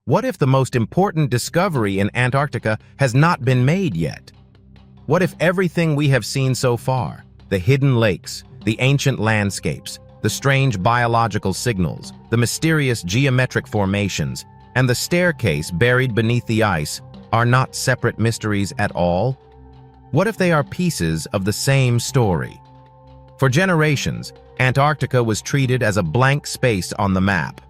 What if the most important discovery in Antarctica has not been made yet? What if everything we have seen so far, the hidden lakes, the ancient landscapes, the strange biological signals, the mysterious geometric formations, and the staircase buried beneath the ice are not separate mysteries at all? What if they are pieces of the same story? For generations, Antarctica was treated as a blank space on the map,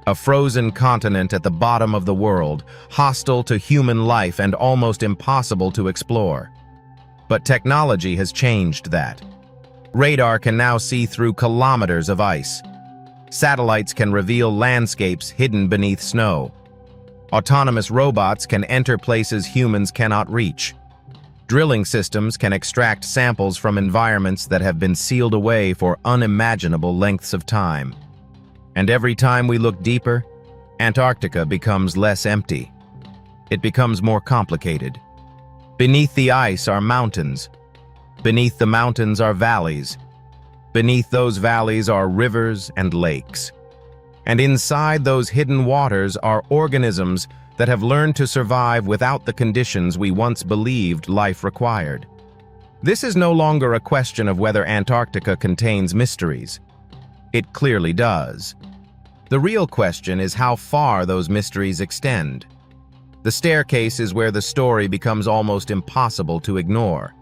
a frozen continent at the bottom of the world, hostile to human life and almost impossible to explore. But technology has changed that. Radar can now see through kilometers of ice. Satellites can reveal landscapes hidden beneath snow. Autonomous robots can enter places humans cannot reach. Drilling systems can extract samples from environments that have been sealed away for unimaginable lengths of time. And every time we look deeper, Antarctica becomes less empty. It becomes more complicated. Beneath the ice are mountains. Beneath the mountains are valleys. Beneath those valleys are rivers and lakes. And inside those hidden waters are organisms that have learned to survive without the conditions we once believed life required. This is no longer a question of whether Antarctica contains mysteries. It clearly does. The real question is how far those mysteries extend. The staircase is where the story becomes almost impossible to ignore.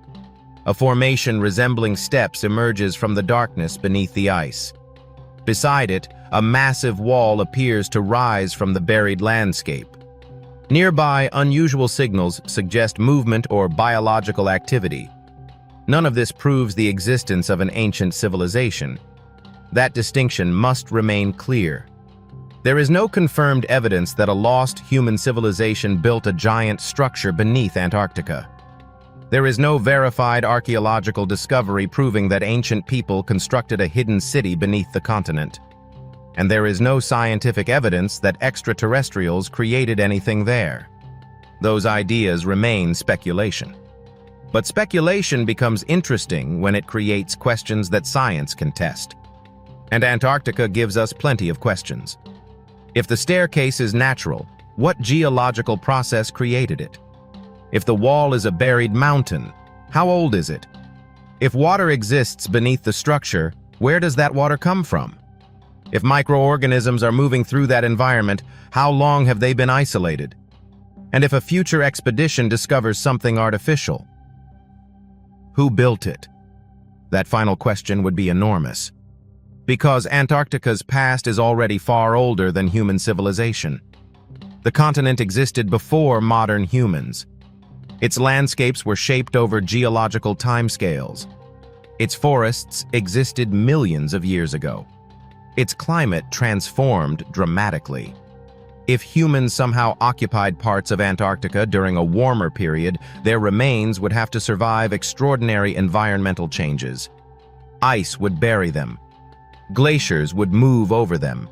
A formation resembling steps emerges from the darkness beneath the ice. Beside it, a massive wall appears to rise from the buried landscape. Nearby, unusual signals suggest movement or biological activity. None of this proves the existence of an ancient civilization. That distinction must remain clear. There is no confirmed evidence that a lost human civilization built a giant structure beneath Antarctica. There is no verified archaeological discovery proving that ancient people constructed a hidden city beneath the continent. And there is no scientific evidence that extraterrestrials created anything there. Those ideas remain speculation. But speculation becomes interesting when it creates questions that science can test. And Antarctica gives us plenty of questions. If the staircase is natural, what geological process created it? If the wall is a buried mountain, how old is it? If water exists beneath the structure, where does that water come from? If microorganisms are moving through that environment, how long have they been isolated? And if a future expedition discovers something artificial, who built it? That final question would be enormous. Because Antarctica's past is already far older than human civilization. The continent existed before modern humans. Its landscapes were shaped over geological timescales. Its forests existed millions of years ago. Its climate transformed dramatically. If humans somehow occupied parts of Antarctica during a warmer period, their remains would have to survive extraordinary environmental changes. Ice would bury them. Glaciers would move over them.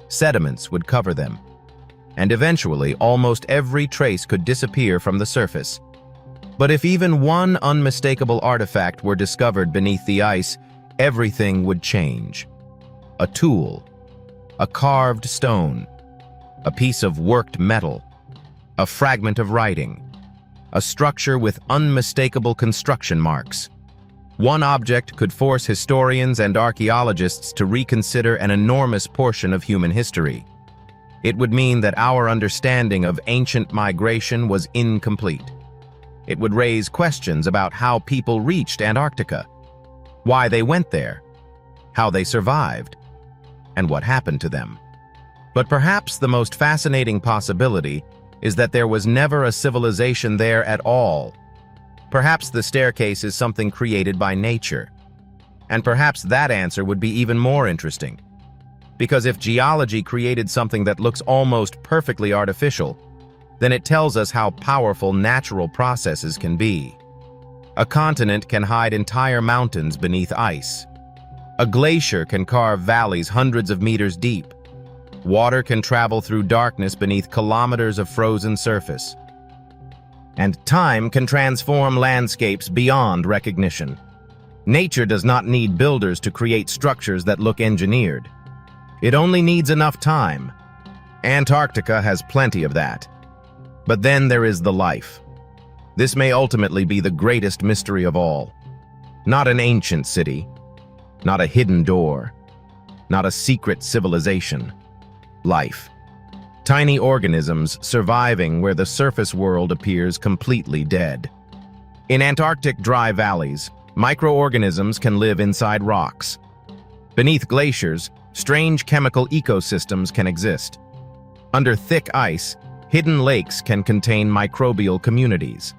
Sediments would cover them. And eventually, almost every trace could disappear from the surface. But if even one unmistakable artifact were discovered beneath the ice, everything would change. A tool, a carved stone, a piece of worked metal, a fragment of writing, a structure with unmistakable construction marks. One object could force historians and archaeologists to reconsider an enormous portion of human history. It would mean that our understanding of ancient migration was incomplete. It would raise questions about how people reached Antarctica, why they went there, how they survived, and what happened to them. But perhaps the most fascinating possibility is that there was never a civilization there at all. Perhaps the staircase is something created by nature. And perhaps that answer would be even more interesting. Because if geology created something that looks almost perfectly artificial, then it tells us how powerful natural processes can be. A continent can hide entire mountains beneath ice. A glacier can carve valleys hundreds of meters deep. Water can travel through darkness beneath kilometers of frozen surface. And time can transform landscapes beyond recognition. Nature does not need builders to create structures that look engineered. It only needs enough time. Antarctica has plenty of that. But then there is the life. This may ultimately be the greatest mystery of all. Not an ancient city, not a hidden door, not a secret civilization. Life. Tiny organisms surviving where the surface world appears completely dead. In Antarctic dry valleys, microorganisms can live inside rocks. Beneath glaciers, strange chemical ecosystems can exist. Under thick ice, hidden lakes can contain microbial communities.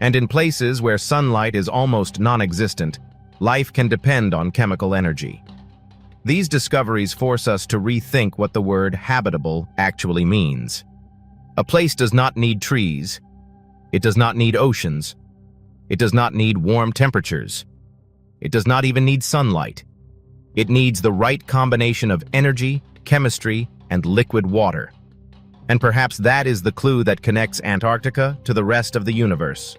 And in places where sunlight is almost non-existent, life can depend on chemical energy. These discoveries force us to rethink what the word habitable actually means. A place does not need trees. It does not need oceans. It does not need warm temperatures. It does not even need sunlight. It needs the right combination of energy, chemistry, and liquid water. And perhaps that is the clue that connects Antarctica to the rest of the universe.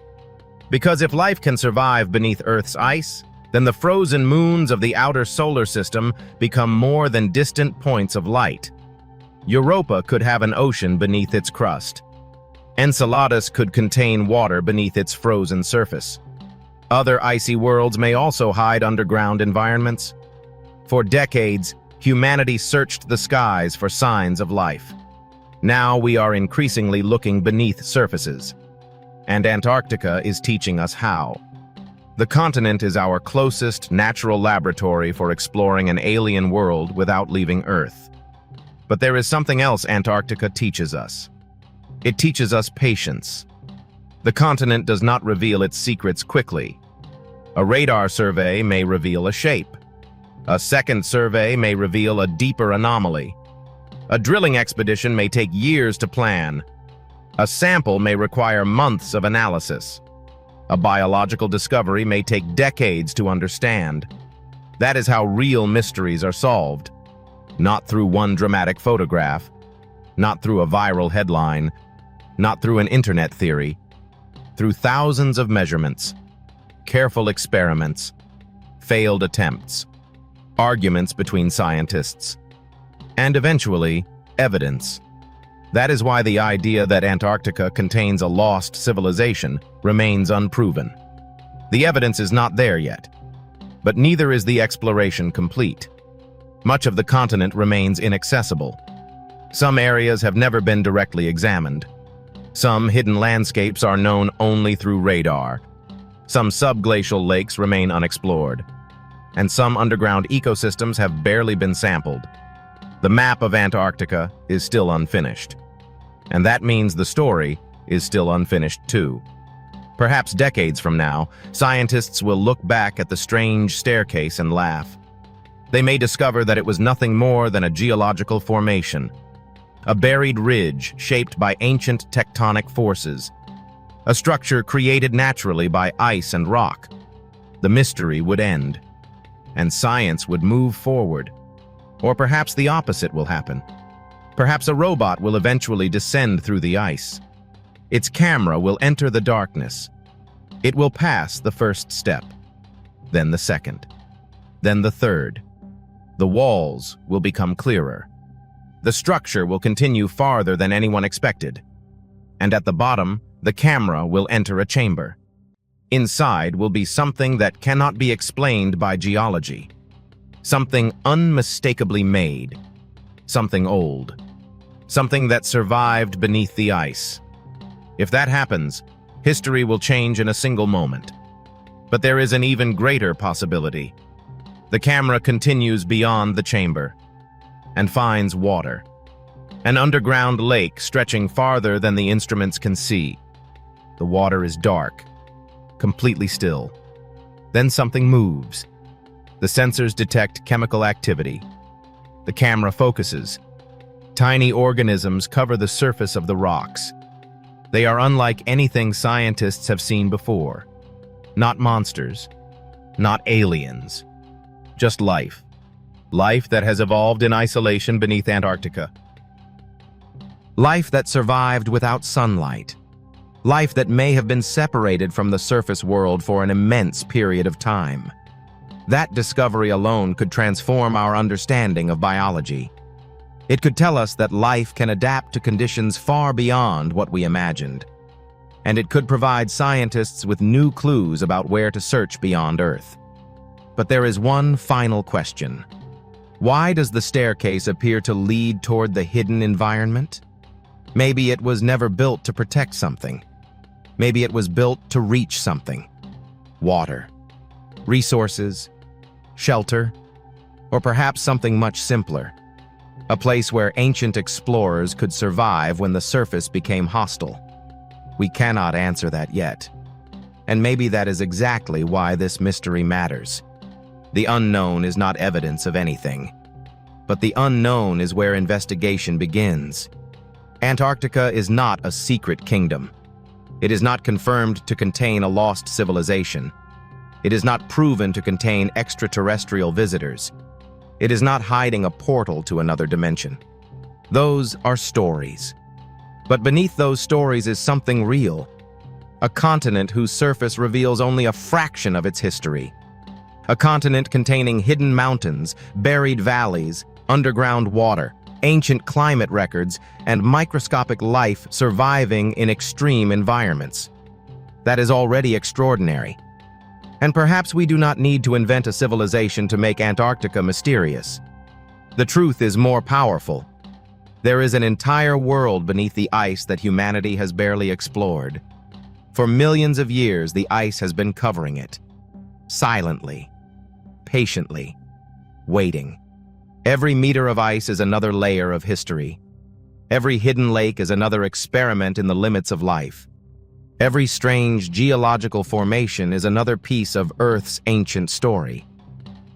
Because if life can survive beneath Earth's ice, then the frozen moons of the outer solar system become more than distant points of light. Europa could have an ocean beneath its crust. Enceladus could contain water beneath its frozen surface. Other icy worlds may also hide underground environments. For decades, humanity searched the skies for signs of life. Now we are increasingly looking beneath surfaces. And Antarctica is teaching us how. The continent is our closest natural laboratory for exploring an alien world without leaving Earth. But there is something else Antarctica teaches us. It teaches us patience. The continent does not reveal its secrets quickly. A radar survey may reveal a shape. A second survey may reveal a deeper anomaly. A drilling expedition may take years to plan. A sample may require months of analysis. A biological discovery may take decades to understand. That is how real mysteries are solved. Not through one dramatic photograph, not through a viral headline, not through an internet theory, through thousands of measurements, careful experiments, failed attempts, arguments between scientists, and eventually, evidence. That is why the idea that Antarctica contains a lost civilization remains unproven. The evidence is not there yet, but neither is the exploration complete. Much of the continent remains inaccessible. Some areas have never been directly examined. Some hidden landscapes are known only through radar. Some subglacial lakes remain unexplored. And some underground ecosystems have barely been sampled. The map of Antarctica is still unfinished. And that means the story is still unfinished too. Perhaps decades from now, scientists will look back at the strange staircase and laugh. They may discover that it was nothing more than a geological formation, a buried ridge shaped by ancient tectonic forces, a structure created naturally by ice and rock. The mystery would end, and science would move forward. Or perhaps the opposite will happen. Perhaps a robot will eventually descend through the ice. Its camera will enter the darkness. It will pass the first step, then the second, then the third. The walls will become clearer. The structure will continue farther than anyone expected. And at the bottom, the camera will enter a chamber. Inside will be something that cannot be explained by geology. Something unmistakably made. Something old. Something that survived beneath the ice. If that happens, history will change in a single moment. But there is an even greater possibility. The camera continues beyond the chamber and finds water. An underground lake stretching farther than the instruments can see. The water is dark, completely still. Then something moves. The sensors detect chemical activity. The camera focuses. Tiny organisms cover the surface of the rocks. They are unlike anything scientists have seen before. Not monsters, not aliens, just life. Life that has evolved in isolation beneath Antarctica. Life that survived without sunlight. Life that may have been separated from the surface world for an immense period of time. That discovery alone could transform our understanding of biology. It could tell us that life can adapt to conditions far beyond what we imagined. And it could provide scientists with new clues about where to search beyond Earth. But there is one final question. Why does the staircase appear to lead toward the hidden environment? Maybe it was never built to protect something. Maybe it was built to reach something. Water, resources, shelter, or perhaps something much simpler. A place where ancient explorers could survive when the surface became hostile. We cannot answer that yet. And maybe that is exactly why this mystery matters. The unknown is not evidence of anything. But the unknown is where investigation begins. Antarctica is not a secret kingdom. It is not confirmed to contain a lost civilization. It is not proven to contain extraterrestrial visitors. It is not hiding a portal to another dimension. Those are stories. But beneath those stories is something real. A continent whose surface reveals only a fraction of its history. A continent containing hidden mountains, buried valleys, underground water, ancient climate records, and microscopic life surviving in extreme environments. That is already extraordinary. And perhaps we do not need to invent a civilization to make Antarctica mysterious. The truth is more powerful. There is an entire world beneath the ice that humanity has barely explored. For millions of years, the ice has been covering it. Silently, patiently, waiting. Every meter of ice is another layer of history. Every hidden lake is another experiment in the limits of life. Every strange geological formation is another piece of Earth's ancient story.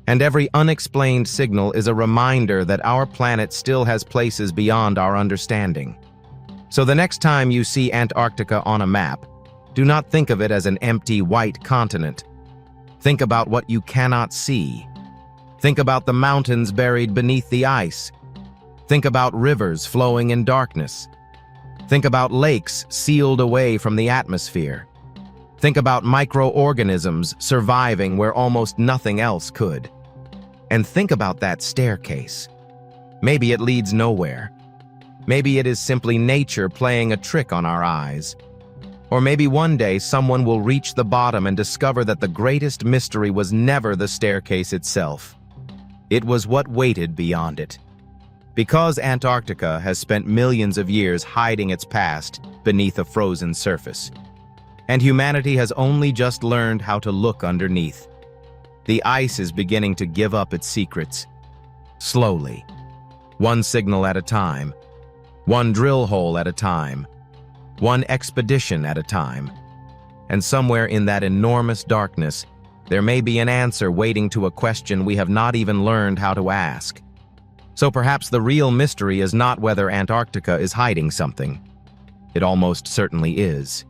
And every unexplained signal is a reminder that our planet still has places beyond our understanding. So the next time you see Antarctica on a map, do not think of it as an empty white continent. Think about what you cannot see. Think about the mountains buried beneath the ice. Think about rivers flowing in darkness. Think about lakes sealed away from the atmosphere. Think about microorganisms surviving where almost nothing else could. And think about that staircase. Maybe it leads nowhere. Maybe it is simply nature playing a trick on our eyes. Or maybe one day someone will reach the bottom and discover that the greatest mystery was never the staircase itself. It was what waited beyond it. Because Antarctica has spent millions of years hiding its past beneath a frozen surface, and humanity has only just learned how to look underneath. The ice is beginning to give up its secrets. Slowly. One signal at a time. One drill hole at a time. One expedition at a time. And somewhere in that enormous darkness, there may be an answer waiting to a question we have not even learned how to ask. So perhaps the real mystery is not whether Antarctica is hiding something. It almost certainly is.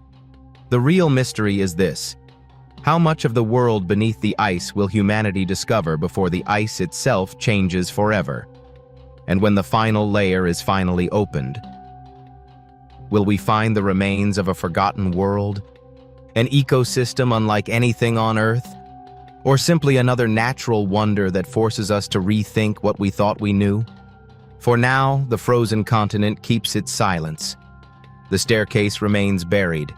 The real mystery is this: how much of the world beneath the ice will humanity discover before the ice itself changes forever? And when the final layer is finally opened, will we find the remains of a forgotten world? An ecosystem unlike anything on Earth? Or simply another natural wonder that forces us to rethink what we thought we knew? For now, the frozen continent keeps its silence. The staircase remains buried.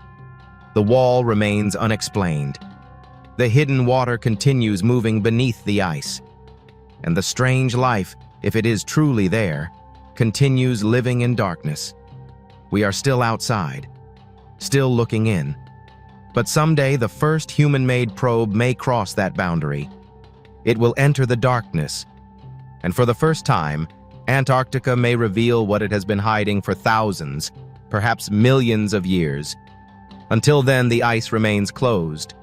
The wall remains unexplained. The hidden water continues moving beneath the ice. And the strange life, if it is truly there, continues living in darkness. We are still outside, still looking in. But someday the first human-made probe may cross that boundary. It will enter the darkness. And for the first time, Antarctica may reveal what it has been hiding for thousands, perhaps millions of years. Until then, the ice remains closed.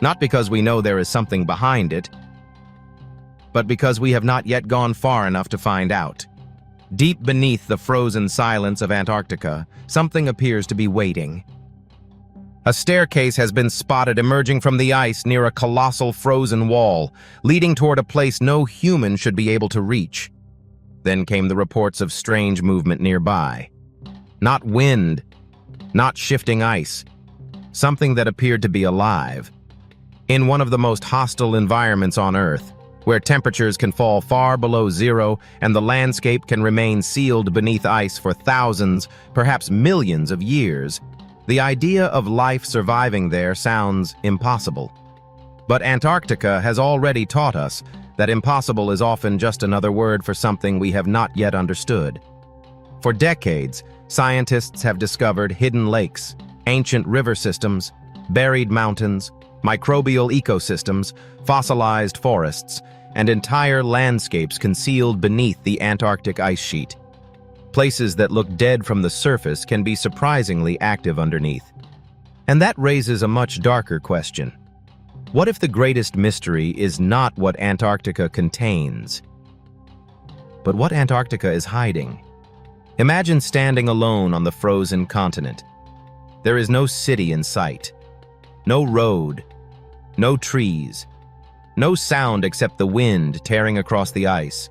Not because we know there is something behind it, but because we have not yet gone far enough to find out. Deep beneath the frozen silence of Antarctica, something appears to be waiting. A staircase has been spotted emerging from the ice near a colossal frozen wall, leading toward a place no human should be able to reach. Then came the reports of strange movement nearby. Not wind, not shifting ice, something that appeared to be alive. In one of the most hostile environments on Earth, where temperatures can fall far below zero and the landscape can remain sealed beneath ice for thousands, perhaps millions of years. The idea of life surviving there sounds impossible. But Antarctica has already taught us that impossible is often just another word for something we have not yet understood. For decades, scientists have discovered hidden lakes, ancient river systems, buried mountains, microbial ecosystems, fossilized forests, and entire landscapes concealed beneath the Antarctic ice sheet. Places that look dead from the surface can be surprisingly active underneath. And that raises a much darker question. What if the greatest mystery is not what Antarctica contains, but what Antarctica is hiding? Imagine standing alone on the frozen continent. There is no city in sight, no road, no trees, no sound except the wind tearing across the ice.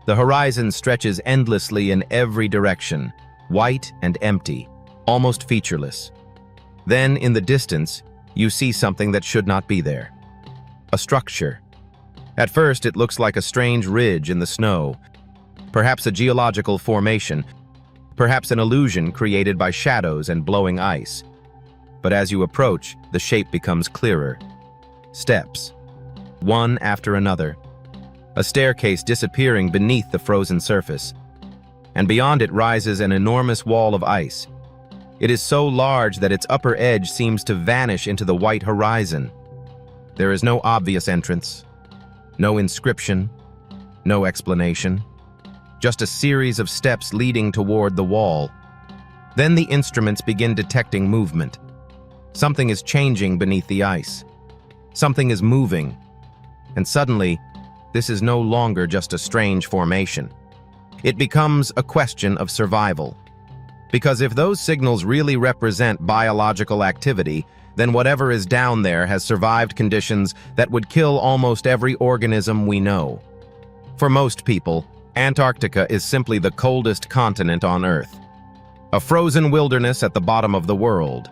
The horizon stretches endlessly in every direction, white and empty, almost featureless. Then, in the distance, you see something that should not be there. A structure. At first, it looks like a strange ridge in the snow, perhaps a geological formation, perhaps an illusion created by shadows and blowing ice. But as you approach, the shape becomes clearer. Steps, one after another. A staircase disappearing beneath the frozen surface. And beyond it rises an enormous wall of ice. It is so large that its upper edge seems to vanish into the white horizon. There is no obvious entrance, no inscription, no explanation. Just a series of steps leading toward the wall. Then the instruments begin detecting movement. Something is changing beneath the ice. Something is moving. And suddenly, this is no longer just a strange formation. It becomes a question of survival. Because if those signals really represent biological activity, then whatever is down there has survived conditions that would kill almost every organism we know. For most people, Antarctica is simply the coldest continent on Earth. A frozen wilderness at the bottom of the world.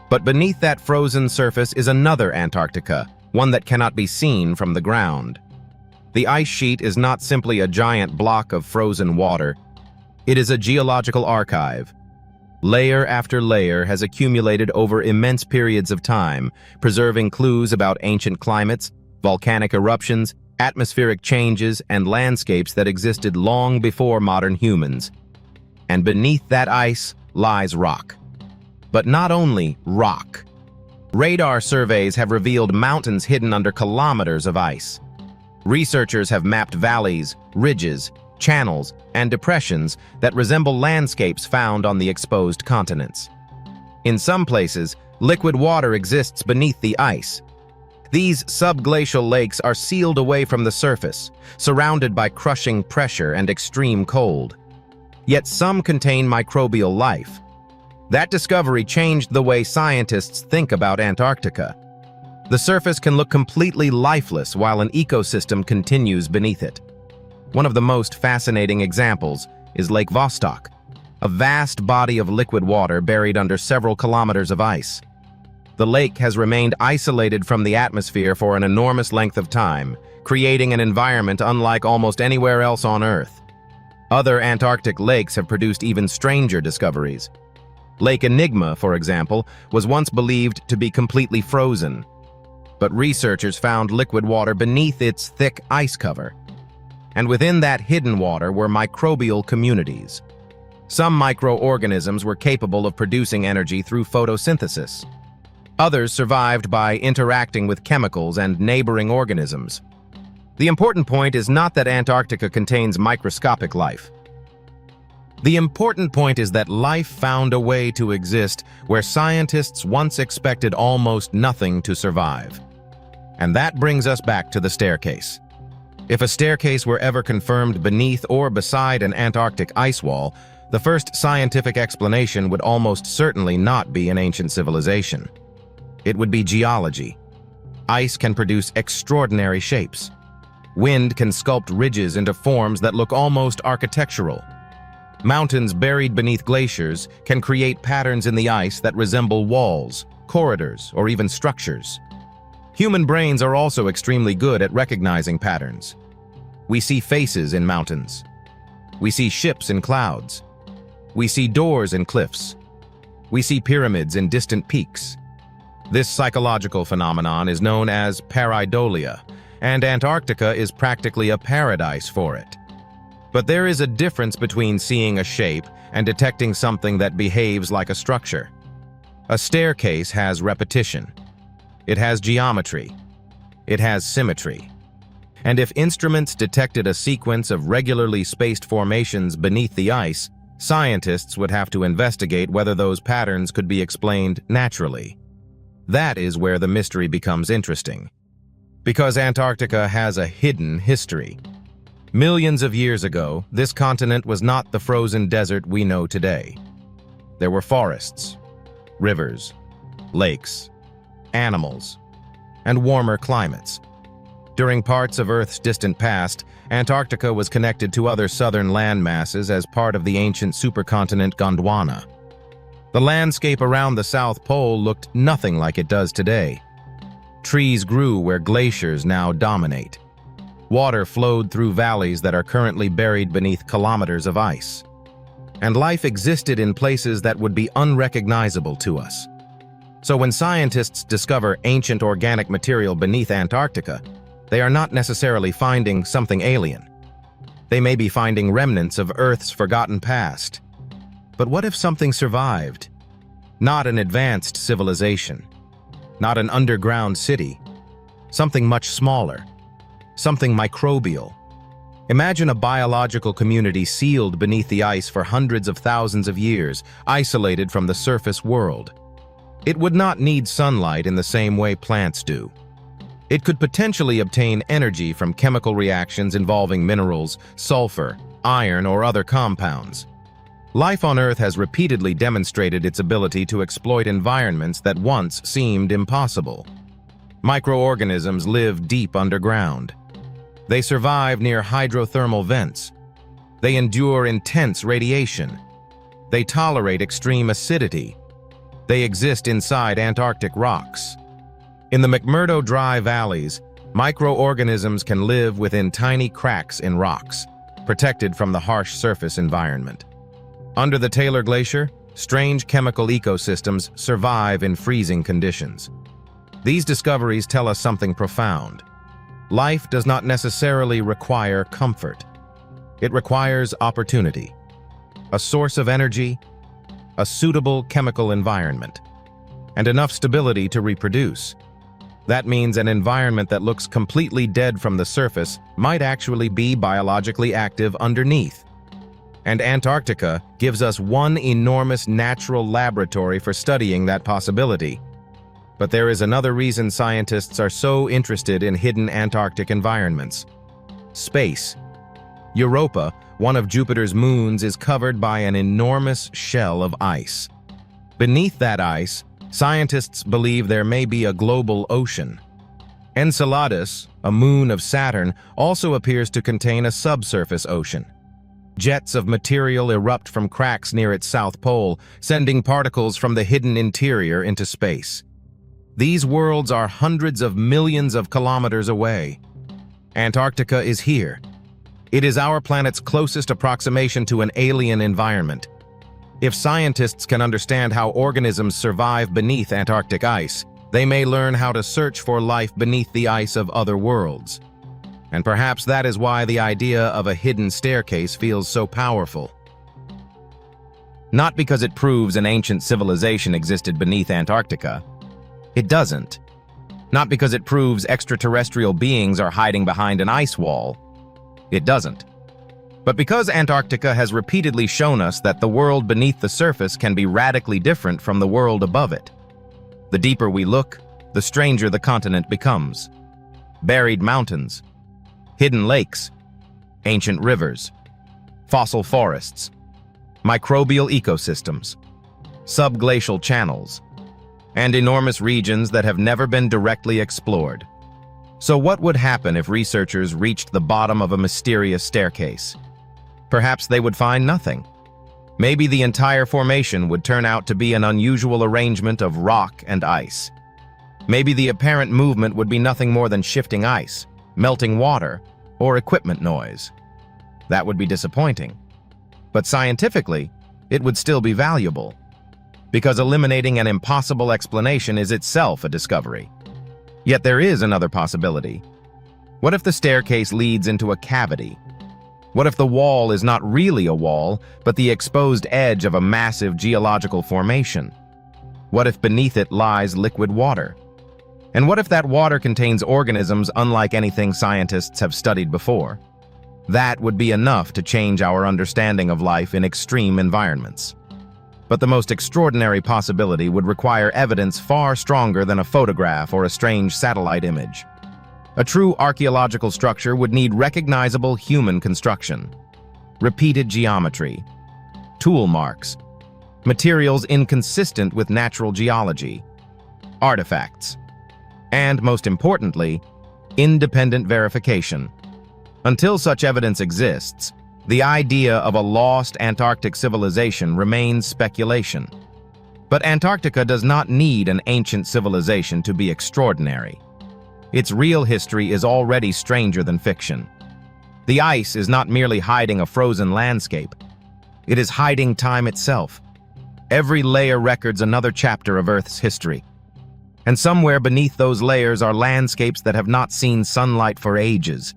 But beneath that frozen surface is another Antarctica, one that cannot be seen from the ground. The ice sheet is not simply a giant block of frozen water. It is a geological archive. Layer after layer has accumulated over immense periods of time, preserving clues about ancient climates, volcanic eruptions, atmospheric changes, and landscapes that existed long before modern humans. And beneath that ice lies rock. But not only rock. Radar surveys have revealed mountains hidden under kilometers of ice. Researchers have mapped valleys, ridges, channels, and depressions that resemble landscapes found on the exposed continents. In some places, liquid water exists beneath the ice. These subglacial lakes are sealed away from the surface, surrounded by crushing pressure and extreme cold. Yet some contain microbial life. That discovery changed the way scientists think about Antarctica. The surface can look completely lifeless while an ecosystem continues beneath it. One of the most fascinating examples is Lake Vostok, a vast body of liquid water buried under several kilometers of ice. The lake has remained isolated from the atmosphere for an enormous length of time, creating an environment unlike almost anywhere else on Earth. Other Antarctic lakes have produced even stranger discoveries. Lake Enigma, for example, was once believed to be completely frozen. But researchers found liquid water beneath its thick ice cover. And within that hidden water were microbial communities. Some microorganisms were capable of producing energy through photosynthesis. Others survived by interacting with chemicals and neighboring organisms. The important point is not that Antarctica contains microscopic life. The important point is that life found a way to exist where scientists once expected almost nothing to survive. And that brings us back to the staircase. If a staircase were ever confirmed beneath or beside an Antarctic ice wall, the first scientific explanation would almost certainly not be an ancient civilization. It would be geology. Ice can produce extraordinary shapes. Wind can sculpt ridges into forms that look almost architectural. Mountains buried beneath glaciers can create patterns in the ice that resemble walls, corridors, or even structures. Human brains are also extremely good at recognizing patterns. We see faces in mountains. We see ships in clouds. We see doors in cliffs. We see pyramids in distant peaks. This psychological phenomenon is known as pareidolia, and Antarctica is practically a paradise for it. But there is a difference between seeing a shape and detecting something that behaves like a structure. A staircase has repetition. It has geometry. It has symmetry. And if instruments detected a sequence of regularly spaced formations beneath the ice, scientists would have to investigate whether those patterns could be explained naturally. That is where the mystery becomes interesting. Because Antarctica has a hidden history. Millions of years ago, this continent was not the frozen desert we know today. There were forests, rivers, lakes, animals, and warmer climates. During parts of Earth's distant past, Antarctica was connected to other southern land masses as part of the ancient supercontinent Gondwana. The landscape around the South Pole looked nothing like it does today. Trees grew where glaciers now dominate. Water flowed through valleys that are currently buried beneath kilometers of ice. And life existed in places that would be unrecognizable to us. So when scientists discover ancient organic material beneath Antarctica, they are not necessarily finding something alien. They may be finding remnants of Earth's forgotten past. But what if something survived? Not an advanced civilization, not an underground city, something much smaller, something microbial. Imagine a biological community sealed beneath the ice for hundreds of thousands of years, isolated from the surface world. It would not need sunlight in the same way plants do. It could potentially obtain energy from chemical reactions involving minerals, sulfur, iron, or other compounds. Life on Earth has repeatedly demonstrated its ability to exploit environments that once seemed impossible. Microorganisms live deep underground. They survive near hydrothermal vents. They endure intense radiation. They tolerate extreme acidity. They exist inside Antarctic rocks. In the McMurdo Dry valleys, microorganisms can live within tiny cracks in rocks, protected from the harsh surface environment. Under the Taylor Glacier, strange chemical ecosystems survive in freezing conditions. These discoveries tell us something profound. Life does not necessarily require comfort. It requires opportunity, a source of energy, a suitable chemical environment, and enough stability to reproduce. That means an environment that looks completely dead from the surface might actually be biologically active underneath. And Antarctica gives us one enormous natural laboratory for studying that possibility. But there is another reason scientists are so interested in hidden Antarctic environments. Space. Europa, one of Jupiter's moons, is covered by an enormous shell of ice. Beneath that ice, scientists believe there may be a global ocean. Enceladus, a moon of Saturn, also appears to contain a subsurface ocean. Jets of material erupt from cracks near its south pole, sending particles from the hidden interior into space. These worlds are hundreds of millions of kilometers away. Antarctica is here. It is our planet's closest approximation to an alien environment. If scientists can understand how organisms survive beneath Antarctic ice, they may learn how to search for life beneath the ice of other worlds. And perhaps that is why the idea of a hidden staircase feels so powerful. Not because it proves an ancient civilization existed beneath Antarctica. It doesn't. Not because it proves extraterrestrial beings are hiding behind an ice wall. It doesn't. But because Antarctica has repeatedly shown us that the world beneath the surface can be radically different from the world above it. The deeper we look, the stranger the continent becomes. Buried mountains, hidden lakes, ancient rivers, fossil forests, microbial ecosystems, subglacial channels, and enormous regions that have never been directly explored. So what would happen if researchers reached the bottom of a mysterious staircase? Perhaps they would find nothing. Maybe the entire formation would turn out to be an unusual arrangement of rock and ice. Maybe the apparent movement would be nothing more than shifting ice, melting water, or equipment noise. That would be disappointing. But scientifically, it would still be valuable, because eliminating an impossible explanation is itself a discovery. Yet there is another possibility. What if the staircase leads into a cavity? What if the wall is not really a wall, but the exposed edge of a massive geological formation? What if beneath it lies liquid water? And what if that water contains organisms unlike anything scientists have studied before? That would be enough to change our understanding of life in extreme environments. But the most extraordinary possibility would require evidence far stronger than a photograph or a strange satellite image. A true archaeological structure would need recognizable human construction, repeated geometry, tool marks, materials inconsistent with natural geology, artifacts, and, most importantly, independent verification. Until such evidence exists, the idea of a lost Antarctic civilization remains speculation. But Antarctica does not need an ancient civilization to be extraordinary. Its real history is already stranger than fiction. The ice is not merely hiding a frozen landscape. It is hiding time itself. Every layer records another chapter of Earth's history. And somewhere beneath those layers are landscapes that have not seen sunlight for ages.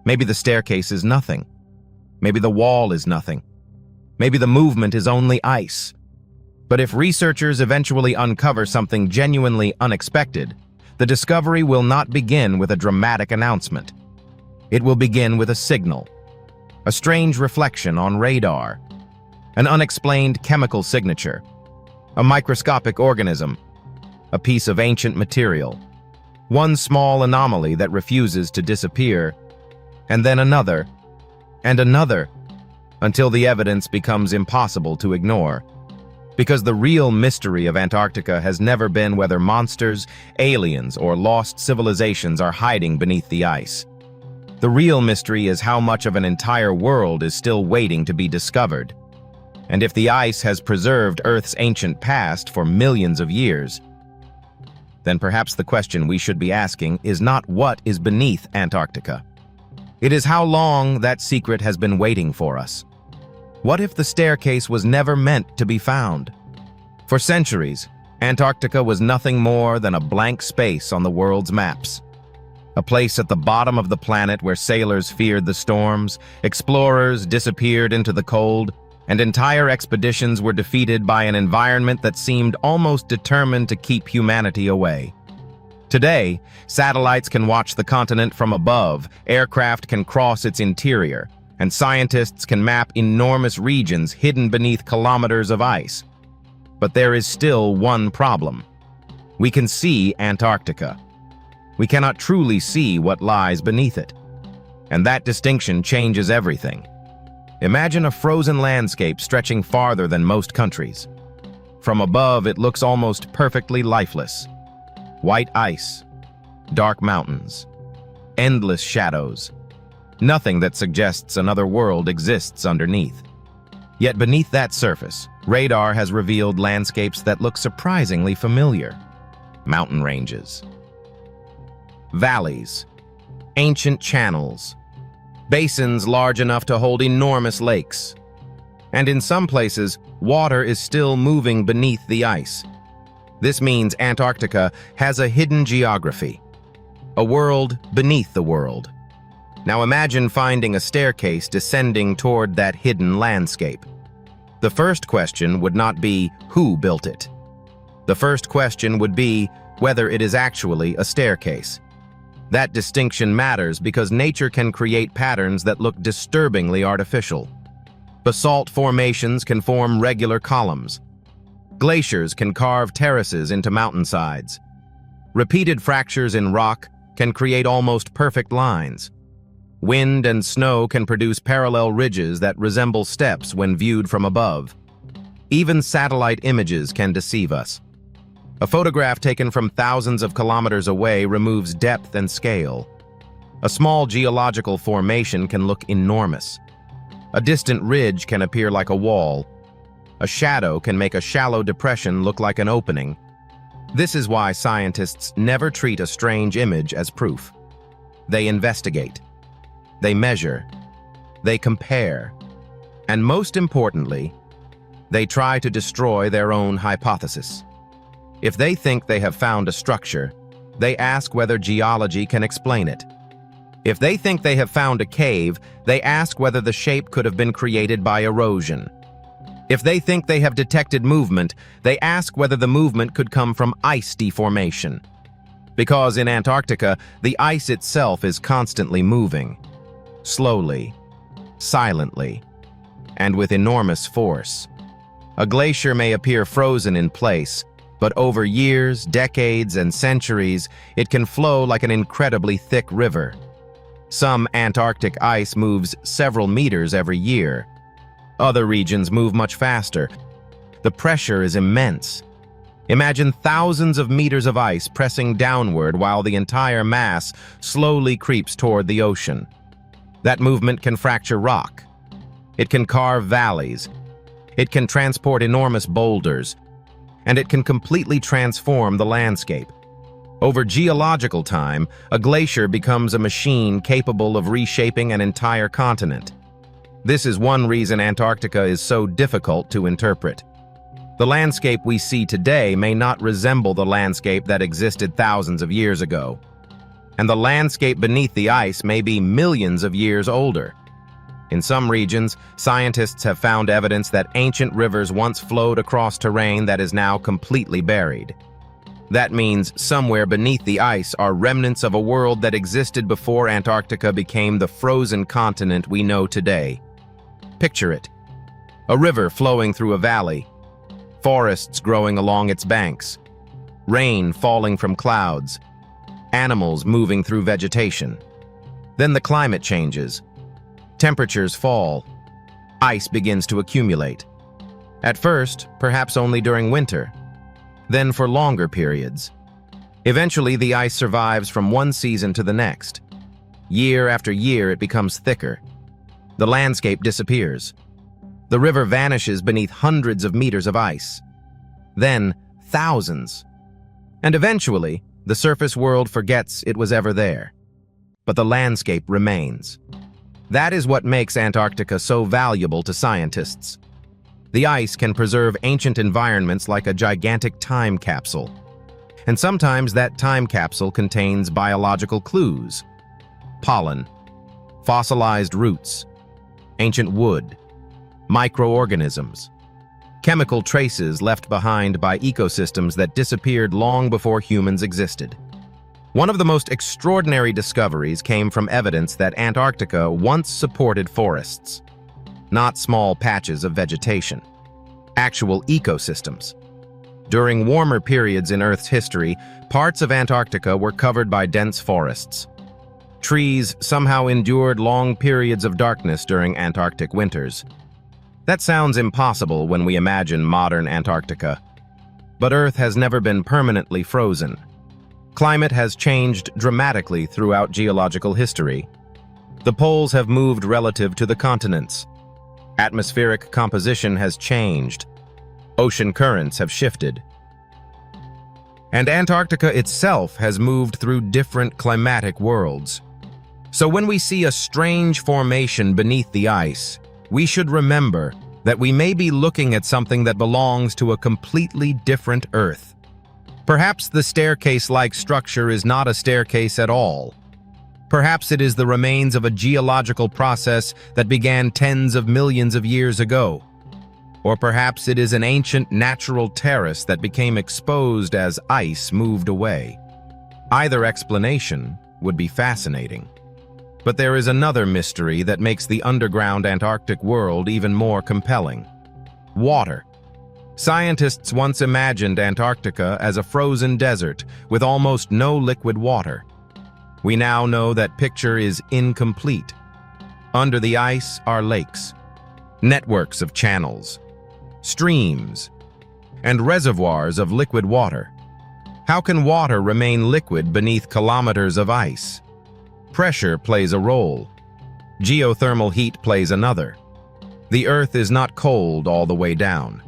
Maybe the staircase is nothing. Maybe the wall is nothing. Maybe the movement is only ice. But if researchers eventually uncover something genuinely unexpected, the discovery will not begin with a dramatic announcement. It will begin with a signal, a strange reflection on radar, an unexplained chemical signature, a microscopic organism, a piece of ancient material, one small anomaly that refuses to disappear, and then another, and another, until the evidence becomes impossible to ignore. Because the real mystery of Antarctica has never been whether monsters, aliens, or lost civilizations are hiding beneath the ice. The real mystery is how much of an entire world is still waiting to be discovered. And if the ice has preserved Earth's ancient past for millions of years, then perhaps the question we should be asking is not what is beneath Antarctica. It is how long that secret has been waiting for us. What if the staircase was never meant to be found? For centuries, Antarctica was nothing more than a blank space on the world's maps. A place at the bottom of the planet where sailors feared the storms, explorers disappeared into the cold, and entire expeditions were defeated by an environment that seemed almost determined to keep humanity away. Today, satellites can watch the continent from above, aircraft can cross its interior, and scientists can map enormous regions hidden beneath kilometers of ice. But there is still one problem. We can see Antarctica. We cannot truly see what lies beneath it. And that distinction changes everything. Imagine a frozen landscape stretching farther than most countries. From above, it looks almost perfectly lifeless. White ice, dark mountains, endless shadows. Nothing that suggests another world exists underneath. Yet beneath that surface, radar has revealed landscapes that look surprisingly familiar. Mountain ranges, valleys, ancient channels, basins large enough to hold enormous lakes. And in some places, water is still moving beneath the ice. This means Antarctica has a hidden geography, a world beneath the world. Now imagine finding a staircase descending toward that hidden landscape. The first question would not be who built it. The first question would be whether it is actually a staircase. That distinction matters because nature can create patterns that look disturbingly artificial. Basalt formations can form regular columns. Glaciers can carve terraces into mountainsides. Repeated fractures in rock can create almost perfect lines. Wind and snow can produce parallel ridges that resemble steps when viewed from above. Even satellite images can deceive us. A photograph taken from thousands of kilometers away removes depth and scale. A small geological formation can look enormous. A distant ridge can appear like a wall. A shadow can make a shallow depression look like an opening. This is why scientists never treat a strange image as proof. They investigate, they measure, they compare, and most importantly, they try to destroy their own hypothesis. If they think they have found a structure, they ask whether geology can explain it. If they think they have found a cave, they ask whether the shape could have been created by erosion. If they think they have detected movement, they ask whether the movement could come from ice deformation. Because in Antarctica, the ice itself is constantly moving, slowly, silently, and with enormous force. A glacier may appear frozen in place, but over years, decades, and centuries, it can flow like an incredibly thick river. Some Antarctic ice moves several meters every year. Other regions move much faster. The pressure is immense. Imagine thousands of meters of ice pressing downward while the entire mass slowly creeps toward the ocean. That movement can fracture rock. It can carve valleys. It can transport enormous boulders. And it can completely transform the landscape. Over geological time, a glacier becomes a machine capable of reshaping an entire continent. This is one reason Antarctica is so difficult to interpret. The landscape we see today may not resemble the landscape that existed thousands of years ago. And the landscape beneath the ice may be millions of years older. In some regions, scientists have found evidence that ancient rivers once flowed across terrain that is now completely buried. That means somewhere beneath the ice are remnants of a world that existed before Antarctica became the frozen continent we know today. Picture it. A river flowing through a valley, forests growing along its banks, rain falling from clouds, animals moving through vegetation. Then the climate changes. Temperatures fall. Ice begins to accumulate. At first, perhaps only during winter, then for longer periods. Eventually, the ice survives from one season to the next. Year after year, it becomes thicker. The landscape disappears. The river vanishes beneath hundreds of meters of ice. Then, thousands. And eventually, the surface world forgets it was ever there. But the landscape remains. That is what makes Antarctica so valuable to scientists. The ice can preserve ancient environments like a gigantic time capsule. And sometimes that time capsule contains biological clues: pollen, fossilized roots, ancient wood, microorganisms, chemical traces left behind by ecosystems that disappeared long before humans existed. One of the most extraordinary discoveries came from evidence that Antarctica once supported forests. Not small patches of vegetation. Actual ecosystems. During warmer periods in Earth's history, parts of Antarctica were covered by dense forests. Trees somehow endured long periods of darkness during Antarctic winters. That sounds impossible when we imagine modern Antarctica. But Earth has never been permanently frozen. Climate has changed dramatically throughout geological history. The poles have moved relative to the continents. Atmospheric composition has changed. Ocean currents have shifted. And Antarctica itself has moved through different climatic worlds. So when we see a strange formation beneath the ice, we should remember that we may be looking at something that belongs to a completely different Earth. Perhaps the staircase-like structure is not a staircase at all. Perhaps it is the remains of a geological process that began tens of millions of years ago. Or perhaps it is an ancient natural terrace that became exposed as ice moved away. Either explanation would be fascinating. But there is another mystery that makes the underground Antarctic world even more compelling: water. Scientists once imagined Antarctica as a frozen desert with almost no liquid water. We now know that picture is incomplete. Under the ice are lakes, networks of channels, streams, and reservoirs of liquid water. How can water remain liquid beneath kilometers of ice? Pressure plays a role. Geothermal heat plays another. The Earth is not cold all the way down.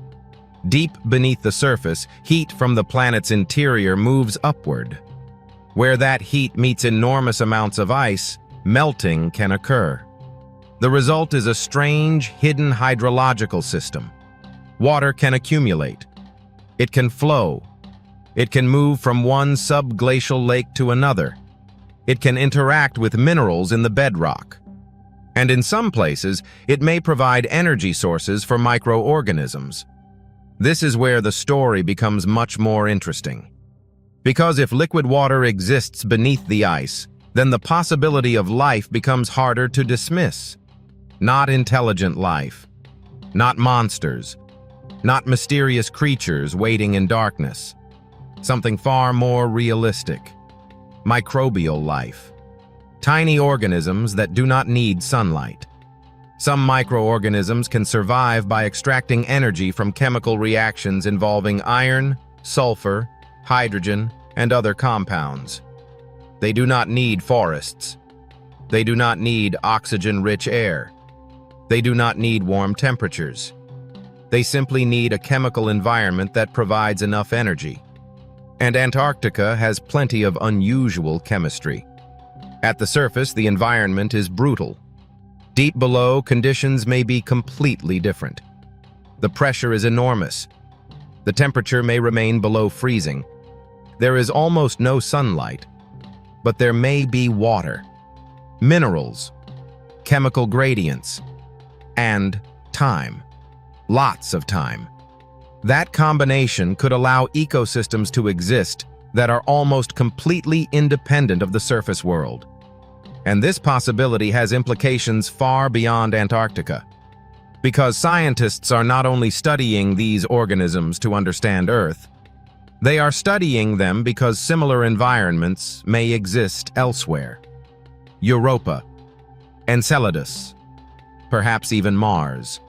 Deep beneath the surface, heat from the planet's interior moves upward. Where that heat meets enormous amounts of ice, melting can occur. The result is a strange, hidden hydrological system. Water can accumulate. It can flow. It can move from one subglacial lake to another. It can interact with minerals in the bedrock. And in some places, it may provide energy sources for microorganisms. This is where the story becomes much more interesting. Because if liquid water exists beneath the ice, then the possibility of life becomes harder to dismiss. Not intelligent life. Not monsters. Not mysterious creatures waiting in darkness. Something far more realistic. Microbial life. Tiny organisms that do not need sunlight. Some microorganisms can survive by extracting energy from chemical reactions involving iron, sulfur, hydrogen, and other compounds. They do not need forests. They do not need oxygen-rich air. They do not need warm temperatures. They simply need a chemical environment that provides enough energy. And Antarctica has plenty of unusual chemistry. At the surface, the environment is brutal. Deep below, conditions may be completely different. The pressure is enormous. The temperature may remain below freezing. There is almost no sunlight, but there may be water, minerals, chemical gradients, and time. Lots of time. That combination could allow ecosystems to exist that are almost completely independent of the surface world. And this possibility has implications far beyond Antarctica. Because scientists are not only studying these organisms to understand Earth, they are studying them because similar environments may exist elsewhere. Europa, Enceladus, perhaps even Mars.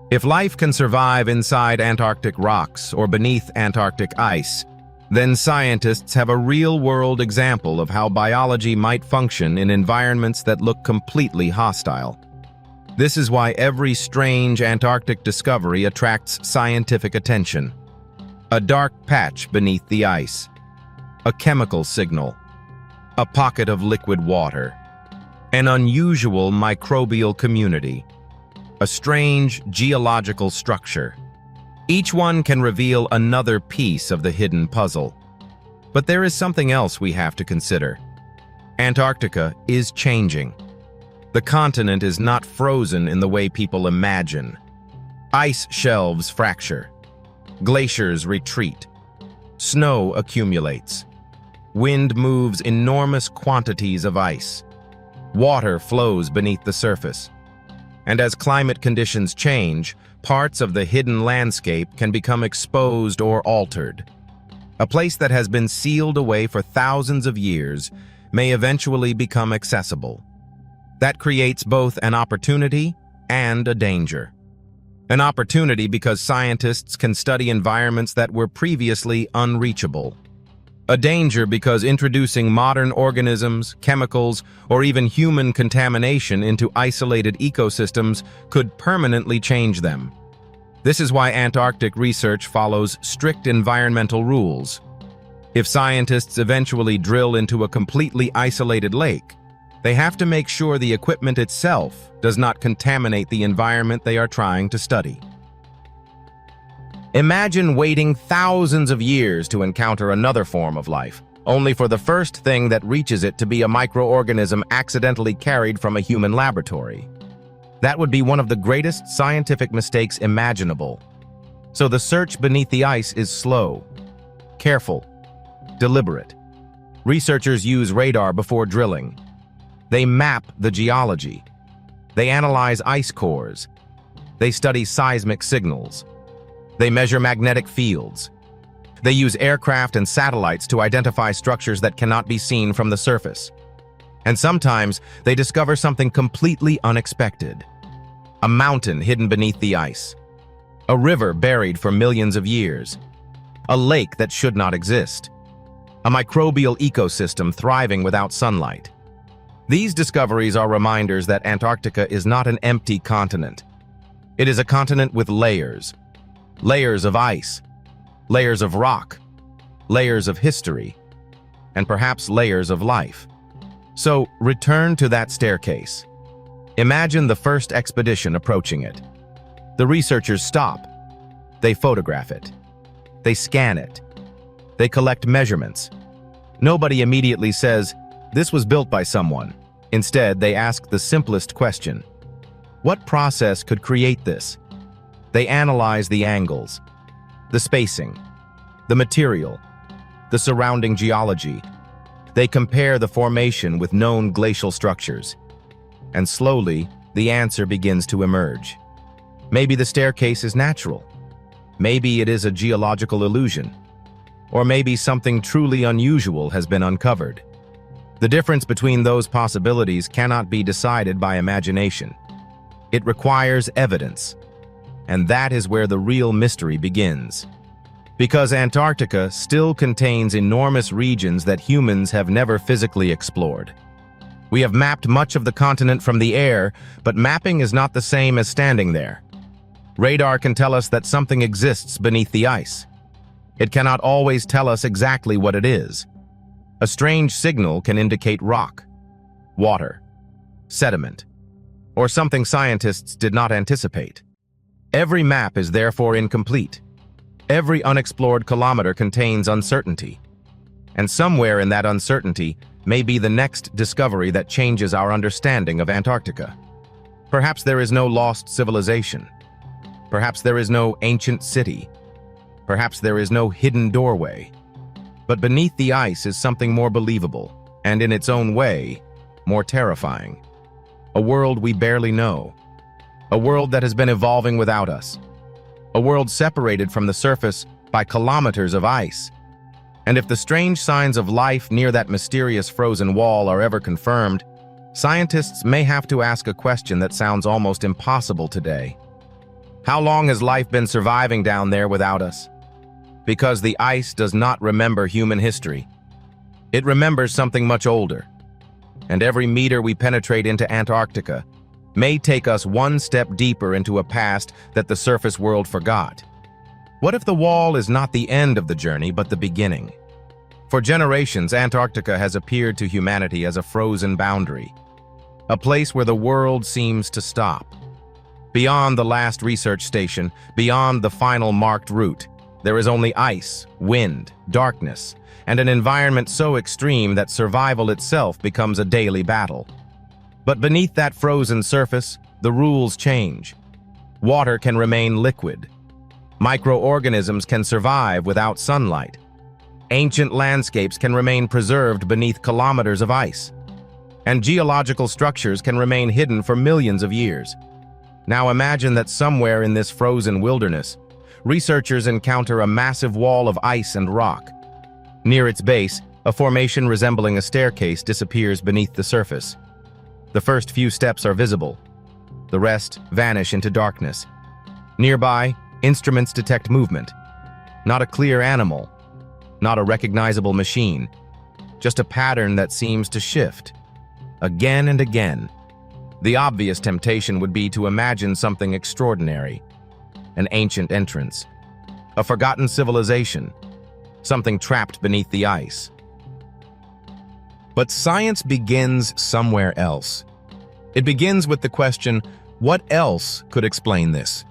If life can survive inside Antarctic rocks or beneath Antarctic ice, then scientists have a real-world example of how biology might function in environments that look completely hostile. This is why every strange Antarctic discovery attracts scientific attention. A dark patch beneath the ice. A chemical signal. A pocket of liquid water. An unusual microbial community. A strange geological structure. Each one can reveal another piece of the hidden puzzle. But there is something else we have to consider. Antarctica is changing. The continent is not frozen in the way people imagine. Ice shelves fracture. Glaciers retreat. Snow accumulates. Wind moves enormous quantities of ice. Water flows beneath the surface. And as climate conditions change, parts of the hidden landscape can become exposed or altered. A place that has been sealed away for thousands of years may eventually become accessible. That creates both an opportunity and a danger. An opportunity because scientists can study environments that were previously unreachable. A danger because introducing modern organisms, chemicals, or even human contamination into isolated ecosystems could permanently change them. This is why Antarctic research follows strict environmental rules. If scientists eventually drill into a completely isolated lake, they have to make sure the equipment itself does not contaminate the environment they are trying to study. Imagine waiting thousands of years to encounter another form of life, only for the first thing that reaches it to be a microorganism accidentally carried from a human laboratory. That would be one of the greatest scientific mistakes imaginable. So the search beneath the ice is slow, careful, deliberate. Researchers use radar before drilling. They map the geology. They analyze ice cores. They study seismic signals. They measure magnetic fields. They use aircraft and satellites to identify structures that cannot be seen from the surface. And sometimes they discover something completely unexpected. A mountain hidden beneath the ice. A river buried for millions of years. A lake that should not exist. A microbial ecosystem thriving without sunlight. These discoveries are reminders that Antarctica is not an empty continent. It is a continent with layers. layers of ice, layers of rock, layers of history, and perhaps layers of life. So, return to that staircase. Imagine the first expedition approaching it. The researchers stop. They photograph it. They scan it. They collect measurements. Nobody immediately says, "This was built by someone." Instead, they ask the simplest question: what process could create this? They analyze the angles, the spacing, the material, the surrounding geology. They compare the formation with known glacial structures. And slowly, the answer begins to emerge. Maybe the staircase is natural. Maybe it is a geological illusion. Or maybe something truly unusual has been uncovered. The difference between those possibilities cannot be decided by imagination. It requires evidence. And that is where the real mystery begins. Because Antarctica still contains enormous regions that humans have never physically explored. We have mapped much of the continent from the air, but mapping is not the same as standing there. Radar can tell us that something exists beneath the ice. It cannot always tell us exactly what it is. A strange signal can indicate rock, water, sediment, or something scientists did not anticipate. Every map is therefore incomplete. Every unexplored kilometer contains uncertainty. And somewhere in that uncertainty may be the next discovery that changes our understanding of Antarctica. Perhaps there is no lost civilization. Perhaps there is no ancient city. Perhaps there is no hidden doorway. But beneath the ice is something more believable, and in its own way, more terrifying. A world we barely know. A world that has been evolving without us. A world separated from the surface by kilometers of ice. And if the strange signs of life near that mysterious frozen wall are ever confirmed, scientists may have to ask a question that sounds almost impossible today. How long has life been surviving down there without us? Because the ice does not remember human history. It remembers something much older. And every meter we penetrate into Antarctica may take us one step deeper into a past that the surface world forgot. What if the wall is not the end of the journey, but the beginning? For generations, Antarctica has appeared to humanity as a frozen boundary, a place where the world seems to stop. Beyond the last research station, beyond the final marked route, there is only ice, wind, darkness, and an environment so extreme that survival itself becomes a daily battle. But beneath that frozen surface, the rules change. Water can remain liquid. Microorganisms can survive without sunlight. Ancient landscapes can remain preserved beneath kilometers of ice. And geological structures can remain hidden for millions of years. Now imagine that somewhere in this frozen wilderness, researchers encounter a massive wall of ice and rock. Near its base, a formation resembling a staircase disappears beneath the surface. The first few steps are visible. The rest vanish into darkness. Nearby, instruments detect movement. Not a clear animal, not a recognizable machine, just a pattern that seems to shift, again and again. The obvious temptation would be to imagine something extraordinary, an ancient entrance, a forgotten civilization, something trapped beneath the ice. But science begins somewhere else. It begins with the question, what else could explain this?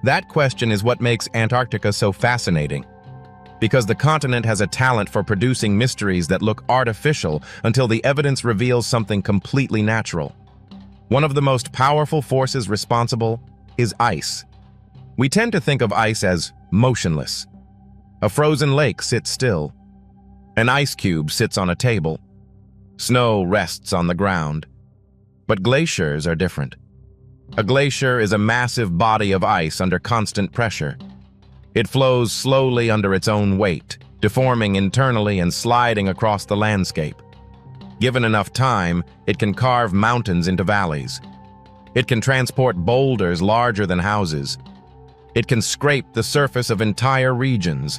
That question is what makes Antarctica so fascinating, because the continent has a talent for producing mysteries that look artificial until the evidence reveals something completely natural. One of the most powerful forces responsible is ice. We tend to think of ice as motionless. A frozen lake sits still. An ice cube sits on a table. Snow rests on the ground. But glaciers are different. A glacier is a massive body of ice under constant pressure. It flows slowly under its own weight, deforming internally and sliding across the landscape. Given enough time, it can carve mountains into valleys. It can transport boulders larger than houses. It can scrape the surface of entire regions.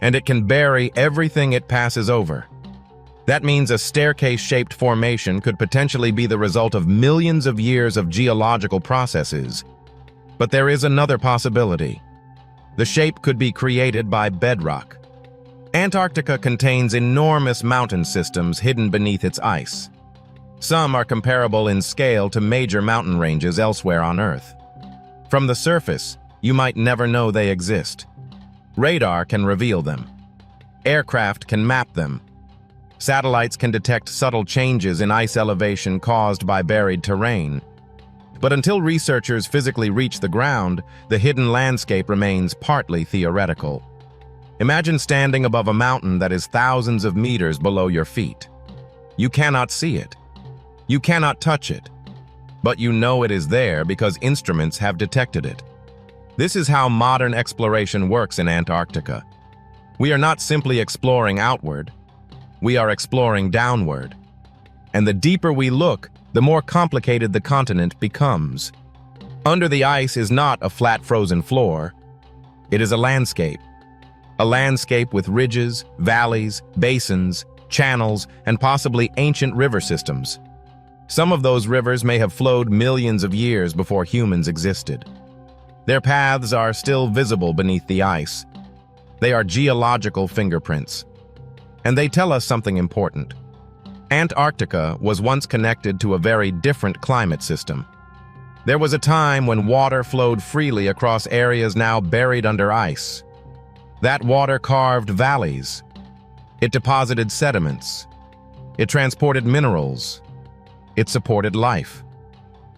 And it can bury everything it passes over. That means a staircase-shaped formation could potentially be the result of millions of years of geological processes. But there is another possibility. The shape could be created by bedrock. Antarctica contains enormous mountain systems hidden beneath its ice. Some are comparable in scale to major mountain ranges elsewhere on Earth. From the surface, you might never know they exist. Radar can reveal them. Aircraft can map them. Satellites can detect subtle changes in ice elevation caused by buried terrain. But until researchers physically reach the ground, the hidden landscape remains partly theoretical. Imagine standing above a mountain that is thousands of meters below your feet. You cannot see it. You cannot touch it. But you know it is there because instruments have detected it. This is how modern exploration works in Antarctica. We are not simply exploring outward. We are exploring downward. And the deeper we look, the more complicated the continent becomes. Under the ice is not a flat frozen floor. It is a landscape. A landscape with ridges, valleys, basins, channels, and possibly ancient river systems. Some of those rivers may have flowed millions of years before humans existed. Their paths are still visible beneath the ice. They are geological fingerprints. And they tell us something important. Antarctica was once connected to a very different climate system. There was a time when water flowed freely across areas now buried under ice. That water carved valleys. It deposited sediments. It transported minerals. It supported life.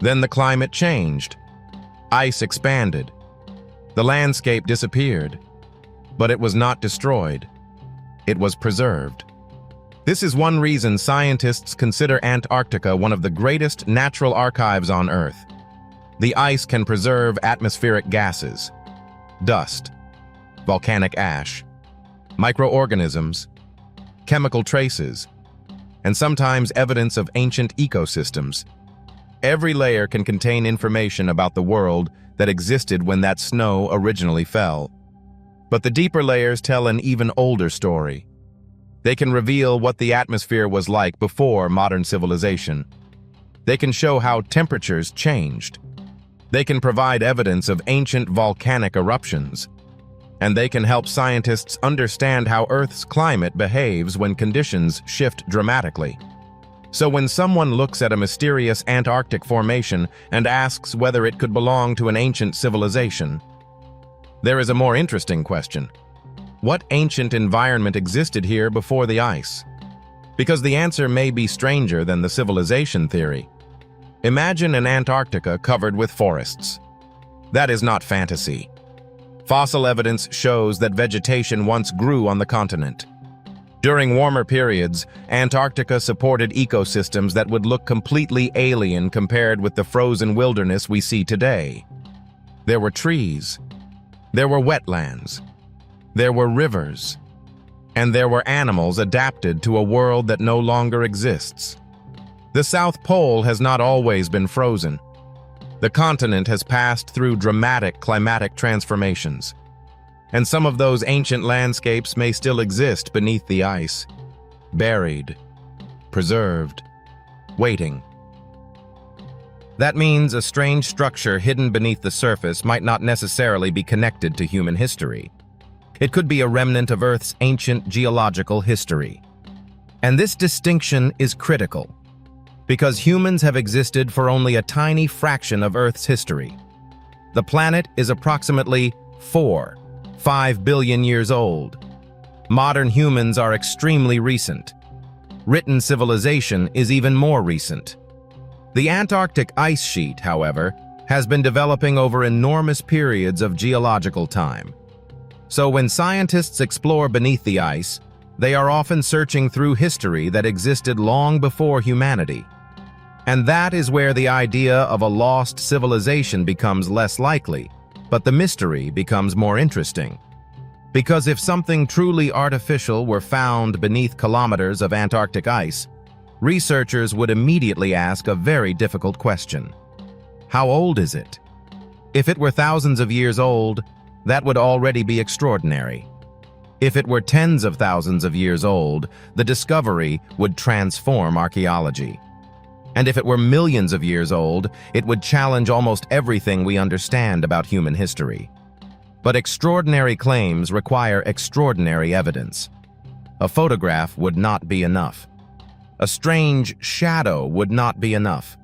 Then the climate changed. Ice expanded. The landscape disappeared. But it was not destroyed. It was preserved. This is one reason scientists consider Antarctica one of the greatest natural archives on Earth. The ice can preserve atmospheric gases, dust, volcanic ash, microorganisms, chemical traces, and sometimes evidence of ancient ecosystems. Every layer can contain information about the world that existed when that snow originally fell. But the deeper layers tell an even older story. They can reveal what the atmosphere was like before modern civilization. They can show how temperatures changed. They can provide evidence of ancient volcanic eruptions. And they can help scientists understand how Earth's climate behaves when conditions shift dramatically. So when someone looks at a mysterious Antarctic formation and asks whether it could belong to an ancient civilization, there is a more interesting question. What ancient environment existed here before the ice? Because the answer may be stranger than the civilization theory. Imagine an Antarctica covered with forests. That is not fantasy. Fossil evidence shows that vegetation once grew on the continent. During warmer periods, Antarctica supported ecosystems that would look completely alien compared with the frozen wilderness we see today. There were trees. There were wetlands. There were rivers. And there were animals adapted to a world that no longer exists. The South Pole has not always been frozen. The continent has passed through dramatic climatic transformations. And some of those ancient landscapes may still exist beneath the ice, buried, preserved, waiting. That means a strange structure hidden beneath the surface might not necessarily be connected to human history. It could be a remnant of Earth's ancient geological history. And this distinction is critical, because humans have existed for only a tiny fraction of Earth's history. The planet is approximately 5 billion years old. Modern humans are extremely recent. Written civilization is even more recent. The Antarctic ice sheet, however, has been developing over enormous periods of geological time. So when scientists explore beneath the ice, they are often searching through history that existed long before humanity. And that is where the idea of a lost civilization becomes less likely, but the mystery becomes more interesting. Because if something truly artificial were found beneath kilometers of Antarctic ice, researchers would immediately ask a very difficult question. How old is it? If it were thousands of years old, that would already be extraordinary. If it were tens of thousands of years old, the discovery would transform archaeology. And if it were millions of years old, it would challenge almost everything we understand about human history. But extraordinary claims require extraordinary evidence. A photograph would not be enough. A strange shadow would not be enough.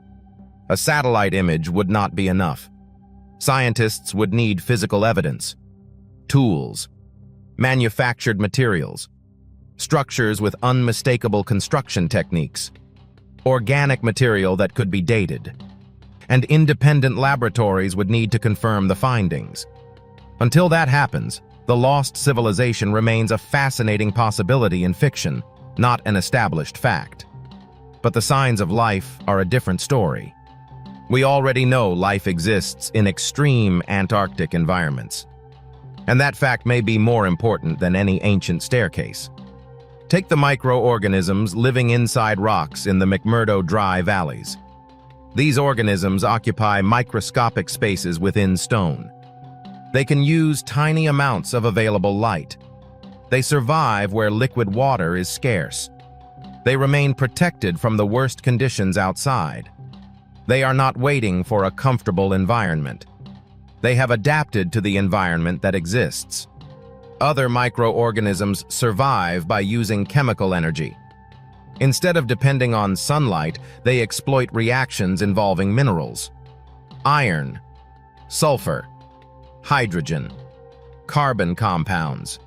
A satellite image would not be enough. Scientists would need physical evidence, tools, manufactured materials, structures with unmistakable construction techniques, organic material that could be dated, and independent laboratories would need to confirm the findings. Until that happens, the lost civilization remains a fascinating possibility in fiction, not an established fact. But the signs of life are a different story. We already know life exists in extreme Antarctic environments. And that fact may be more important than any ancient staircase. Take the microorganisms living inside rocks in the McMurdo Dry valleys. These organisms occupy microscopic spaces within stone. They can use tiny amounts of available light. They survive where liquid water is scarce. They remain protected from the worst conditions outside. They are not waiting for a comfortable environment. They have adapted to the environment that exists. Other microorganisms survive by using chemical energy. Instead of depending on sunlight, they exploit reactions involving minerals: iron, sulfur, hydrogen, carbon compounds.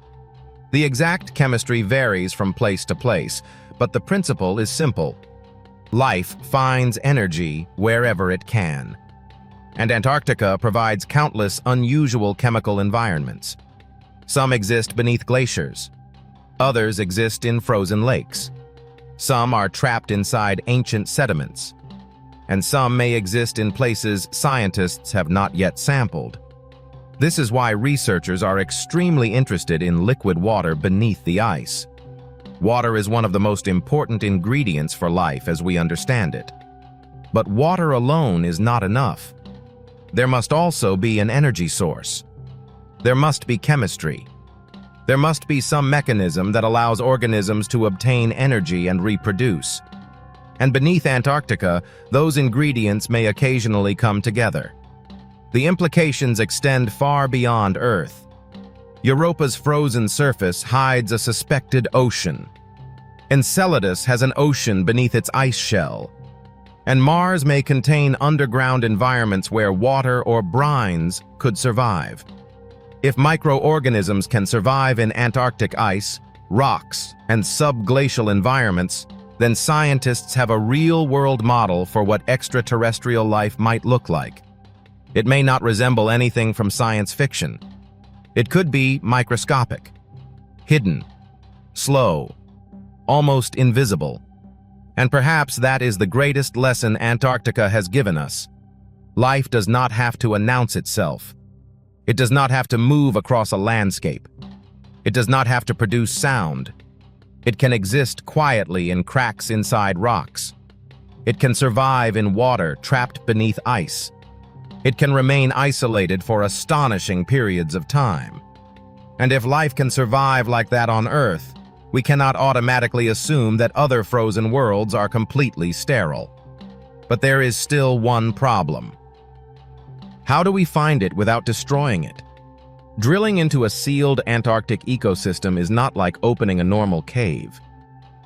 The exact chemistry varies from place to place, but the principle is simple. Life finds energy wherever it can. And Antarctica provides countless unusual chemical environments. Some exist beneath glaciers. Others exist in frozen lakes. Some are trapped inside ancient sediments. And some may exist in places scientists have not yet sampled. This is why researchers are extremely interested in liquid water beneath the ice. Water is one of the most important ingredients for life as we understand it. But water alone is not enough. There must also be an energy source. There must be chemistry. There must be some mechanism that allows organisms to obtain energy and reproduce. And beneath Antarctica, those ingredients may occasionally come together. The implications extend far beyond Earth. Europa's frozen surface hides a suspected ocean. Enceladus has an ocean beneath its ice shell. And Mars may contain underground environments where water or brines could survive. If microorganisms can survive in Antarctic ice, rocks, and subglacial environments, then scientists have a real-world model for what extraterrestrial life might look like. It may not resemble anything from science fiction. It could be microscopic, hidden, slow, almost invisible. And perhaps that is the greatest lesson Antarctica has given us. Life does not have to announce itself. It does not have to move across a landscape. It does not have to produce sound. It can exist quietly in cracks inside rocks. It can survive in water trapped beneath ice. It can remain isolated for astonishing periods of time. And if life can survive like that on Earth, we cannot automatically assume that other frozen worlds are completely sterile. But there is still one problem. How do we find it without destroying it? Drilling into a sealed Antarctic ecosystem is not like opening a normal cave.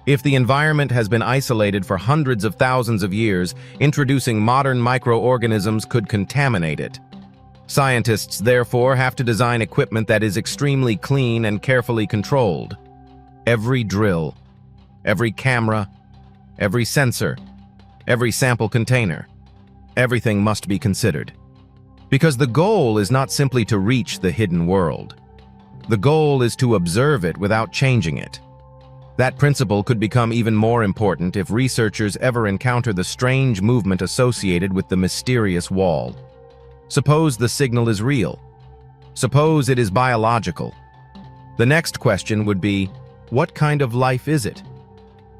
If the environment has been isolated for hundreds of thousands of years, introducing modern microorganisms could contaminate it. Scientists, therefore, have to design equipment that is extremely clean and carefully controlled. Every drill, every camera, every sensor, every sample container, everything must be considered. Because the goal is not simply to reach the hidden world. The goal is to observe it without changing it. That principle could become even more important if researchers ever encounter the strange movement associated with the mysterious wall. Suppose the signal is real. Suppose it is biological. The next question would be, what kind of life is it?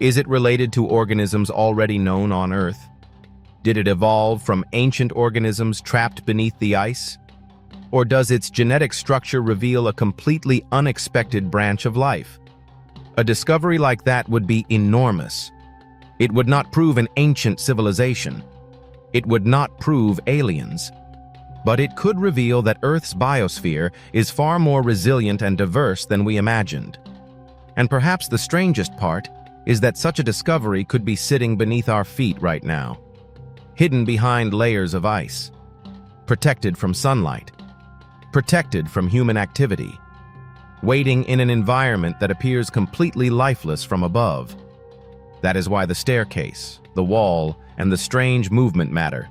Is it related to organisms already known on Earth? Did it evolve from ancient organisms trapped beneath the ice? Or does its genetic structure reveal a completely unexpected branch of life? A discovery like that would be enormous. It would not prove an ancient civilization. It would not prove aliens. but it could reveal that Earth's biosphere is far more resilient and diverse than we imagined. And perhaps the strangest part is that such a discovery could be sitting beneath our feet right now, hidden behind layers of ice, protected from sunlight, protected from human activity, waiting in an environment that appears completely lifeless from above. That is why the staircase, the wall, and the strange movement matter.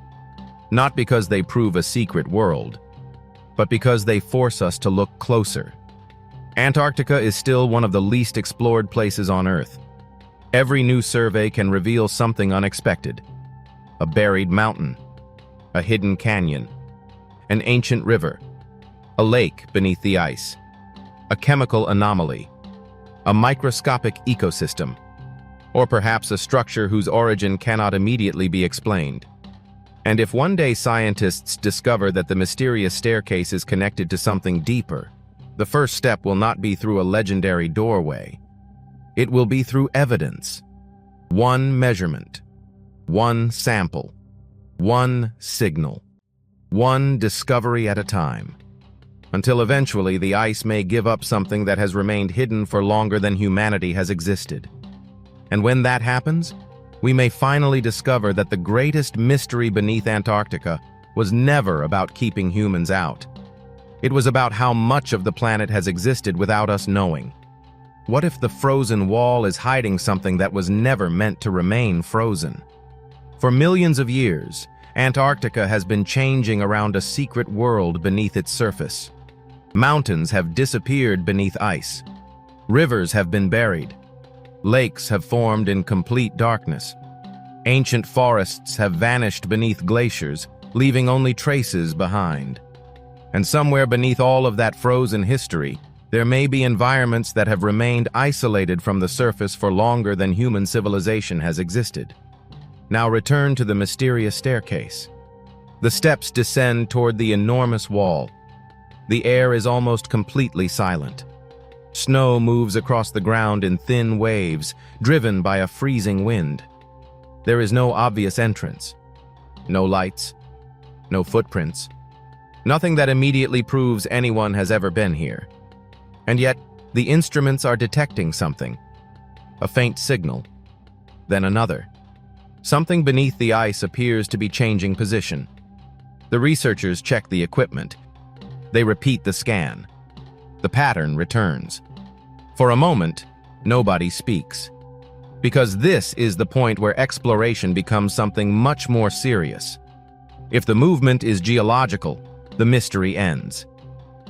Not because they prove a secret world, but because they force us to look closer. Antarctica is still one of the least explored places on Earth. Every new survey can reveal something unexpected. A buried mountain, a hidden canyon, an ancient river, a lake beneath the ice, a chemical anomaly, a microscopic ecosystem, or perhaps a structure whose origin cannot immediately be explained. And if one day scientists discover that the mysterious staircase is connected to something deeper, the first step will not be through a legendary doorway. It will be through evidence. One measurement, one sample, one signal, one discovery at a time, until eventually the ice may give up something that has remained hidden for longer than humanity has existed. And when that happens, we may finally discover that the greatest mystery beneath Antarctica was never about keeping humans out. It was about how much of the planet has existed without us knowing. What if the frozen wall is hiding something that was never meant to remain frozen? For millions of years, Antarctica has been changing around a secret world beneath its surface. Mountains have disappeared beneath ice. Rivers have been buried. Lakes have formed in complete darkness. Ancient forests have vanished beneath glaciers, leaving only traces behind. And somewhere beneath all of that frozen history, there may be environments that have remained isolated from the surface for longer than human civilization has existed. Now return to the mysterious staircase. The steps descend toward the enormous wall. The air is almost completely silent. Snow moves across the ground in thin waves, driven by a freezing wind. There is no obvious entrance. No lights. No footprints. Nothing that immediately proves anyone has ever been here. And yet, the instruments are detecting something. A faint signal. Then another. Something beneath the ice appears to be changing position. The researchers check the equipment. They repeat the scan. The pattern returns. For a moment, nobody speaks. Because this is the point where exploration becomes something much more serious. If the movement is geological, the mystery ends.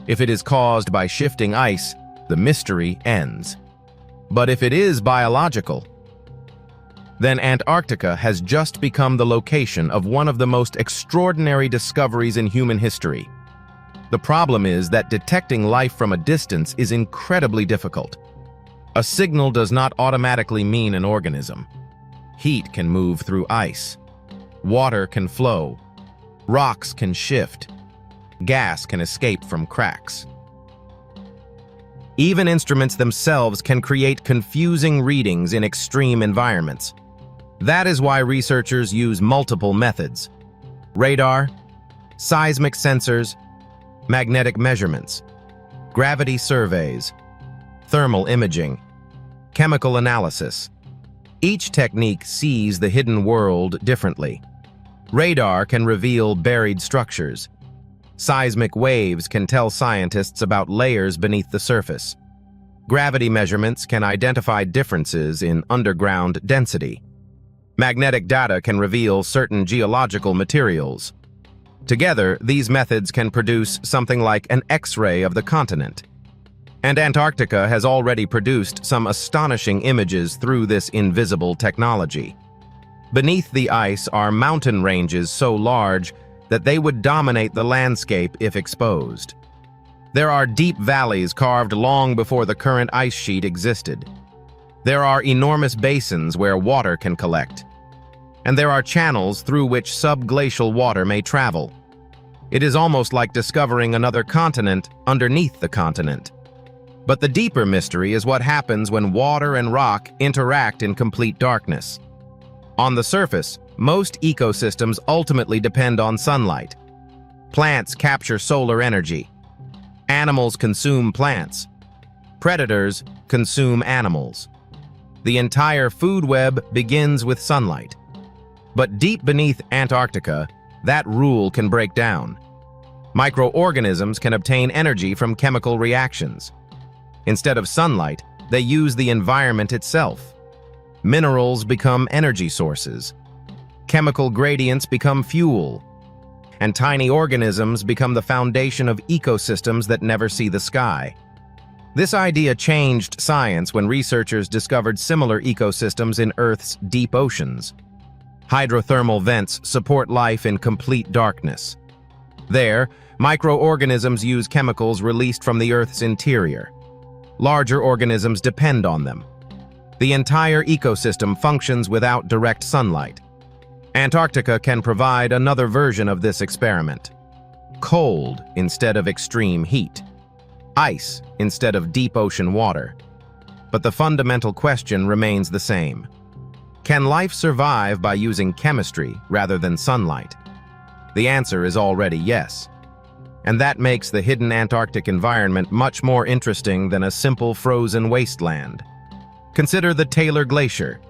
If it is caused by shifting ice, the mystery ends. But if it is biological, then Antarctica has just become the location of one of the most extraordinary discoveries in human history. The problem is that detecting life from a distance is incredibly difficult. A signal does not automatically mean an organism. Heat can move through ice. Water can flow. Rocks can shift. Gas can escape from cracks. Even instruments themselves can create confusing readings in extreme environments. That is why researchers use multiple methods: radar, seismic sensors, magnetic measurements, gravity surveys, thermal imaging, chemical analysis. Each technique sees the hidden world differently. Radar can reveal buried structures. Seismic waves can tell scientists about layers beneath the surface. Gravity measurements can identify differences in underground density. Magnetic data can reveal certain geological materials. Together, these methods can produce something like an X-ray of the continent. And Antarctica has already produced some astonishing images through this invisible technology. Beneath the ice are mountain ranges so large that they would dominate the landscape if exposed. There are deep valleys carved long before the current ice sheet existed. There are enormous basins where water can collect. And there are channels through which subglacial water may travel. It is almost like discovering another continent underneath the continent. But the deeper mystery is what happens when water and rock interact in complete darkness. On the surface, most ecosystems ultimately depend on sunlight. Plants capture solar energy. Animals consume plants. Predators consume animals. The entire food web begins with sunlight. But deep beneath Antarctica, that rule can break down. Microorganisms can obtain energy from chemical reactions. Instead of sunlight, they use the environment itself. Minerals become energy sources. Chemical gradients become fuel. And tiny organisms become the foundation of ecosystems that never see the sky. This idea changed science when researchers discovered similar ecosystems in Earth's deep oceans. Hydrothermal vents support life in complete darkness. There, microorganisms use chemicals released from the Earth's interior. Larger organisms depend on them. The entire ecosystem functions without direct sunlight. Antarctica can provide another version of this experiment. Cold instead of extreme heat. Ice instead of deep ocean water. But the fundamental question remains the same. Can life survive by using chemistry rather than sunlight? The answer is already yes. And that makes the hidden Antarctic environment much more interesting than a simple frozen wasteland. Consider the Taylor Glacier.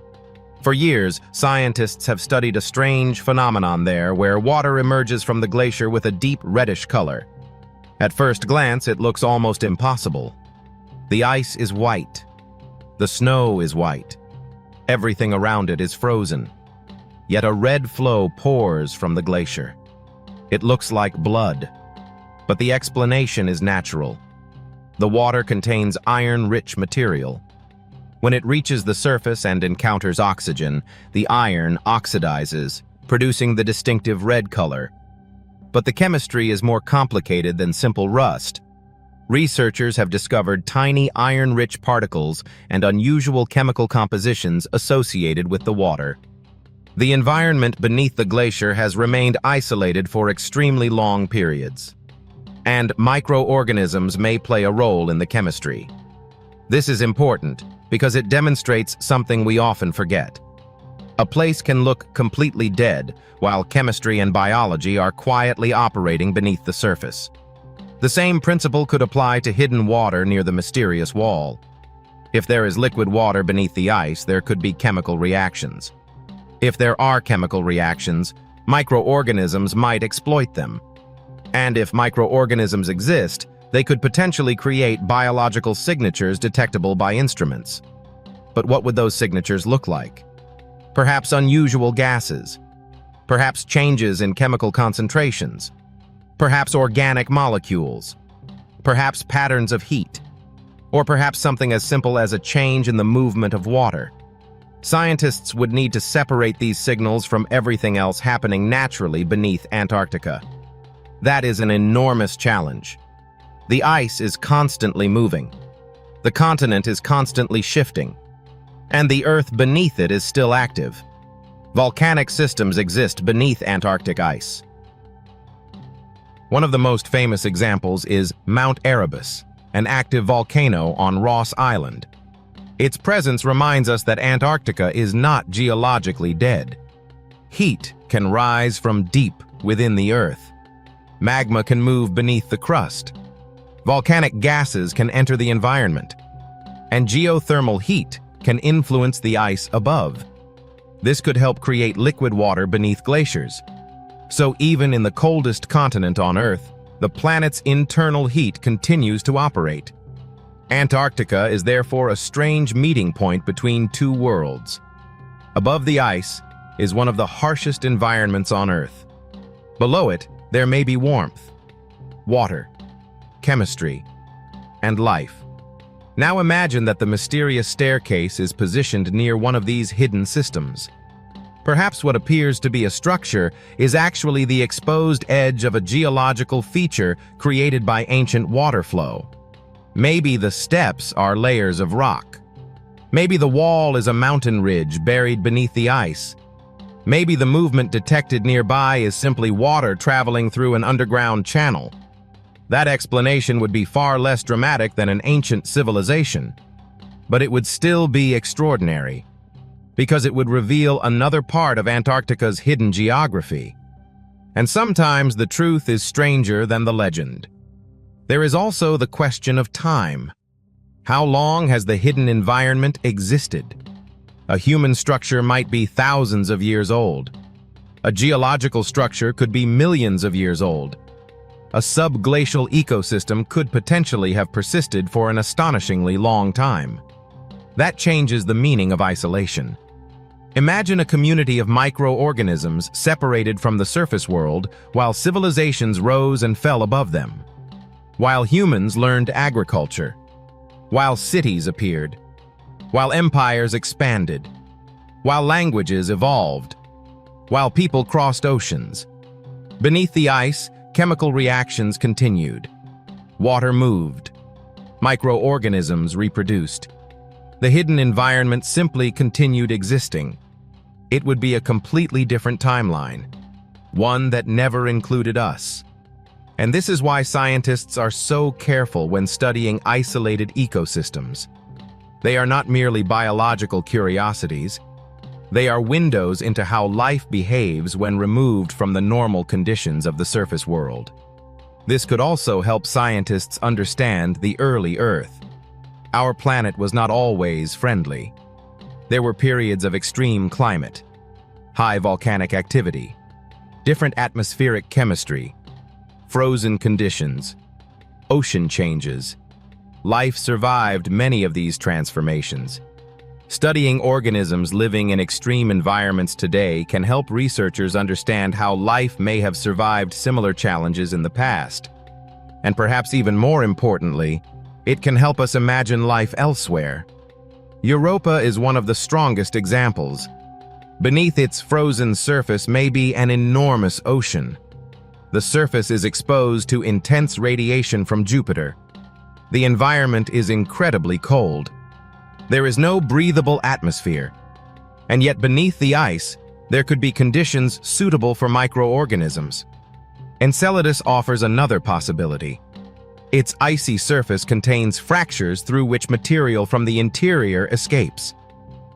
For years, scientists have studied a strange phenomenon there where water emerges from the glacier with a deep reddish color. At first glance, it looks almost impossible. The ice is white. The snow is white. Everything around it is frozen. Yet a red flow pours from the glacier. It looks like blood. But the explanation is natural. The water contains iron-rich material. When it reaches the surface and encounters oxygen, the iron oxidizes, producing the distinctive red color. But the chemistry is more complicated than simple rust. Researchers have discovered tiny iron-rich particles and unusual chemical compositions associated with the water. The environment beneath the glacier has remained isolated for extremely long periods. And microorganisms may play a role in the chemistry. This is important because it demonstrates something we often forget. A place can look completely dead, while chemistry and biology are quietly operating beneath the surface. The same principle could apply to hidden water near the mysterious wall. If there is liquid water beneath the ice, there could be chemical reactions. If there are chemical reactions, microorganisms might exploit them. And if microorganisms exist, they could potentially create biological signatures detectable by instruments. But what would those signatures look like? Perhaps unusual gases. Perhaps changes in chemical concentrations. Perhaps organic molecules. Perhaps patterns of heat. Or perhaps something as simple as a change in the movement of water. Scientists would need to separate these signals from everything else happening naturally beneath Antarctica. That is an enormous challenge. The ice is constantly moving. The continent is constantly shifting. And the Earth beneath it is still active. Volcanic systems exist beneath Antarctic ice. One of the most famous examples is Mount Erebus, an active volcano on Ross Island. Its presence reminds us that Antarctica is not geologically dead. Heat can rise from deep within the Earth. Magma can move beneath the crust. Volcanic gases can enter the environment. And geothermal heat can influence the ice above. This could help create liquid water beneath glaciers. So even in the coldest continent on Earth, the planet's internal heat continues to operate. Antarctica is therefore a strange meeting point between two worlds. Above the ice is one of the harshest environments on Earth. Below it, there may be warmth, water, chemistry, and life. Now imagine that the mysterious staircase is positioned near one of these hidden systems. Perhaps what appears to be a structure is actually the exposed edge of a geological feature created by ancient water flow. Maybe the steps are layers of rock. Maybe the wall is a mountain ridge buried beneath the ice. Maybe the movement detected nearby is simply water traveling through an underground channel. That explanation would be far less dramatic than an ancient civilization. But it would still be extraordinary, because it would reveal another part of Antarctica's hidden geography. And sometimes the truth is stranger than the legend. There is also the question of time. How long has the hidden environment existed? A human structure might be thousands of years old. A geological structure could be millions of years old. A subglacial ecosystem could potentially have persisted for an astonishingly long time. That changes the meaning of isolation. Imagine a community of microorganisms separated from the surface world while civilizations rose and fell above them. While humans learned agriculture. While cities appeared. While empires expanded. While languages evolved. While people crossed oceans. Beneath the ice, chemical reactions continued. Water moved. Microorganisms reproduced. The hidden environment simply continued existing. It would be a completely different timeline, one that never included us. And this is why scientists are so careful when studying isolated ecosystems. They are not merely biological curiosities. They are windows into how life behaves when removed from the normal conditions of the surface world. This could also help scientists understand the early Earth. Our planet was not always friendly. There were periods of extreme climate, high volcanic activity, different atmospheric chemistry, frozen conditions, ocean changes. Life survived many of these transformations. Studying organisms living in extreme environments today can help researchers understand how life may have survived similar challenges in the past. And perhaps even more importantly, it can help us imagine life elsewhere. Europa is one of the strongest examples. Beneath its frozen surface may be an enormous ocean. The surface is exposed to intense radiation from Jupiter. The environment is incredibly cold. There is no breathable atmosphere. And yet beneath the ice, there could be conditions suitable for microorganisms. Enceladus offers another possibility. Its icy surface contains fractures through which material from the interior escapes.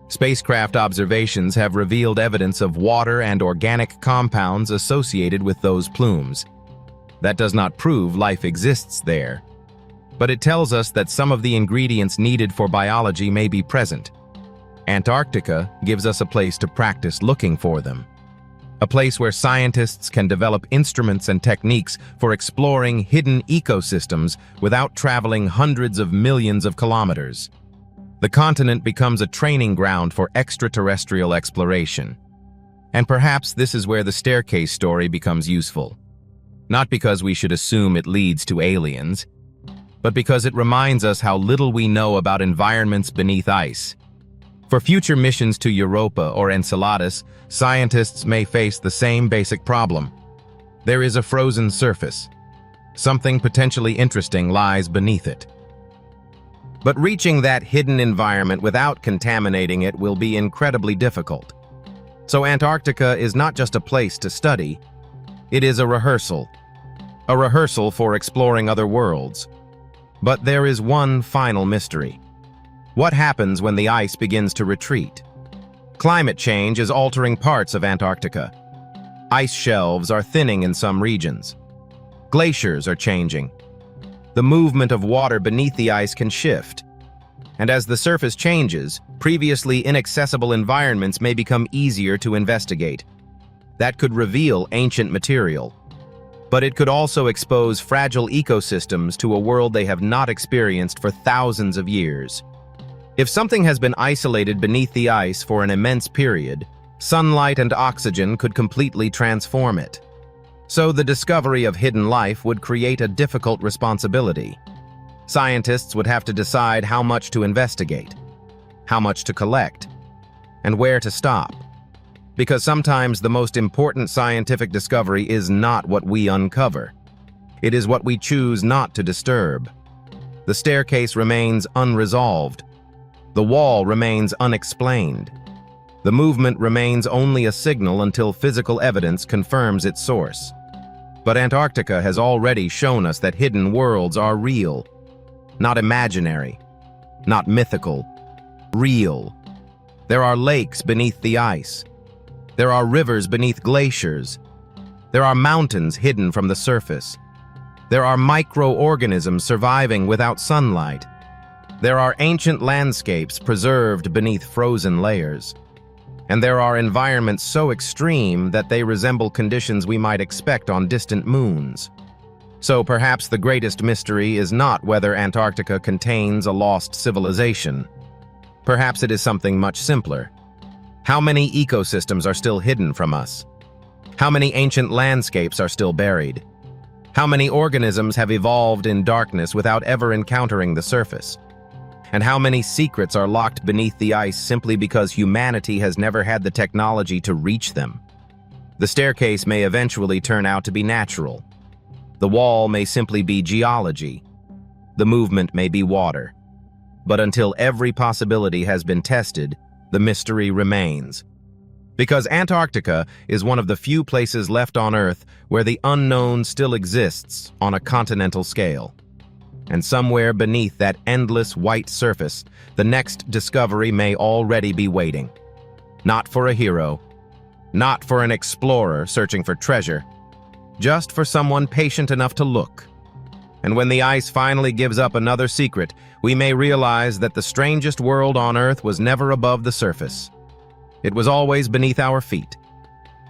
Spacecraft observations have revealed evidence of water and organic compounds associated with those plumes. That does not prove life exists there, but it tells us that some of the ingredients needed for biology may be present. Antarctica gives us a place to practice looking for them. A place where scientists can develop instruments and techniques for exploring hidden ecosystems without traveling hundreds of millions of kilometers. The continent becomes a training ground for extraterrestrial exploration. And perhaps this is where the staircase story becomes useful. Not because we should assume it leads to aliens, but because it reminds us how little we know about environments beneath ice. For future missions to Europa or Enceladus, scientists may face the same basic problem. There is a frozen surface. Something potentially interesting lies beneath it. But reaching that hidden environment without contaminating it will be incredibly difficult. So Antarctica is not just a place to study, it is a rehearsal for exploring other worlds. But there is one final mystery. What happens when the ice begins to retreat? Climate change is altering parts of Antarctica. Ice shelves are thinning in some regions. Glaciers are changing. The movement of water beneath the ice can shift. And as the surface changes, previously inaccessible environments may become easier to investigate. That could reveal ancient material. But it could also expose fragile ecosystems to a world they have not experienced for thousands of years. If something has been isolated beneath the ice for an immense period, sunlight and oxygen could completely transform it. So the discovery of hidden life would create a difficult responsibility. Scientists would have to decide how much to investigate, how much to collect, and where to stop. Because sometimes the most important scientific discovery is not what we uncover. It is what we choose not to disturb. The staircase remains unresolved. The wall remains unexplained. The movement remains only a signal until physical evidence confirms its source. But Antarctica has already shown us that hidden worlds are real, not imaginary, not mythical, real. There are lakes beneath the ice. There are rivers beneath glaciers. There are mountains hidden from the surface. There are microorganisms surviving without sunlight. There are ancient landscapes preserved beneath frozen layers. And there are environments so extreme that they resemble conditions we might expect on distant moons. So perhaps the greatest mystery is not whether Antarctica contains a lost civilization. Perhaps it is something much simpler. How many ecosystems are still hidden from us? How many ancient landscapes are still buried? How many organisms have evolved in darkness without ever encountering the surface? And how many secrets are locked beneath the ice simply because humanity has never had the technology to reach them? The staircase may eventually turn out to be natural. The wall may simply be geology. The movement may be water. But until every possibility has been tested, the mystery remains. Because Antarctica is one of the few places left on Earth where the unknown still exists on a continental scale. And somewhere beneath that endless white surface, the next discovery may already be waiting. Not for a hero, not for an explorer searching for treasure, just for someone patient enough to look. And when the ice finally gives up another secret, we may realize that the strangest world on Earth was never above the surface. It was always beneath our feet.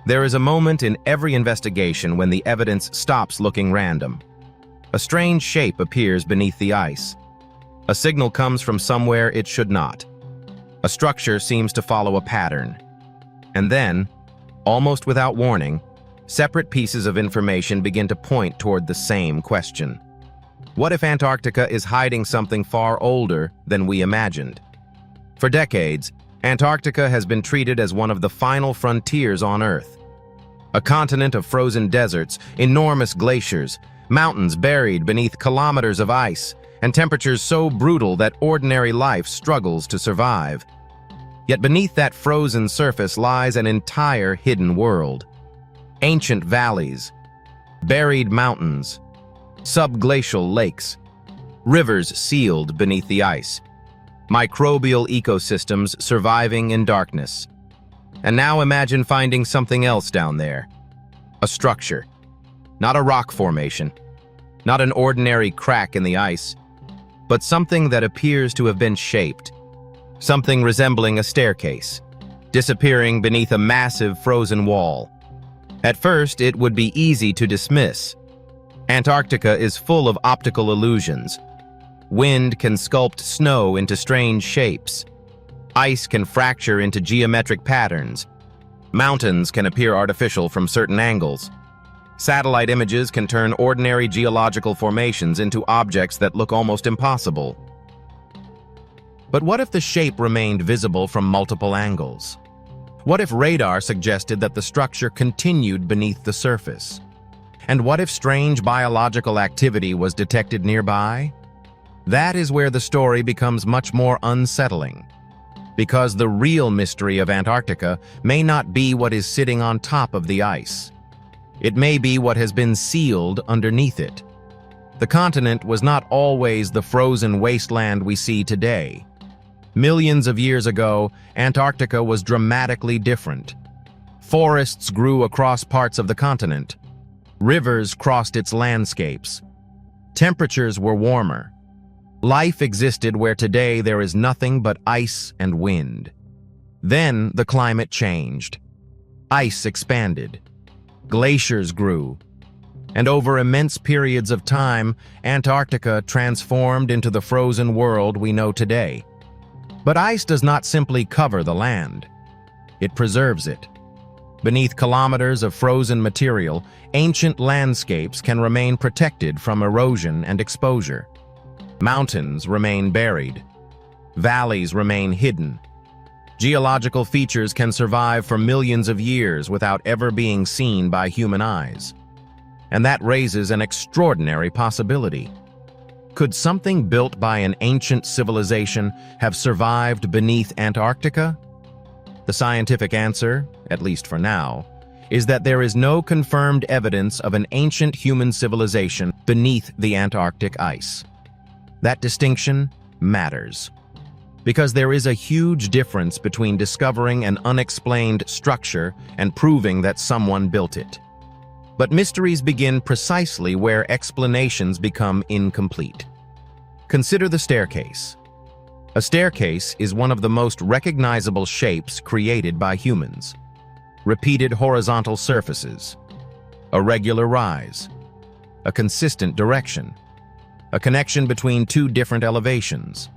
There is a moment in every investigation when the evidence stops looking random. A strange shape appears beneath the ice. A signal comes from somewhere it should not. A structure seems to follow a pattern. And then, almost without warning, separate pieces of information begin to point toward the same question. What if Antarctica is hiding something far older than we imagined? For decades, Antarctica has been treated as one of the final frontiers on Earth. A continent of frozen deserts, enormous glaciers, mountains buried beneath kilometers of ice, and temperatures so brutal that ordinary life struggles to survive. Yet beneath that frozen surface lies an entire hidden world. Ancient valleys, buried mountains, subglacial lakes, rivers sealed beneath the ice, microbial ecosystems surviving in darkness. And now imagine finding something else down there. A structure. Not a rock formation, not an ordinary crack in the ice, but something that appears to have been shaped. Something resembling a staircase, disappearing beneath a massive frozen wall. At first, it would be easy to dismiss. Antarctica is full of optical illusions. Wind can sculpt snow into strange shapes. Ice can fracture into geometric patterns. Mountains can appear artificial from certain angles. Satellite images can turn ordinary geological formations into objects that look almost impossible. But what if the shape remained visible from multiple angles? What if radar suggested that the structure continued beneath the surface? And what if strange biological activity was detected nearby? That is where the story becomes much more unsettling. Because the real mystery of Antarctica may not be what is sitting on top of the ice. It may be what has been sealed underneath it. The continent was not always the frozen wasteland we see today. Millions of years ago, Antarctica was dramatically different. Forests grew across parts of the continent. Rivers crossed its landscapes. Temperatures were warmer. Life existed where today there is nothing but ice and wind. Then the climate changed. Ice expanded. Glaciers grew. And over immense periods of time, Antarctica transformed into the frozen world we know today. But ice does not simply cover the land. It preserves it. Beneath kilometers of frozen material, ancient landscapes can remain protected from erosion and exposure. Mountains remain buried. Valleys remain hidden. Geological features can survive for millions of years without ever being seen by human eyes. And that raises an extraordinary possibility. Could something built by an ancient civilization have survived beneath Antarctica? The scientific answer, at least for now, is that there is no confirmed evidence of an ancient human civilization beneath the Antarctic ice. That distinction matters, because there is a huge difference between discovering an unexplained structure and proving that someone built it. But mysteries begin precisely where explanations become incomplete. Consider the staircase. A staircase is one of the most recognizable shapes created by humans. Repeated horizontal surfaces, a regular rise, a consistent direction, a connection between two different elevations.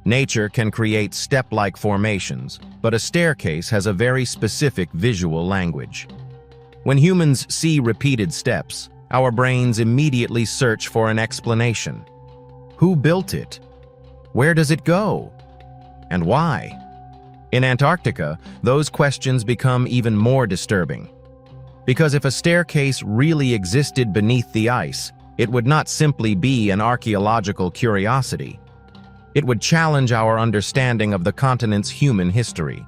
Nature can create step-like formations, but a staircase has a very specific visual language. When humans see repeated steps, our brains immediately search for an explanation. Who built it? Where does it go? And why? In Antarctica, those questions become even more disturbing. Because if a staircase really existed beneath the ice, it would not simply be an archaeological curiosity. It would challenge our understanding of the continent's human history.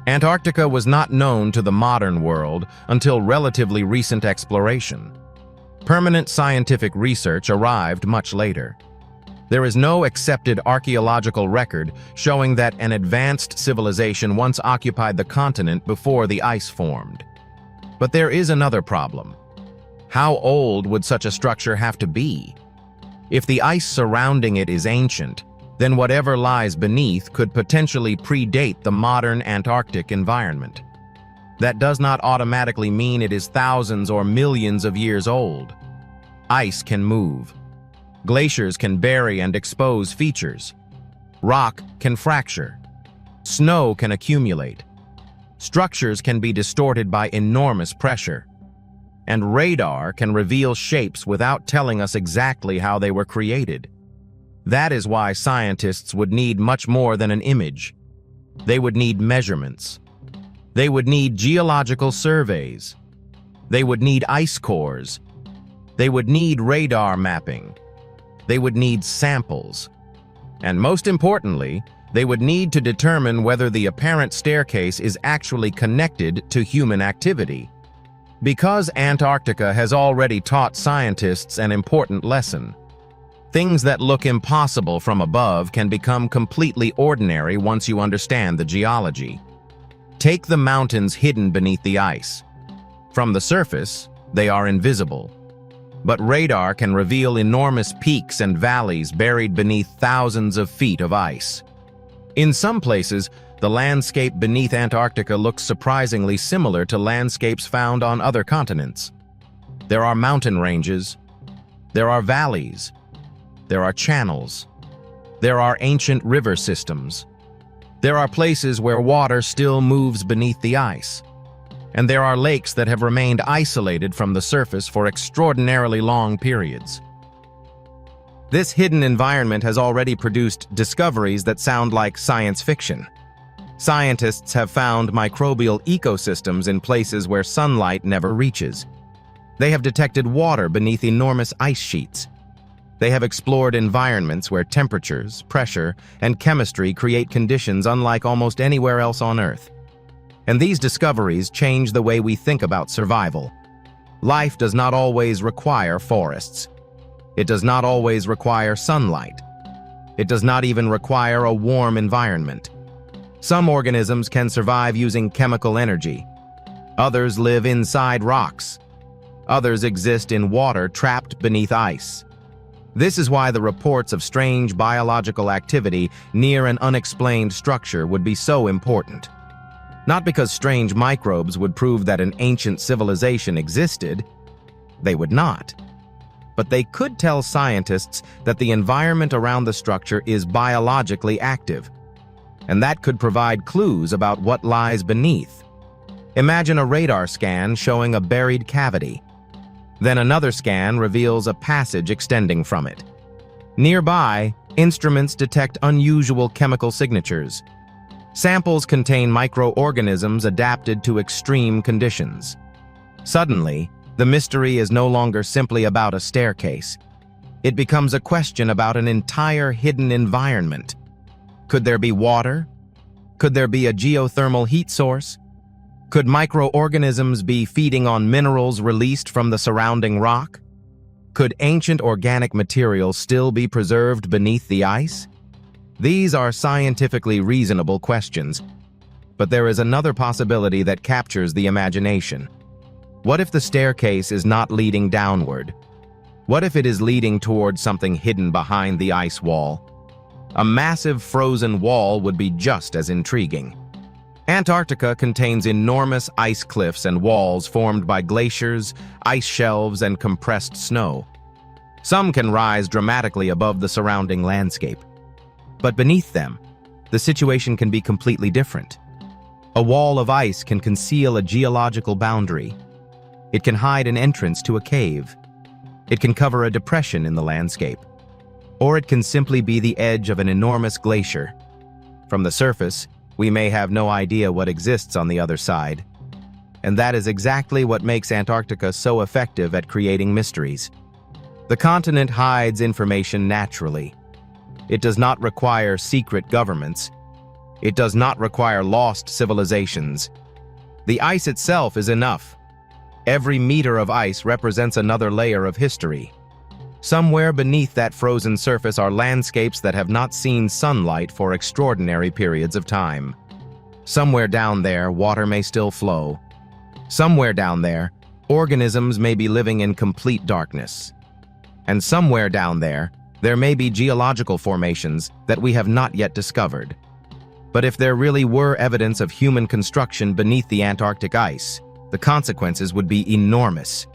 Antarctica was not known to the modern world until relatively recent exploration. Permanent scientific research arrived much later. There is no accepted archaeological record showing that an advanced civilization once occupied the continent before the ice formed. But there is another problem. How old would such a structure have to be? If the ice surrounding it is ancient, then whatever lies beneath could potentially predate the modern Antarctic environment. That does not automatically mean it is thousands or millions of years old. Ice can move. Glaciers can bury and expose features. Rock can fracture. Snow can accumulate. Structures can be distorted by enormous pressure. And radar can reveal shapes without telling us exactly how they were created. That is why scientists would need much more than an image. They would need measurements. They would need geological surveys. They would need ice cores. They would need radar mapping. They would need samples. And most importantly, they would need to determine whether the apparent staircase is actually connected to human activity. Because Antarctica has already taught scientists an important lesson. Things that look impossible from above can become completely ordinary once you understand the geology. Take the mountains hidden beneath the ice. From the surface, they are invisible. But radar can reveal enormous peaks and valleys buried beneath thousands of feet of ice. In some places, the landscape beneath Antarctica looks surprisingly similar to landscapes found on other continents. There are mountain ranges. There are valleys. There are channels. There are ancient river systems. There are places where water still moves beneath the ice. And there are lakes that have remained isolated from the surface for extraordinarily long periods. This hidden environment has already produced discoveries that sound like science fiction. Scientists have found microbial ecosystems in places where sunlight never reaches. They have detected water beneath enormous ice sheets. They have explored environments where temperatures, pressure, and chemistry create conditions unlike almost anywhere else on Earth. And these discoveries change the way we think about survival. Life does not always require forests. It does not always require sunlight. It does not even require a warm environment. Some organisms can survive using chemical energy. Others live inside rocks. Others exist in water trapped beneath ice. This is why the reports of strange biological activity near an unexplained structure would be so important. Not because strange microbes would prove that an ancient civilization existed. They would not. But they could tell scientists that the environment around the structure is biologically active. And that could provide clues about what lies beneath. Imagine a radar scan showing a buried cavity. Then another scan reveals a passage extending from it. Nearby, instruments detect unusual chemical signatures. Samples contain microorganisms adapted to extreme conditions. Suddenly, the mystery is no longer simply about a staircase. It becomes a question about an entire hidden environment. Could there be water? Could there be a geothermal heat source? Could microorganisms be feeding on minerals released from the surrounding rock? Could ancient organic material still be preserved beneath the ice? These are scientifically reasonable questions, but there is another possibility that captures the imagination. What if the staircase is not leading downward? What if it is leading towards something hidden behind the ice wall? A massive frozen wall would be just as intriguing. Antarctica contains enormous ice cliffs and walls formed by glaciers, ice shelves, and compressed snow. Some can rise dramatically above the surrounding landscape. But beneath them, the situation can be completely different. A wall of ice can conceal a geological boundary. It can hide an entrance to a cave. It can cover a depression in the landscape. Or it can simply be the edge of an enormous glacier. From the surface, we may have no idea what exists on the other side. And that is exactly what makes Antarctica so effective at creating mysteries. The continent hides information naturally. It does not require secret governments. It does not require lost civilizations. The ice itself is enough. Every meter of ice represents another layer of history. Somewhere beneath that frozen surface are landscapes that have not seen sunlight for extraordinary periods of time. Somewhere down there, water may still flow. Somewhere down there, organisms may be living in complete darkness. And somewhere down there may be geological formations that we have not yet discovered. But if there really were evidence of human construction beneath the Antarctic ice, the consequences would be enormous.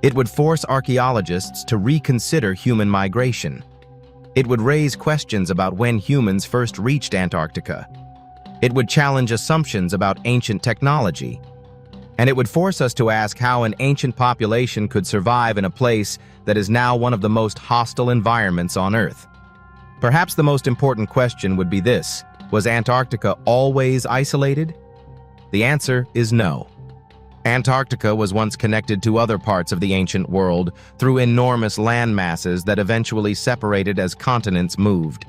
It would force archaeologists to reconsider human migration. It would raise questions about when humans first reached Antarctica. It would challenge assumptions about ancient technology. And it would force us to ask how an ancient population could survive in a place that is now one of the most hostile environments on Earth. Perhaps the most important question would be this: was Antarctica always isolated? The answer is no. Antarctica was once connected to other parts of the ancient world through enormous land masses that eventually separated as continents moved.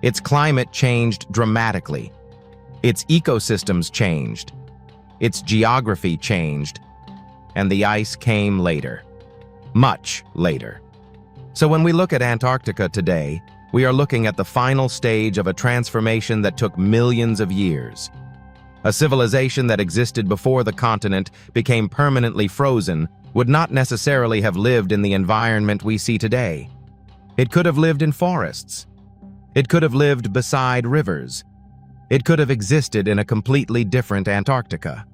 Its climate changed dramatically. Its ecosystems changed. Its geography changed. And the ice came later. Much later. So when we look at Antarctica today, we are looking at the final stage of a transformation that took millions of years. A civilization that existed before the continent became permanently frozen would not necessarily have lived in the environment we see today. It could have lived in forests. It could have lived beside rivers. It could have existed in a completely different Antarctica.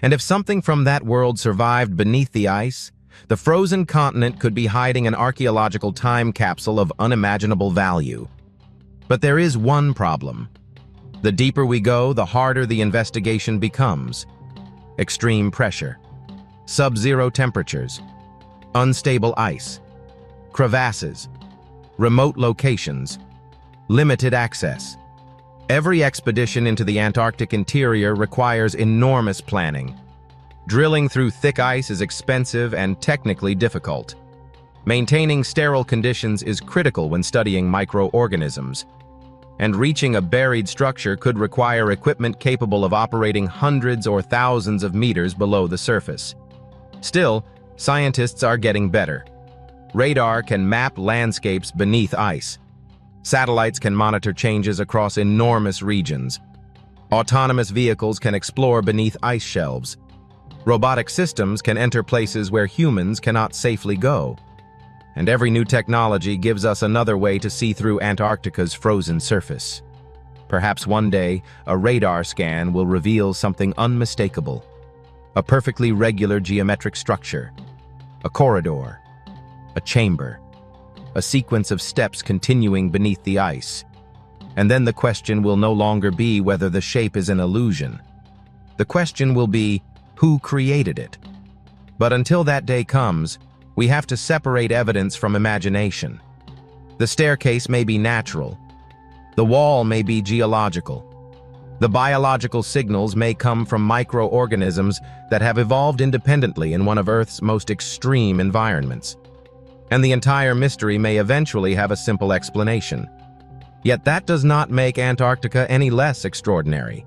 And if something from that world survived beneath the ice, the frozen continent could be hiding an archaeological time capsule of unimaginable value. But there is one problem. The deeper we go, the harder the investigation becomes. Extreme pressure, sub-zero temperatures, unstable ice, crevasses, remote locations, limited access. Every expedition into the Antarctic interior requires enormous planning. Drilling through thick ice is expensive and technically difficult. Maintaining sterile conditions is critical when studying microorganisms. And reaching a buried structure could require equipment capable of operating hundreds or thousands of meters below the surface. Still, scientists are getting better. Radar can map landscapes beneath ice. Satellites can monitor changes across enormous regions. Autonomous vehicles can explore beneath ice shelves. Robotic systems can enter places where humans cannot safely go. And every new technology gives us another way to see through Antarctica's frozen surface. Perhaps one day, a radar scan will reveal something unmistakable. A perfectly regular geometric structure. A corridor. A chamber. A sequence of steps continuing beneath the ice. And then the question will no longer be whether the shape is an illusion. The question will be, who created it? But until that day comes, we have to separate evidence from imagination. The staircase may be natural. The wall may be geological. The biological signals may come from microorganisms that have evolved independently in one of Earth's most extreme environments. And the entire mystery may eventually have a simple explanation. Yet that does not make Antarctica any less extraordinary.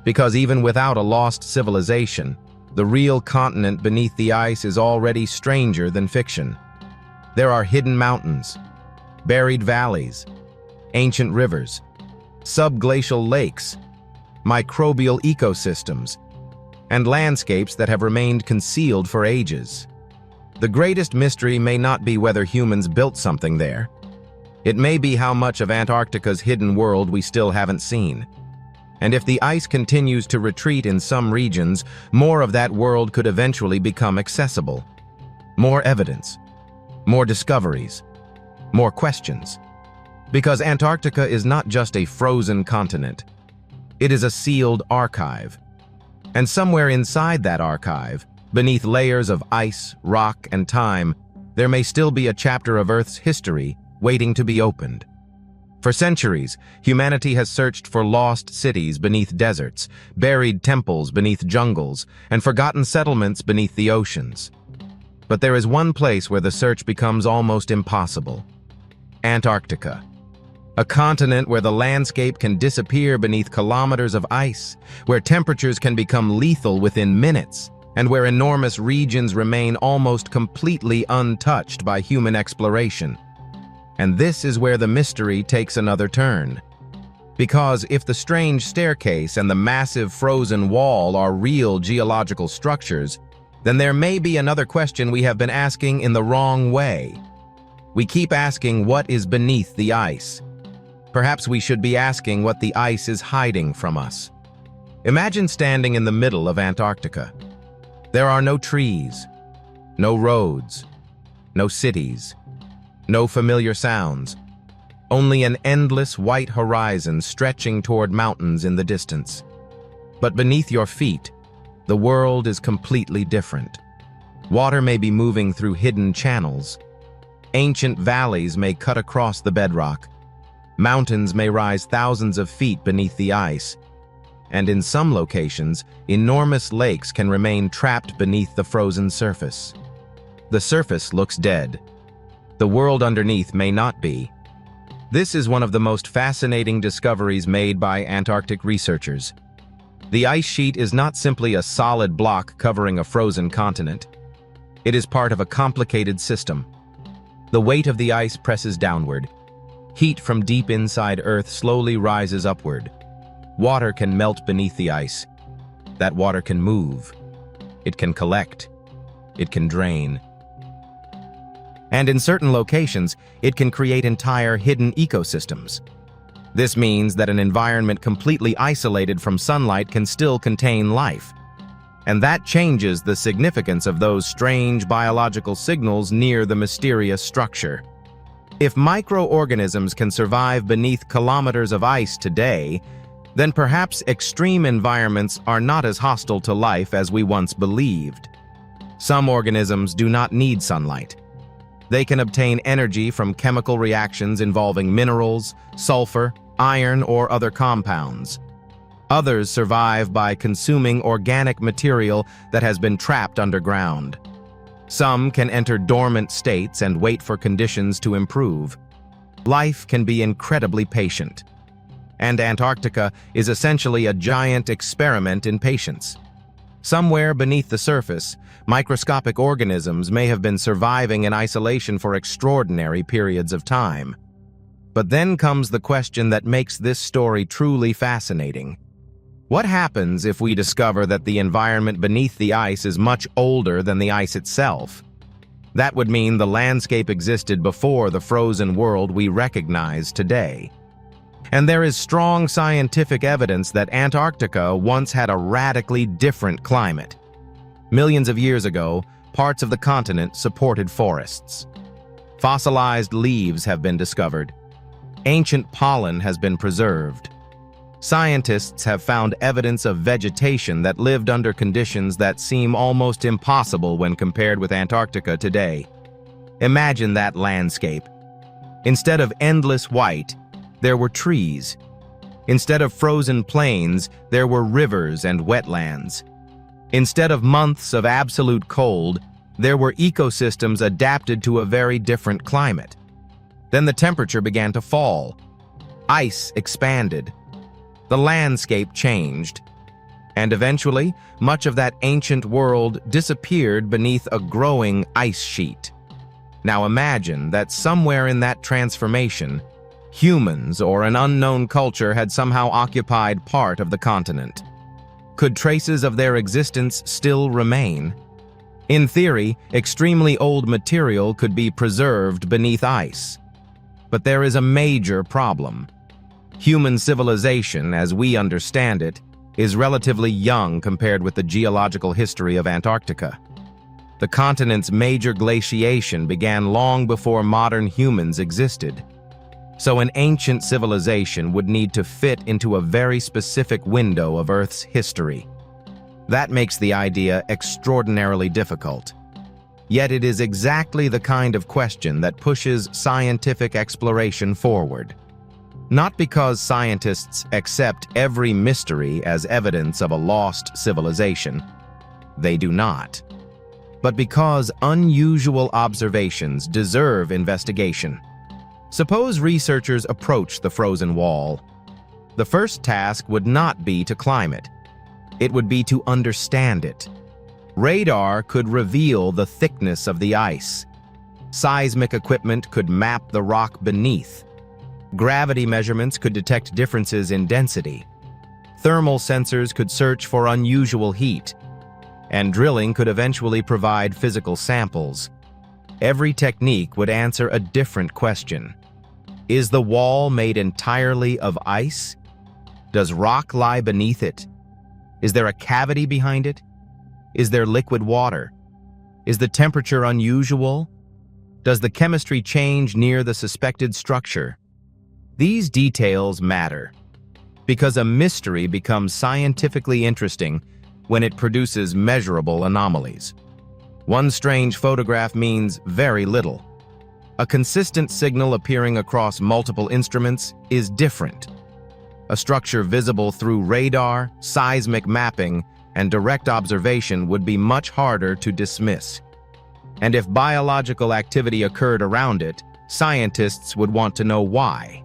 Because even without a lost civilization, the real continent beneath the ice is already stranger than fiction. There are hidden mountains, buried valleys, ancient rivers, subglacial lakes, microbial ecosystems, and landscapes that have remained concealed for ages. The greatest mystery may not be whether humans built something there. It may be how much of Antarctica's hidden world we still haven't seen. And if the ice continues to retreat in some regions, more of that world could eventually become accessible. More evidence, more discoveries, more questions. Because Antarctica is not just a frozen continent. It is a sealed archive. And somewhere inside that archive, beneath layers of ice, rock, and time, there may still be a chapter of Earth's history waiting to be opened. For centuries, humanity has searched for lost cities beneath deserts, buried temples beneath jungles, and forgotten settlements beneath the oceans. But there is one place where the search becomes almost impossible: Antarctica. A continent where the landscape can disappear beneath kilometers of ice, where temperatures can become lethal within minutes, and where enormous regions remain almost completely untouched by human exploration. And this is where the mystery takes another turn. Because if the strange staircase and the massive frozen wall are real geological structures, then there may be another question we have been asking in the wrong way. We keep asking what is beneath the ice. Perhaps we should be asking what the ice is hiding from us. Imagine standing in the middle of Antarctica. There are no trees, no roads, no cities, no familiar sounds, only an endless white horizon stretching toward mountains in the distance. But beneath your feet, the world is completely different. Water may be moving through hidden channels. Ancient valleys may cut across the bedrock. Mountains may rise thousands of feet beneath the ice. And in some locations, enormous lakes can remain trapped beneath the frozen surface. The surface looks dead. The world underneath may not be. This is one of the most fascinating discoveries made by Antarctic researchers. The ice sheet is not simply a solid block covering a frozen continent. It is part of a complicated system. The weight of the ice presses downward. Heat from deep inside Earth slowly rises upward. Water can melt beneath the ice. That water can move. It can collect. It can drain. And in certain locations, it can create entire hidden ecosystems. This means that an environment completely isolated from sunlight can still contain life. And that changes the significance of those strange biological signals near the mysterious structure. If microorganisms can survive beneath kilometers of ice today, then perhaps extreme environments are not as hostile to life as we once believed. Some organisms do not need sunlight. They can obtain energy from chemical reactions involving minerals, sulfur, iron, or other compounds. Others survive by consuming organic material that has been trapped underground. Some can enter dormant states and wait for conditions to improve. Life can be incredibly patient. And Antarctica is essentially a giant experiment in patience. Somewhere beneath the surface, microscopic organisms may have been surviving in isolation for extraordinary periods of time. But then comes the question that makes this story truly fascinating. What happens if we discover that the environment beneath the ice is much older than the ice itself? That would mean the landscape existed before the frozen world we recognize today. And there is strong scientific evidence that Antarctica once had a radically different climate. Millions of years ago, parts of the continent supported forests. Fossilized leaves have been discovered. Ancient pollen has been preserved. Scientists have found evidence of vegetation that lived under conditions that seem almost impossible when compared with Antarctica today. Imagine that landscape. Instead of endless white, there were trees. Instead of frozen plains, there were rivers and wetlands. Instead of months of absolute cold, there were ecosystems adapted to a very different climate. Then the temperature began to fall. Ice expanded. The landscape changed. And eventually, much of that ancient world disappeared beneath a growing ice sheet. Now imagine that somewhere in that transformation, humans or an unknown culture had somehow occupied part of the continent. Could traces of their existence still remain? In theory, extremely old material could be preserved beneath ice. But there is a major problem. Human civilization, as we understand it, is relatively young compared with the geological history of Antarctica. The continent's major glaciation began long before modern humans existed. So an ancient civilization would need to fit into a very specific window of Earth's history. That makes the idea extraordinarily difficult. Yet it is exactly the kind of question that pushes scientific exploration forward. Not because scientists accept every mystery as evidence of a lost civilization. They do not. But because unusual observations deserve investigation. Suppose researchers approach the frozen wall. The first task would not be to climb it. It would be to understand it. Radar could reveal the thickness of the ice. Seismic equipment could map the rock beneath. Gravity measurements could detect differences in density. Thermal sensors could search for unusual heat. And drilling could eventually provide physical samples. Every technique would answer a different question. Is the wall made entirely of ice? Does rock lie beneath it? Is there a cavity behind it? Is there liquid water? Is the temperature unusual? Does the chemistry change near the suspected structure? These details matter, because a mystery becomes scientifically interesting when it produces measurable anomalies. One strange photograph means very little. A consistent signal appearing across multiple instruments is different. A structure visible through radar, seismic mapping, and direct observation would be much harder to dismiss. And if biological activity occurred around it, scientists would want to know why.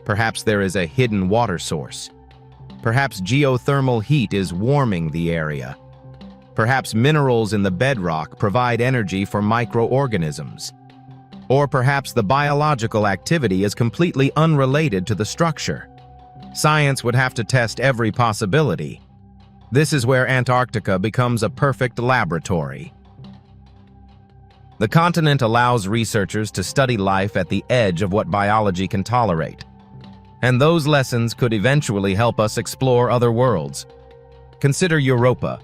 Perhaps there is a hidden water source. Perhaps geothermal heat is warming the area. Perhaps minerals in the bedrock provide energy for microorganisms. Or perhaps the biological activity is completely unrelated to the structure. Science would have to test every possibility. This is where Antarctica becomes a perfect laboratory. The continent allows researchers to study life at the edge of what biology can tolerate. And those lessons could eventually help us explore other worlds. Consider Europa.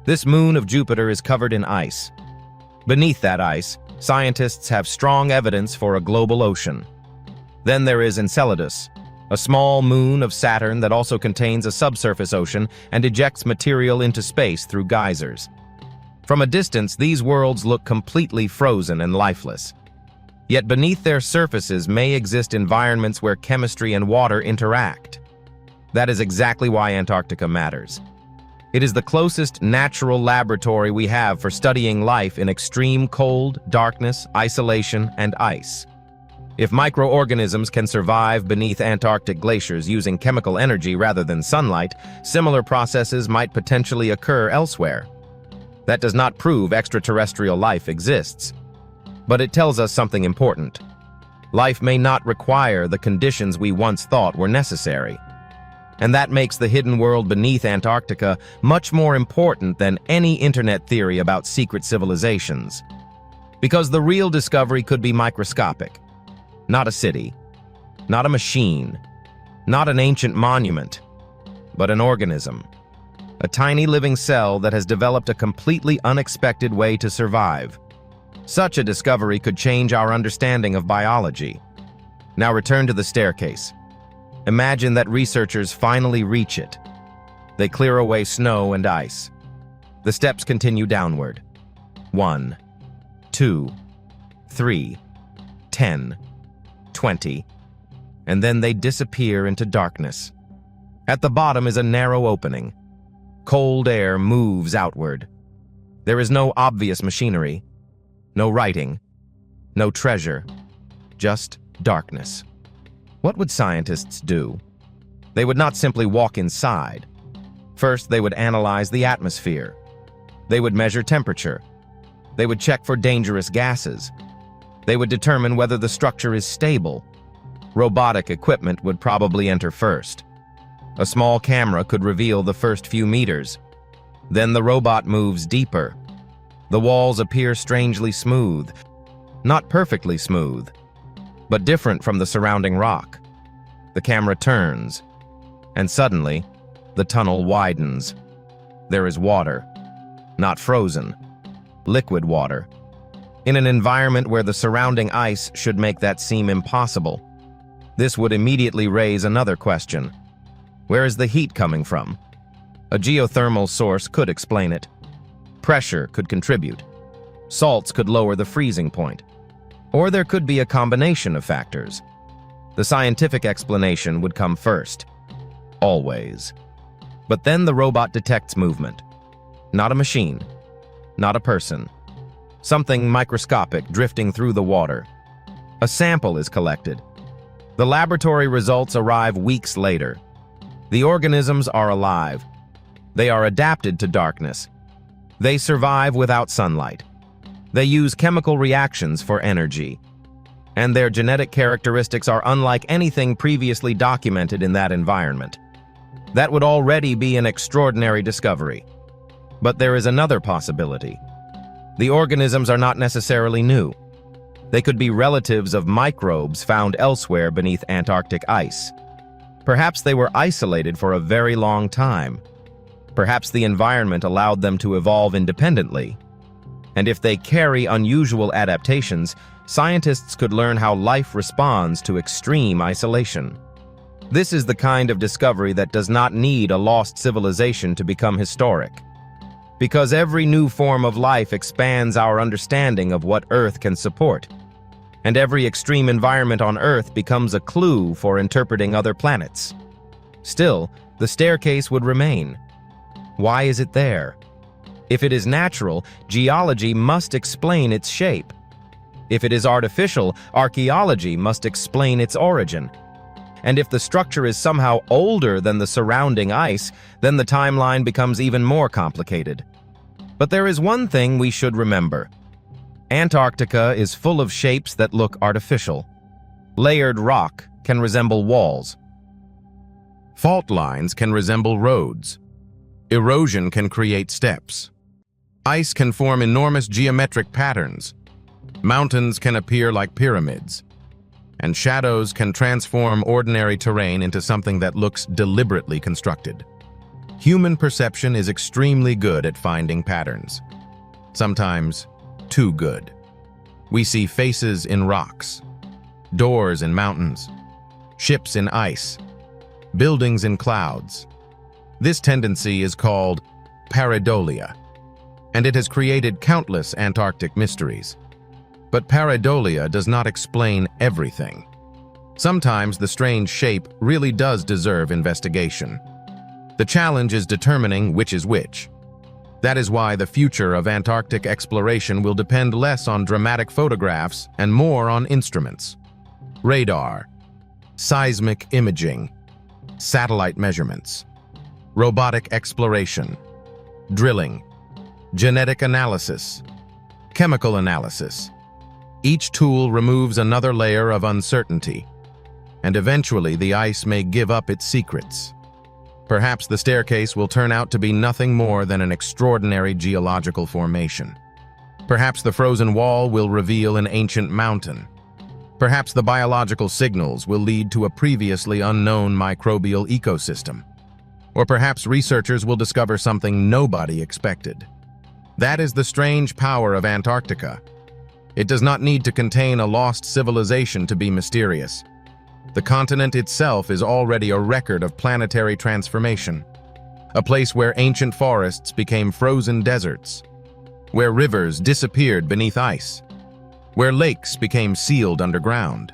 This moon of Jupiter is covered in ice. Beneath that ice, scientists have strong evidence for a global ocean. Then there is Enceladus, a small moon of Saturn that also contains a subsurface ocean and ejects material into space through geysers. From a distance, these worlds look completely frozen and lifeless. Yet beneath their surfaces may exist environments where chemistry and water interact. That is exactly why Antarctica matters. It is the closest natural laboratory we have for studying life in extreme cold, darkness, isolation, and ice. If microorganisms can survive beneath Antarctic glaciers using chemical energy rather than sunlight, similar processes might potentially occur elsewhere. That does not prove extraterrestrial life exists. But it tells us something important. Life may not require the conditions we once thought were necessary. And that makes the hidden world beneath Antarctica much more important than any internet theory about secret civilizations. Because the real discovery could be microscopic. Not a city, not a machine, not an ancient monument, but an organism. A tiny living cell that has developed a completely unexpected way to survive. Such a discovery could change our understanding of biology. Now return to the staircase. Imagine that researchers finally reach it. They clear away snow and ice. The steps continue downward. 1, 2, 3, 10, 20, and then they disappear into darkness. At the bottom is a narrow opening. Cold air moves outward. There is no obvious machinery. No writing, no treasure, just darkness. What would scientists do? They would not simply walk inside. First, they would analyze the atmosphere. They would measure temperature. They would check for dangerous gases. They would determine whether the structure is stable. Robotic equipment would probably enter first. A small camera could reveal the first few meters. Then the robot moves deeper. The walls appear strangely smooth. Not perfectly smooth, but different from the surrounding rock. The camera turns, and suddenly, the tunnel widens. There is water, not frozen, liquid water. In an environment where the surrounding ice should make that seem impossible. This would immediately raise another question. Where is the heat coming from? A geothermal source could explain it. Pressure could contribute. Salts could lower the freezing point. Or there could be a combination of factors. The scientific explanation would come first. Always. But then the robot detects movement. Not a machine. Not a person. Something microscopic drifting through the water. A sample is collected. The laboratory results arrive weeks later. The organisms are alive. They are adapted to darkness. They survive without sunlight. They use chemical reactions for energy. And their genetic characteristics are unlike anything previously documented in that environment. That would already be an extraordinary discovery. But there is another possibility. The organisms are not necessarily new. They could be relatives of microbes found elsewhere beneath Antarctic ice. Perhaps they were isolated for a very long time. Perhaps the environment allowed them to evolve independently. And if they carry unusual adaptations, scientists could learn how life responds to extreme isolation. This is the kind of discovery that does not need a lost civilization to become historic. Because every new form of life expands our understanding of what Earth can support. And every extreme environment on Earth becomes a clue for interpreting other planets. Still, the staircase would remain. Why is it there? If it is natural, geology must explain its shape. If it is artificial, archaeology must explain its origin. And if the structure is somehow older than the surrounding ice, then the timeline becomes even more complicated. But there is one thing we should remember. Antarctica is full of shapes that look artificial. Layered rock can resemble walls. Fault lines can resemble roads. Erosion can create steps. Ice can form enormous geometric patterns. Mountains can appear like pyramids. And shadows can transform ordinary terrain into something that looks deliberately constructed. Human perception is extremely good at finding patterns. Sometimes too good. We see faces in rocks, doors in mountains, ships in ice, buildings in clouds. This tendency is called pareidolia, and it has created countless Antarctic mysteries. But pareidolia does not explain everything. Sometimes the strange shape really does deserve investigation. The challenge is determining which is which. That is why the future of Antarctic exploration will depend less on dramatic photographs and more on instruments. Radar, seismic imaging, satellite measurements, robotic exploration, drilling, genetic analysis, chemical analysis. Each tool removes another layer of uncertainty, and eventually the ice may give up its secrets. Perhaps the staircase will turn out to be nothing more than an extraordinary geological formation. Perhaps the frozen wall will reveal an ancient mountain. Perhaps the biological signals will lead to a previously unknown microbial ecosystem. Or perhaps researchers will discover something nobody expected. That is the strange power of Antarctica. It does not need to contain a lost civilization to be mysterious. The continent itself is already a record of planetary transformation, a place where ancient forests became frozen deserts, where rivers disappeared beneath ice, where lakes became sealed underground,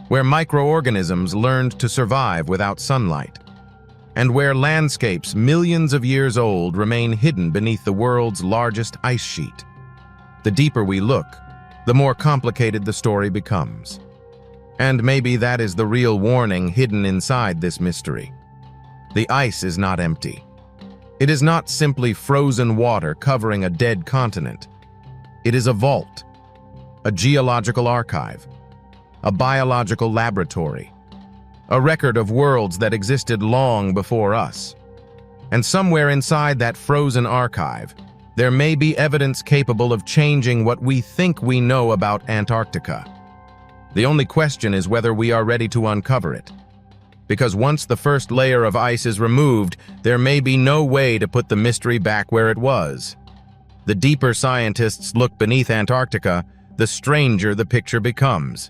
where microorganisms learned to survive without sunlight, and where landscapes millions of years old remain hidden beneath the world's largest ice sheet. The deeper we look, the more complicated the story becomes. And maybe that is the real warning hidden inside this mystery. The ice is not empty. It is not simply frozen water covering a dead continent. It is a vault, a geological archive, a biological laboratory, a record of worlds that existed long before us. And somewhere inside that frozen archive, there may be evidence capable of changing what we think we know about Antarctica. The only question is whether we are ready to uncover it. Because once the first layer of ice is removed, there may be no way to put the mystery back where it was. The deeper scientists look beneath Antarctica, the stranger the picture becomes.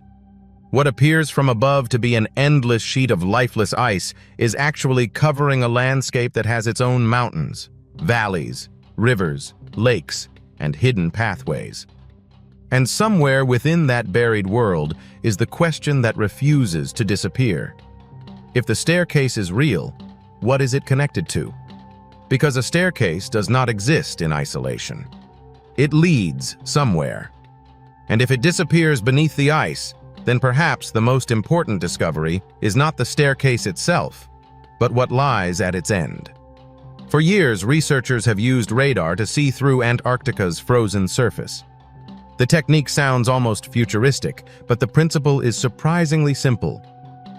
What appears from above to be an endless sheet of lifeless ice is actually covering a landscape that has its own mountains, valleys, rivers, lakes, and hidden pathways. And somewhere within that buried world is the question that refuses to disappear. If the staircase is real, what is it connected to? Because a staircase does not exist in isolation. It leads somewhere. And if it disappears beneath the ice, then perhaps the most important discovery is not the staircase itself, but what lies at its end. For years, researchers have used radar to see through Antarctica's frozen surface. The technique sounds almost futuristic, but the principle is surprisingly simple.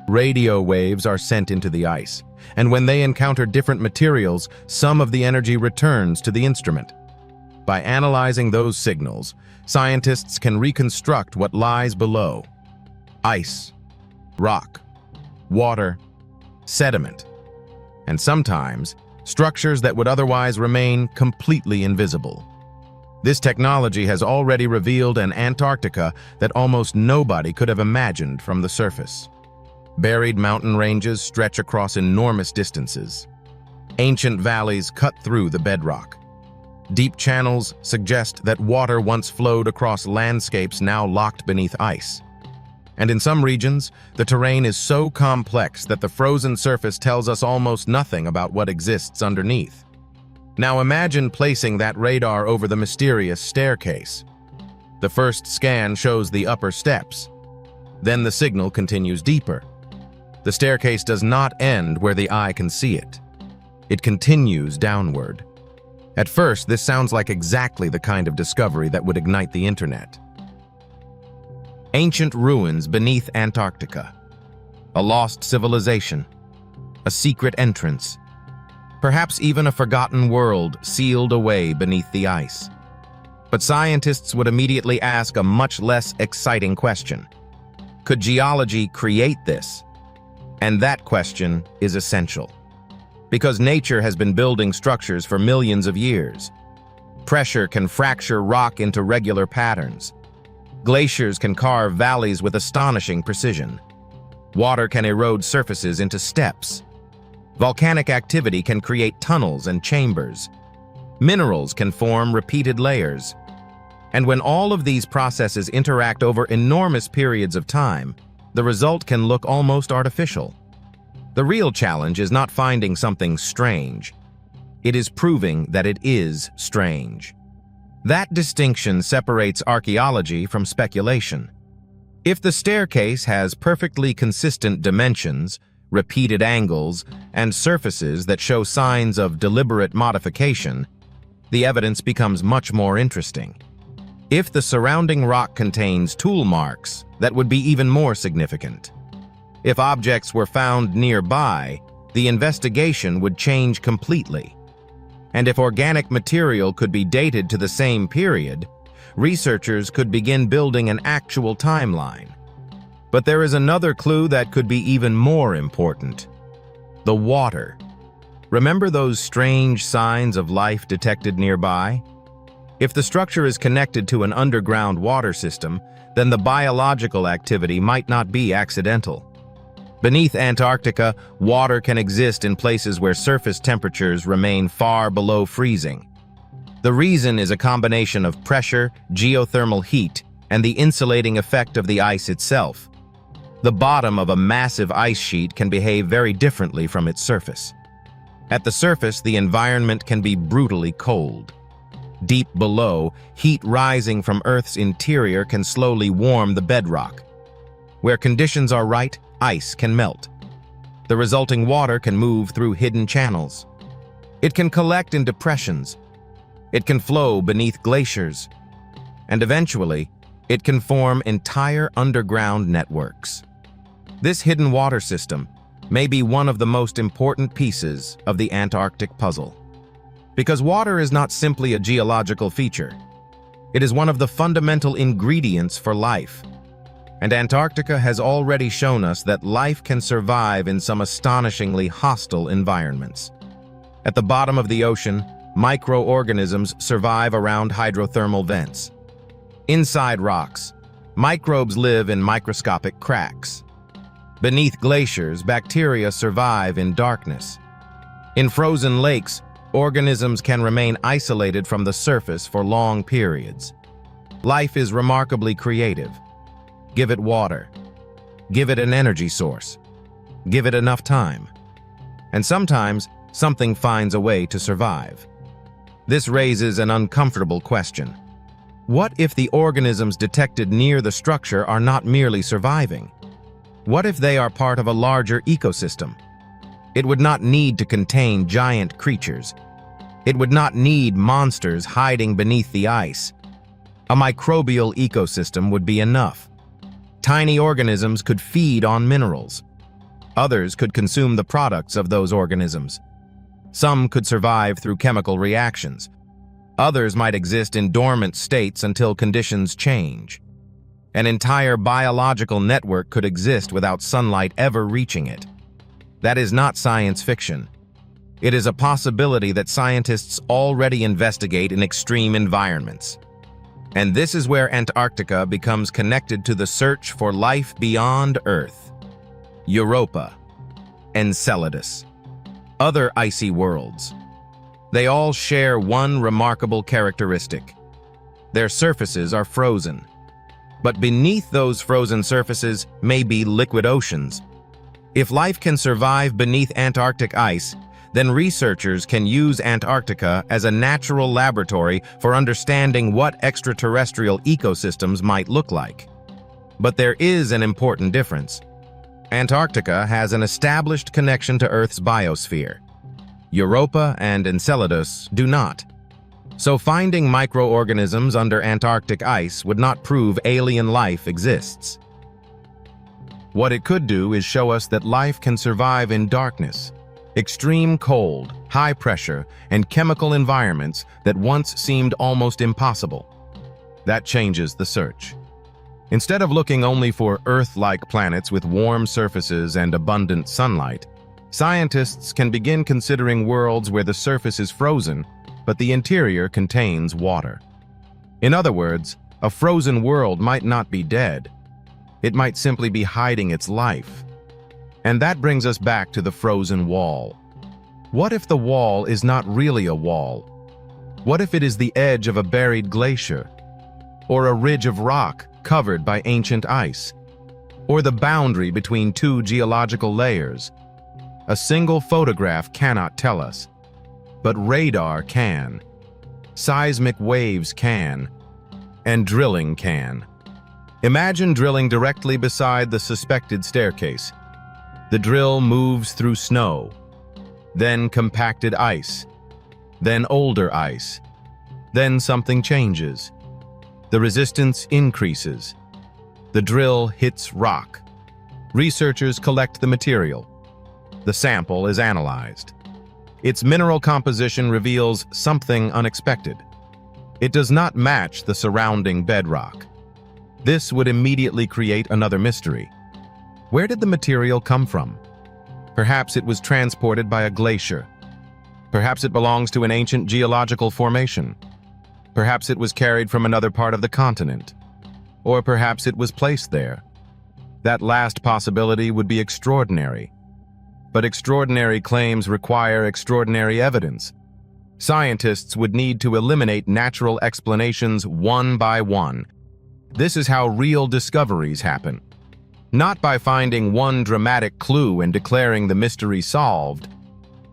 Radio waves are sent into the ice, and when they encounter different materials, some of the energy returns to the instrument. By analyzing those signals, scientists can reconstruct what lies below: ice, rock, water, sediment, and sometimes structures that would otherwise remain completely invisible. This technology has already revealed an Antarctica that almost nobody could have imagined from the surface. Buried mountain ranges stretch across enormous distances. Ancient valleys cut through the bedrock. Deep channels suggest that water once flowed across landscapes now locked beneath ice. And in some regions, the terrain is so complex that the frozen surface tells us almost nothing about what exists underneath. Now imagine placing that radar over the mysterious staircase. The first scan shows the upper steps. Then the signal continues deeper. The staircase does not end where the eye can see it. It continues downward. At first, this sounds like exactly the kind of discovery that would ignite the internet. Ancient ruins beneath Antarctica. A lost civilization. A secret entrance. Perhaps even a forgotten world sealed away beneath the ice. But scientists would immediately ask a much less exciting question. Could geology create this? And that question is essential. Because nature has been building structures for millions of years. Pressure can fracture rock into regular patterns. Glaciers can carve valleys with astonishing precision. Water can erode surfaces into steps. Volcanic activity can create tunnels and chambers. Minerals can form repeated layers. And when all of these processes interact over enormous periods of time, the result can look almost artificial. The real challenge is not finding something strange. It is proving that it is strange. That distinction separates archaeology from speculation. If the staircase has perfectly consistent dimensions, repeated angles, and surfaces that show signs of deliberate modification, the evidence becomes much more interesting. If the surrounding rock contains tool marks, that would be even more significant. If objects were found nearby, the investigation would change completely. And if organic material could be dated to the same period, researchers could begin building an actual timeline. But there is another clue that could be even more important. The water. Remember those strange signs of life detected nearby? If the structure is connected to an underground water system, then the biological activity might not be accidental. Beneath Antarctica, water can exist in places where surface temperatures remain far below freezing. The reason is a combination of pressure, geothermal heat, and the insulating effect of the ice itself. The bottom of a massive ice sheet can behave very differently from its surface. At the surface, the environment can be brutally cold. Deep below, heat rising from Earth's interior can slowly warm the bedrock. Where conditions are right, ice can melt. The resulting water can move through hidden channels. It can collect in depressions. It can flow beneath glaciers. And eventually, it can form entire underground networks. This hidden water system, may be one of the most important pieces of the Antarctic puzzle. Because water is not simply a geological feature. It is one of the fundamental ingredients for life. And Antarctica has already shown us that life can survive in some astonishingly hostile environments. At the bottom of the ocean, microorganisms survive around hydrothermal vents. Inside rocks, microbes live in microscopic cracks. Beneath glaciers, bacteria survive in darkness. In frozen lakes, organisms can remain isolated from the surface for long periods. Life is remarkably creative. Give it water. Give it an energy source. Give it enough time. And sometimes, something finds a way to survive. This raises an uncomfortable question. What if the organisms detected near the structure are not merely surviving? What if they are part of a larger ecosystem? It would not need to contain giant creatures. It would not need monsters hiding beneath the ice. A microbial ecosystem would be enough. Tiny organisms could feed on minerals. Others could consume the products of those organisms. Some could survive through chemical reactions. Others might exist in dormant states until conditions change. An entire biological network could exist without sunlight ever reaching it. That is not science fiction. It is a possibility that scientists already investigate in extreme environments. And this is where Antarctica becomes connected to the search for life beyond Earth. Europa, Enceladus, other icy worlds. They all share one remarkable characteristic. Their surfaces are frozen. But beneath those frozen surfaces may be liquid oceans. If life can survive beneath Antarctic ice, then researchers can use Antarctica as a natural laboratory for understanding what extraterrestrial ecosystems might look like. But there is an important difference. Antarctica has an established connection to Earth's biosphere. Europa and Enceladus do not. So finding microorganisms under Antarctic ice would not prove alien life exists. What it could do is show us that life can survive in darkness, extreme cold, high pressure, and chemical environments that once seemed almost impossible. That changes the search. Instead of looking only for Earth-like planets with warm surfaces and abundant sunlight, scientists can begin considering worlds where the surface is frozen, but the interior contains water. In other words, a frozen world might not be dead. It might simply be hiding its life. And that brings us back to the frozen wall. What if the wall is not really a wall? What if it is the edge of a buried glacier? Or a ridge of rock covered by ancient ice? Or the boundary between two geological layers? A single photograph cannot tell us, but radar can. Seismic waves can, and drilling can. Imagine drilling directly beside the suspected staircase. The drill moves through snow, then compacted ice, then older ice, then something changes. The resistance increases. The drill hits rock. Researchers collect the material. The sample is analyzed. Its mineral composition reveals something unexpected. It does not match the surrounding bedrock. This would immediately create another mystery. Where did the material come from? Perhaps it was transported by a glacier. Perhaps it belongs to an ancient geological formation. Perhaps it was carried from another part of the continent. Or perhaps it was placed there. That last possibility would be extraordinary. But extraordinary claims require extraordinary evidence. Scientists would need to eliminate natural explanations one by one. This is how real discoveries happen. Not by finding one dramatic clue and declaring the mystery solved,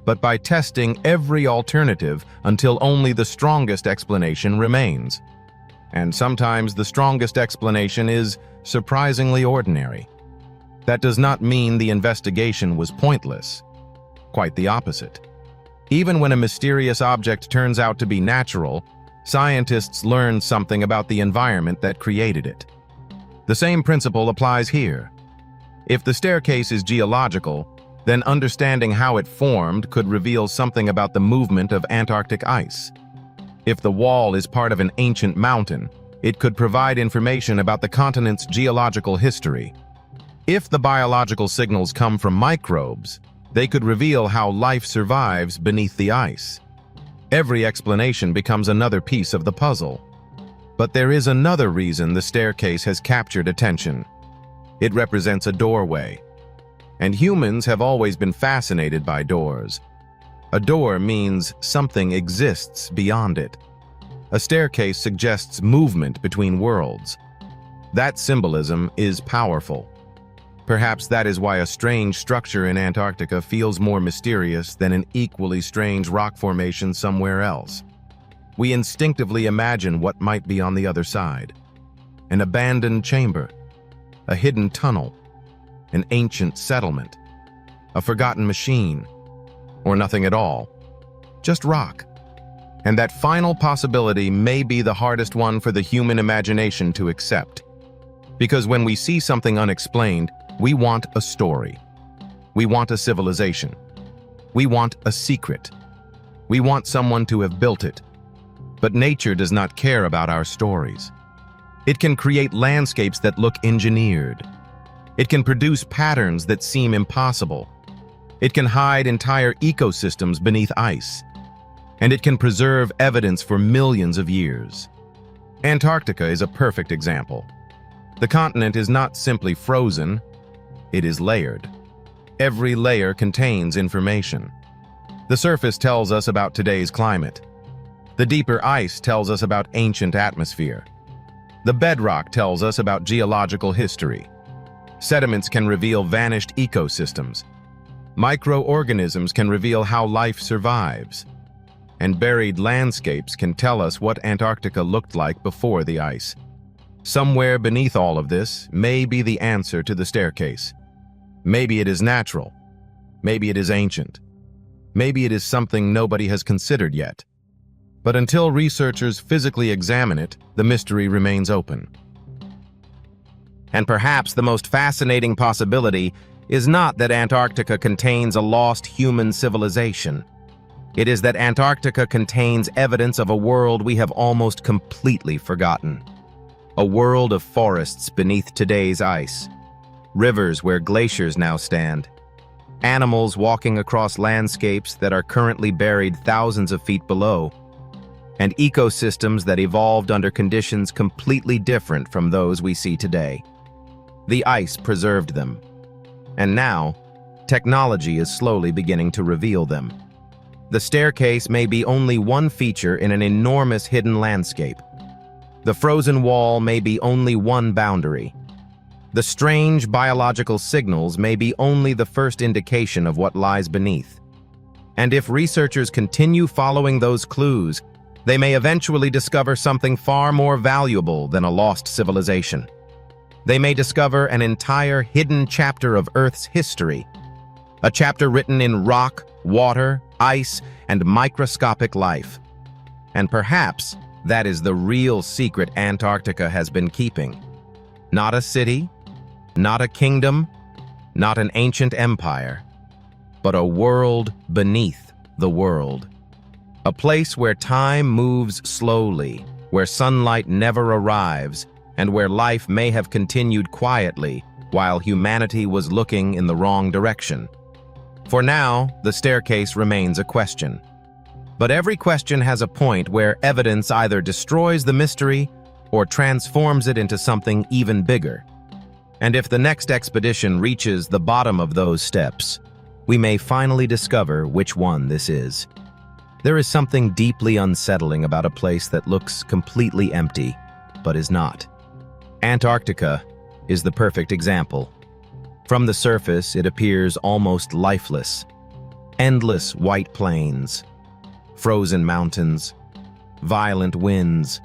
but by testing every alternative until only the strongest explanation remains. And sometimes the strongest explanation is surprisingly ordinary. That does not mean the investigation was pointless. Quite the opposite. Even when a mysterious object turns out to be natural, scientists learn something about the environment that created it. The same principle applies here. If the staircase is geological, then understanding how it formed could reveal something about the movement of Antarctic ice. If the wall is part of an ancient mountain, it could provide information about the continent's geological history. If the biological signals come from microbes, they could reveal how life survives beneath the ice. Every explanation becomes another piece of the puzzle. But there is another reason the staircase has captured attention. It represents a doorway. And humans have always been fascinated by doors. A door means something exists beyond it. A staircase suggests movement between worlds. That symbolism is powerful. Perhaps that is why a strange structure in Antarctica feels more mysterious than an equally strange rock formation somewhere else. We instinctively imagine what might be on the other side. An abandoned chamber, a hidden tunnel, an ancient settlement, a forgotten machine, or nothing at all, just rock. And that final possibility may be the hardest one for the human imagination to accept. Because when we see something unexplained, we want a story. We want a civilization. We want a secret. We want someone to have built it. But nature does not care about our stories. It can create landscapes that look engineered. It can produce patterns that seem impossible. It can hide entire ecosystems beneath ice. And it can preserve evidence for millions of years. Antarctica is a perfect example. The continent is not simply frozen, it is layered. Every layer contains information. The surface tells us about today's climate. The deeper ice tells us about ancient atmosphere. The bedrock tells us about geological history. Sediments can reveal vanished ecosystems. Microorganisms can reveal how life survives. And buried landscapes can tell us what Antarctica looked like before the ice. Somewhere beneath all of this may be the answer to the staircase. Maybe it is natural. Maybe it is ancient. Maybe it is something nobody has considered yet. But until researchers physically examine it, the mystery remains open. And perhaps the most fascinating possibility is not that Antarctica contains a lost human civilization. It is that Antarctica contains evidence of a world we have almost completely forgotten. A world of forests beneath today's ice, rivers where glaciers now stand, animals walking across landscapes that are currently buried thousands of feet below, and ecosystems that evolved under conditions completely different from those we see today. The ice preserved them, and now, technology is slowly beginning to reveal them. The staircase may be only one feature in an enormous hidden landscape. The frozen wall may be only one boundary. The strange biological signals may be only the first indication of what lies beneath. And if researchers continue following those clues, they may eventually discover something far more valuable than a lost civilization. They may discover an entire hidden chapter of Earth's history, a chapter written in rock, water, ice, and microscopic life. And perhaps that is the real secret Antarctica has been keeping. Not a city, not a kingdom, not an ancient empire, but a world beneath the world. A place where time moves slowly, where sunlight never arrives, and where life may have continued quietly while humanity was looking in the wrong direction. For now, the staircase remains a question. But every question has a point where evidence either destroys the mystery or transforms it into something even bigger. And if the next expedition reaches the bottom of those steps, we may finally discover which one this is. There is something deeply unsettling about a place that looks completely empty, but is not. Antarctica is the perfect example. From the surface, it appears almost lifeless. Endless white plains, frozen mountains, violent winds,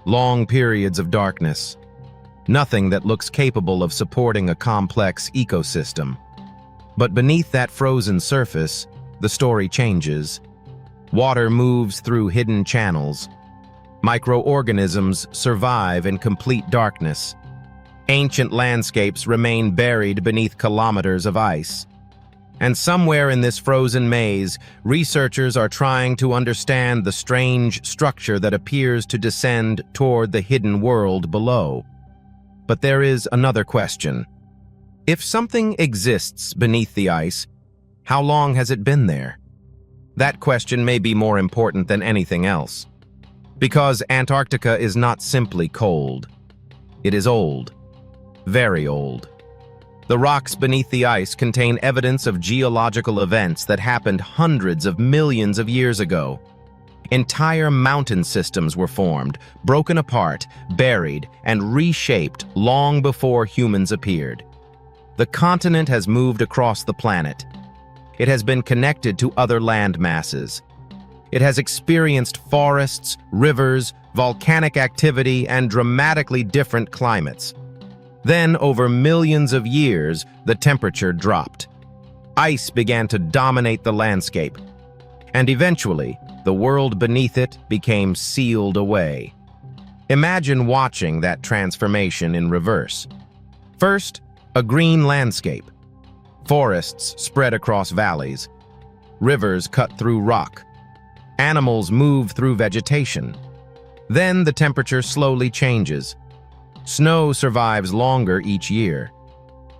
long periods of darkness. Nothing that looks capable of supporting a complex ecosystem. But beneath that frozen surface, the story changes. Water moves through hidden channels. Microorganisms survive in complete darkness. Ancient landscapes remain buried beneath kilometers of ice. And somewhere in this frozen maze, researchers are trying to understand the strange structure that appears to descend toward the hidden world below. But there is another question. If something exists beneath the ice, how long has it been there? That question may be more important than anything else. Because Antarctica is not simply cold. It is old. Very old. The rocks beneath the ice contain evidence of geological events that happened hundreds of millions of years ago. Entire mountain systems were formed, broken apart, buried, and reshaped long before humans appeared. The continent has moved across the planet. It has been connected to other land masses. It has experienced forests, rivers, volcanic activity, and dramatically different climates. Then, over millions of years, the temperature dropped. Ice began to dominate the landscape. And eventually, the world beneath it became sealed away. Imagine watching that transformation in reverse. First, a green landscape. Forests spread across valleys. Rivers cut through rock. Animals move through vegetation. Then the temperature slowly changes. Snow survives longer each year.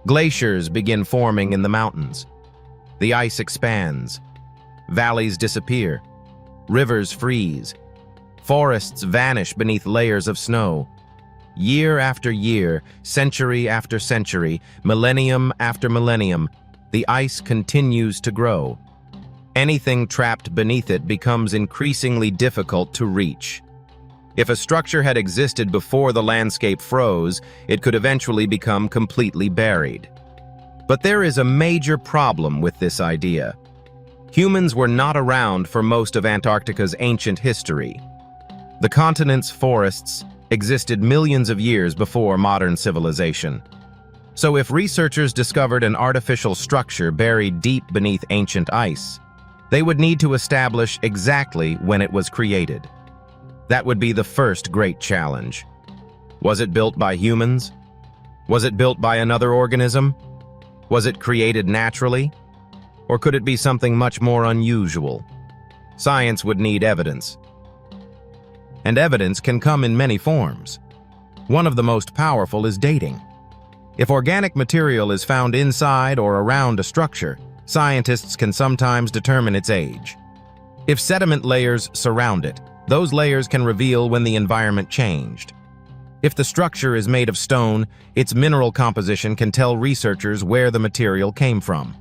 Glaciers begin forming in the mountains. The ice expands. Valleys disappear. Rivers freeze. Forests vanish beneath layers of snow. Year after year, century after century, millennium after millennium, the ice continues to grow. Anything trapped beneath it becomes increasingly difficult to reach. If a structure had existed before the landscape froze, it could eventually become completely buried. But there is a major problem with this idea. Humans were not around for most of Antarctica's ancient history. The continent's forests existed millions of years before modern civilization. So if researchers discovered an artificial structure buried deep beneath ancient ice, they would need to establish exactly when it was created. That would be the first great challenge. Was it built by humans? Was it built by another organism? Was it created naturally? Or could it be something much more unusual? Science would need evidence. And evidence can come in many forms. One of the most powerful is dating. If organic material is found inside or around a structure, scientists can sometimes determine its age. If sediment layers surround it, those layers can reveal when the environment changed. If the structure is made of stone, its mineral composition can tell researchers where the material came from.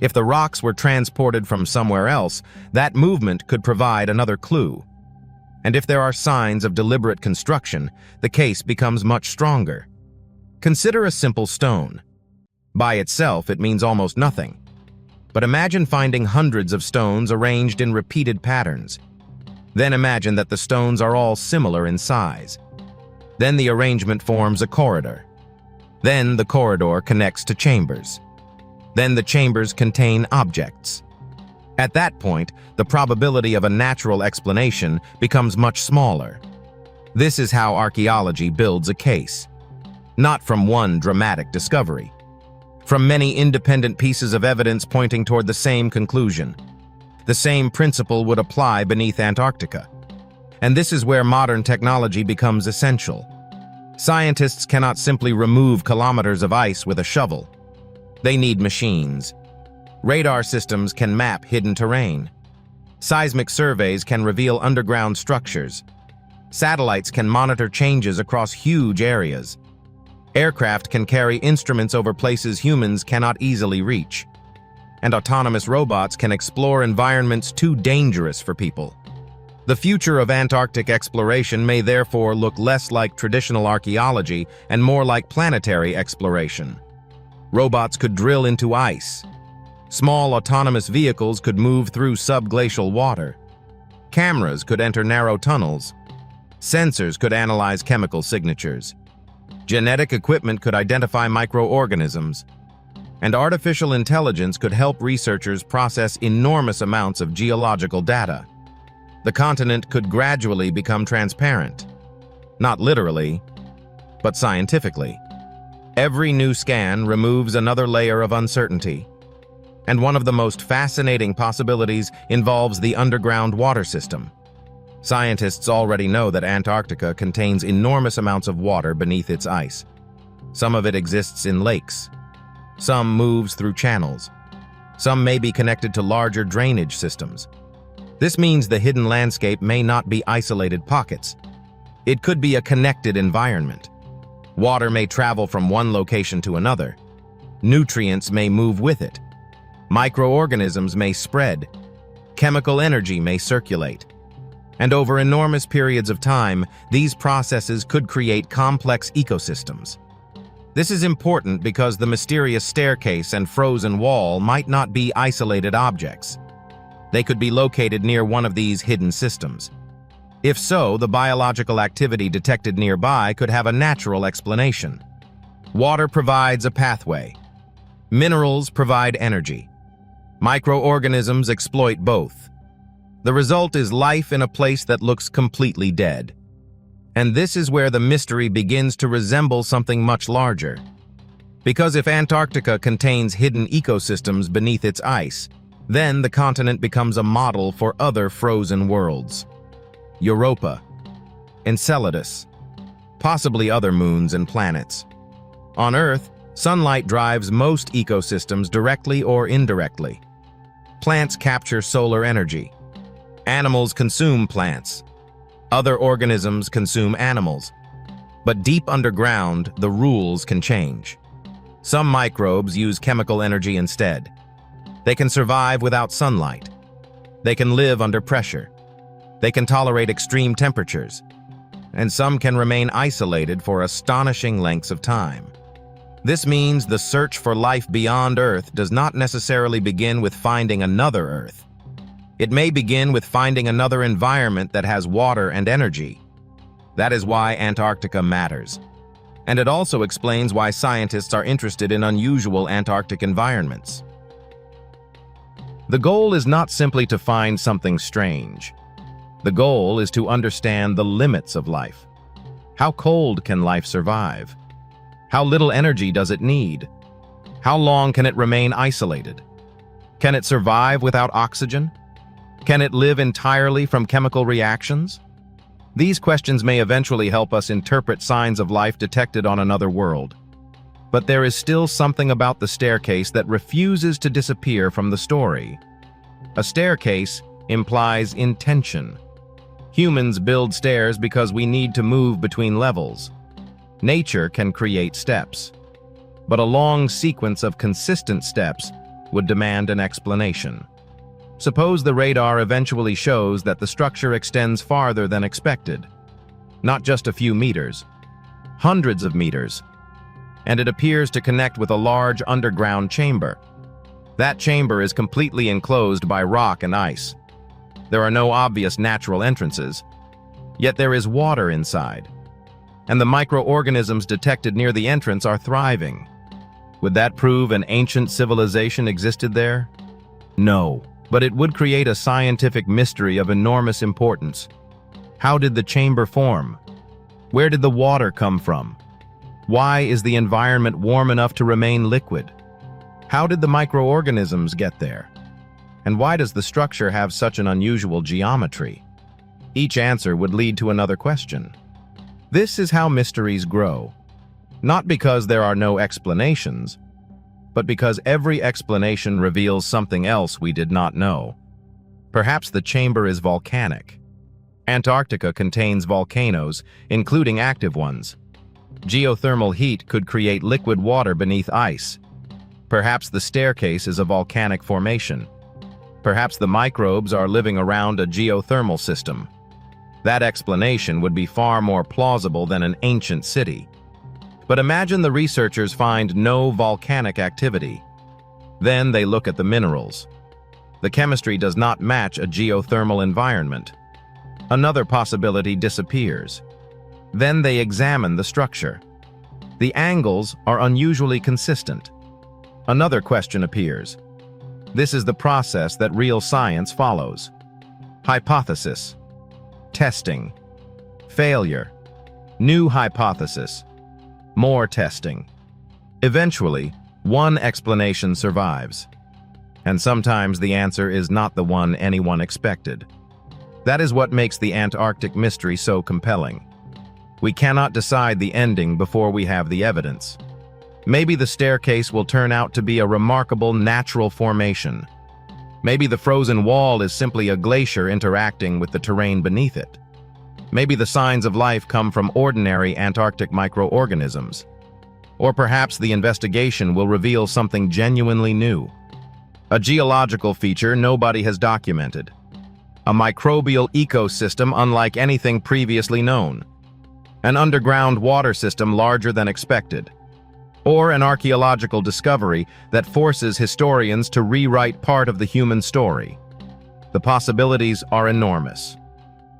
If the rocks were transported from somewhere else, that movement could provide another clue. And if there are signs of deliberate construction, the case becomes much stronger. Consider a simple stone. By itself, it means almost nothing. But imagine finding hundreds of stones arranged in repeated patterns. Then imagine that the stones are all similar in size. Then the arrangement forms a corridor. Then the corridor connects to chambers. Then the chambers contain objects. At that point, the probability of a natural explanation becomes much smaller. This is how archaeology builds a case. Not from one dramatic discovery. From many independent pieces of evidence pointing toward the same conclusion. The same principle would apply beneath Antarctica. And this is where modern technology becomes essential. Scientists cannot simply remove kilometers of ice with a shovel. They need machines. Radar systems can map hidden terrain. Seismic surveys can reveal underground structures. Satellites can monitor changes across huge areas. Aircraft can carry instruments over places humans cannot easily reach. And autonomous robots can explore environments too dangerous for people. The future of Antarctic exploration may therefore look less like traditional archaeology and more like planetary exploration. Robots could drill into ice. Small autonomous vehicles could move through subglacial water. Cameras could enter narrow tunnels. Sensors could analyze chemical signatures. Genetic equipment could identify microorganisms. And artificial intelligence could help researchers process enormous amounts of geological data. The continent could gradually become transparent. Not literally, but scientifically. Every new scan removes another layer of uncertainty. And one of the most fascinating possibilities involves the underground water system. Scientists already know that Antarctica contains enormous amounts of water beneath its ice. Some of it exists in lakes. Some moves through channels. Some may be connected to larger drainage systems. This means the hidden landscape may not be isolated pockets. It could be a connected environment. Water may travel from one location to another. Nutrients may move with it. Microorganisms may spread. Chemical energy may circulate. And over enormous periods of time, these processes could create complex ecosystems. This is important because the mysterious staircase and frozen wall might not be isolated objects. They could be located near one of these hidden systems. If so, the biological activity detected nearby could have a natural explanation. Water provides a pathway. Minerals provide energy. Microorganisms exploit both. The result is life in a place that looks completely dead. And this is where the mystery begins to resemble something much larger. Because if Antarctica contains hidden ecosystems beneath its ice, then the continent becomes a model for other frozen worlds. Europa, Enceladus, possibly other moons and planets. On Earth, sunlight drives most ecosystems directly or indirectly. Plants capture solar energy. Animals consume plants. Other organisms consume animals. But deep underground, the rules can change. Some microbes use chemical energy instead. They can survive without sunlight. They can live under pressure. They can tolerate extreme temperatures. And some can remain isolated for astonishing lengths of time. This means the search for life beyond Earth does not necessarily begin with finding another Earth. It may begin with finding another environment that has water and energy. That is why Antarctica matters. And it also explains why scientists are interested in unusual Antarctic environments. The goal is not simply to find something strange. The goal is to understand the limits of life. How cold can life survive? How little energy does it need? How long can it remain isolated? Can it survive without oxygen? Can it live entirely from chemical reactions? These questions may eventually help us interpret signs of life detected on another world. But there is still something about the staircase that refuses to disappear from the story. A staircase implies intention. Humans build stairs because we need to move between levels. Nature can create steps. But a long sequence of consistent steps would demand an explanation. Suppose the radar eventually shows that the structure extends farther than expected. Not just a few meters, hundreds of meters. And it appears to connect with a large underground chamber. That chamber is completely enclosed by rock and ice. There are no obvious natural entrances, yet there is water inside. And the microorganisms detected near the entrance are thriving. Would that prove an ancient civilization existed there? No. But it would create a scientific mystery of enormous importance. How did the chamber form? Where did the water come from? Why is the environment warm enough to remain liquid? How did the microorganisms get there? And why does the structure have such an unusual geometry? Each answer would lead to another question. This is how mysteries grow. Not because there are no explanations, but because every explanation reveals something else we did not know. Perhaps the chamber is volcanic. Antarctica contains volcanoes, including active ones. Geothermal heat could create liquid water beneath ice. Perhaps the staircase is a volcanic formation. Perhaps the microbes are living around a geothermal system. That explanation would be far more plausible than an ancient city. But imagine the researchers find no volcanic activity. Then they look at the minerals. The chemistry does not match a geothermal environment. Another possibility disappears. Then they examine the structure. The angles are unusually consistent. Another question appears. This is the process that real science follows. Hypothesis. Testing. Failure. New hypothesis. More testing. Eventually, one explanation survives. And sometimes the answer is not the one anyone expected. That is what makes the Antarctic mystery so compelling. We cannot decide the ending before we have the evidence. Maybe the staircase will turn out to be a remarkable natural formation. Maybe the frozen wall is simply a glacier interacting with the terrain beneath it. Maybe the signs of life come from ordinary Antarctic microorganisms. Or perhaps the investigation will reveal something genuinely new. A geological feature nobody has documented. A microbial ecosystem unlike anything previously known. An underground water system larger than expected. Or an archaeological discovery that forces historians to rewrite part of the human story. The possibilities are enormous.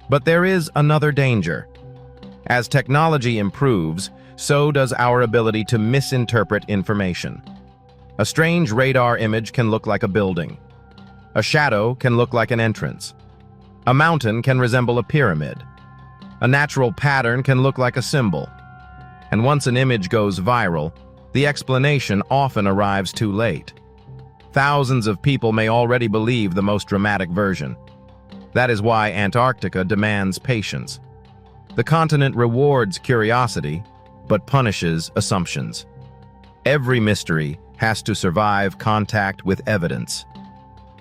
But there is another danger. As technology improves, so does our ability to misinterpret information. A strange radar image can look like a building. A shadow can look like an entrance. A mountain can resemble a pyramid. A natural pattern can look like a symbol. And once an image goes viral, the explanation often arrives too late. Thousands of people may already believe the most dramatic version. That is why Antarctica demands patience. The continent rewards curiosity, but punishes assumptions. Every mystery has to survive contact with evidence.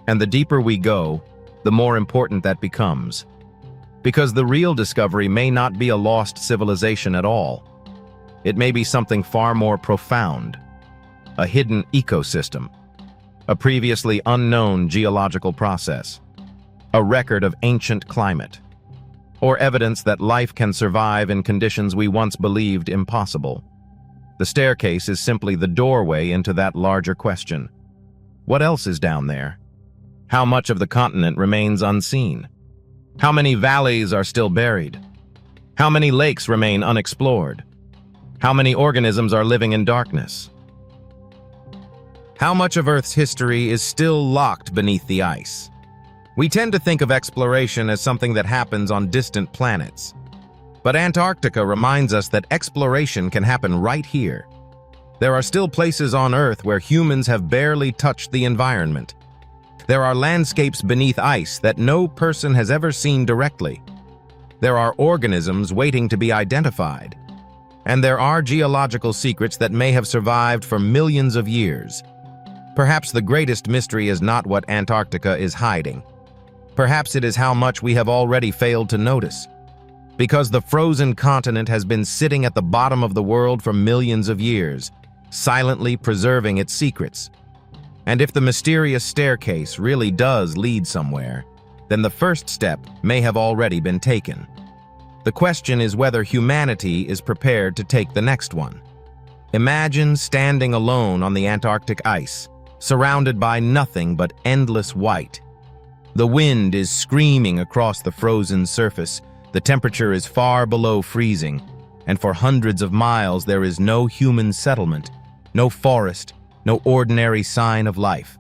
And the deeper we go, the more important that becomes. Because the real discovery may not be a lost civilization at all. It may be something far more profound. A hidden ecosystem. A previously unknown geological process. A record of ancient climate. Or evidence that life can survive in conditions we once believed impossible. The staircase is simply the doorway into that larger question. What else is down there? How much of the continent remains unseen? How many valleys are still buried? How many lakes remain unexplored? How many organisms are living in darkness? How much of Earth's history is still locked beneath the ice? We tend to think of exploration as something that happens on distant planets. But Antarctica reminds us that exploration can happen right here. There are still places on Earth where humans have barely touched the environment. There are landscapes beneath ice that no person has ever seen directly. There are organisms waiting to be identified. And there are geological secrets that may have survived for millions of years. Perhaps the greatest mystery is not what Antarctica is hiding. Perhaps it is how much we have already failed to notice. Because the frozen continent has been sitting at the bottom of the world for millions of years, silently preserving its secrets. And if the mysterious staircase really does lead somewhere, then the first step may have already been taken. The question is whether humanity is prepared to take the next one. Imagine standing alone on the Antarctic ice, surrounded by nothing but endless white. The wind is screaming across the frozen surface, the temperature is far below freezing, and for hundreds of miles there is no human settlement, no forest, no ordinary sign of life.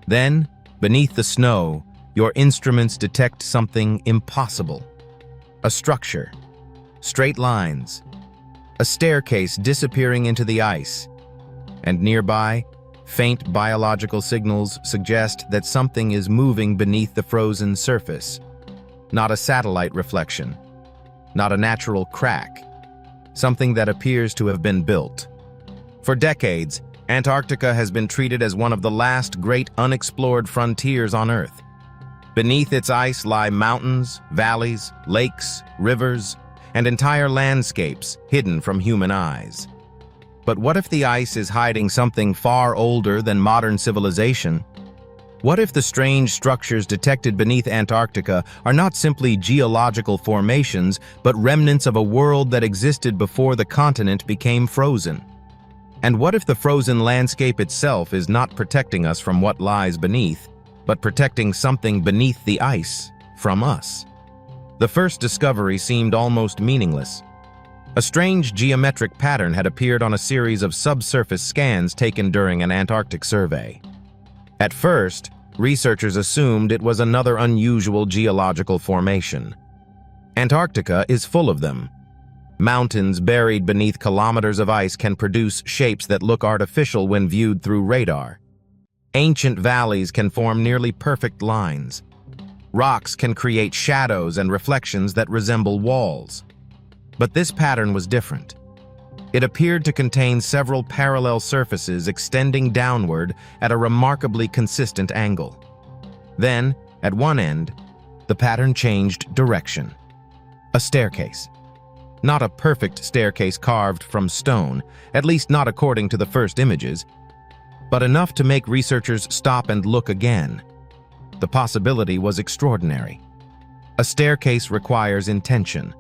Then, beneath the snow, your instruments detect something impossible. A structure, straight lines, a staircase disappearing into the ice, and nearby, faint biological signals suggest that something is moving beneath the frozen surface. Not a satellite reflection, not a natural crack, something that appears to have been built. For decades, Antarctica has been treated as one of the last great unexplored frontiers on Earth. Beneath its ice lie mountains, valleys, lakes, rivers, and entire landscapes hidden from human eyes. But what if the ice is hiding something far older than modern civilization? What if the strange structures detected beneath Antarctica are not simply geological formations, but remnants of a world that existed before the continent became frozen? And what if the frozen landscape itself is not protecting us from what lies beneath, but protecting something beneath the ice from us? The first discovery seemed almost meaningless. A strange geometric pattern had appeared on a series of subsurface scans taken during an Antarctic survey. At first, researchers assumed it was another unusual geological formation. Antarctica is full of them. Mountains buried beneath kilometers of ice can produce shapes that look artificial when viewed through radar. Ancient valleys can form nearly perfect lines. Rocks can create shadows and reflections that resemble walls. But this pattern was different. It appeared to contain several parallel surfaces extending downward at a remarkably consistent angle. Then, at one end, the pattern changed direction. A staircase. Not a perfect staircase carved from stone, at least not according to the first images, but enough to make researchers stop and look again. The possibility was extraordinary. A staircase requires intention.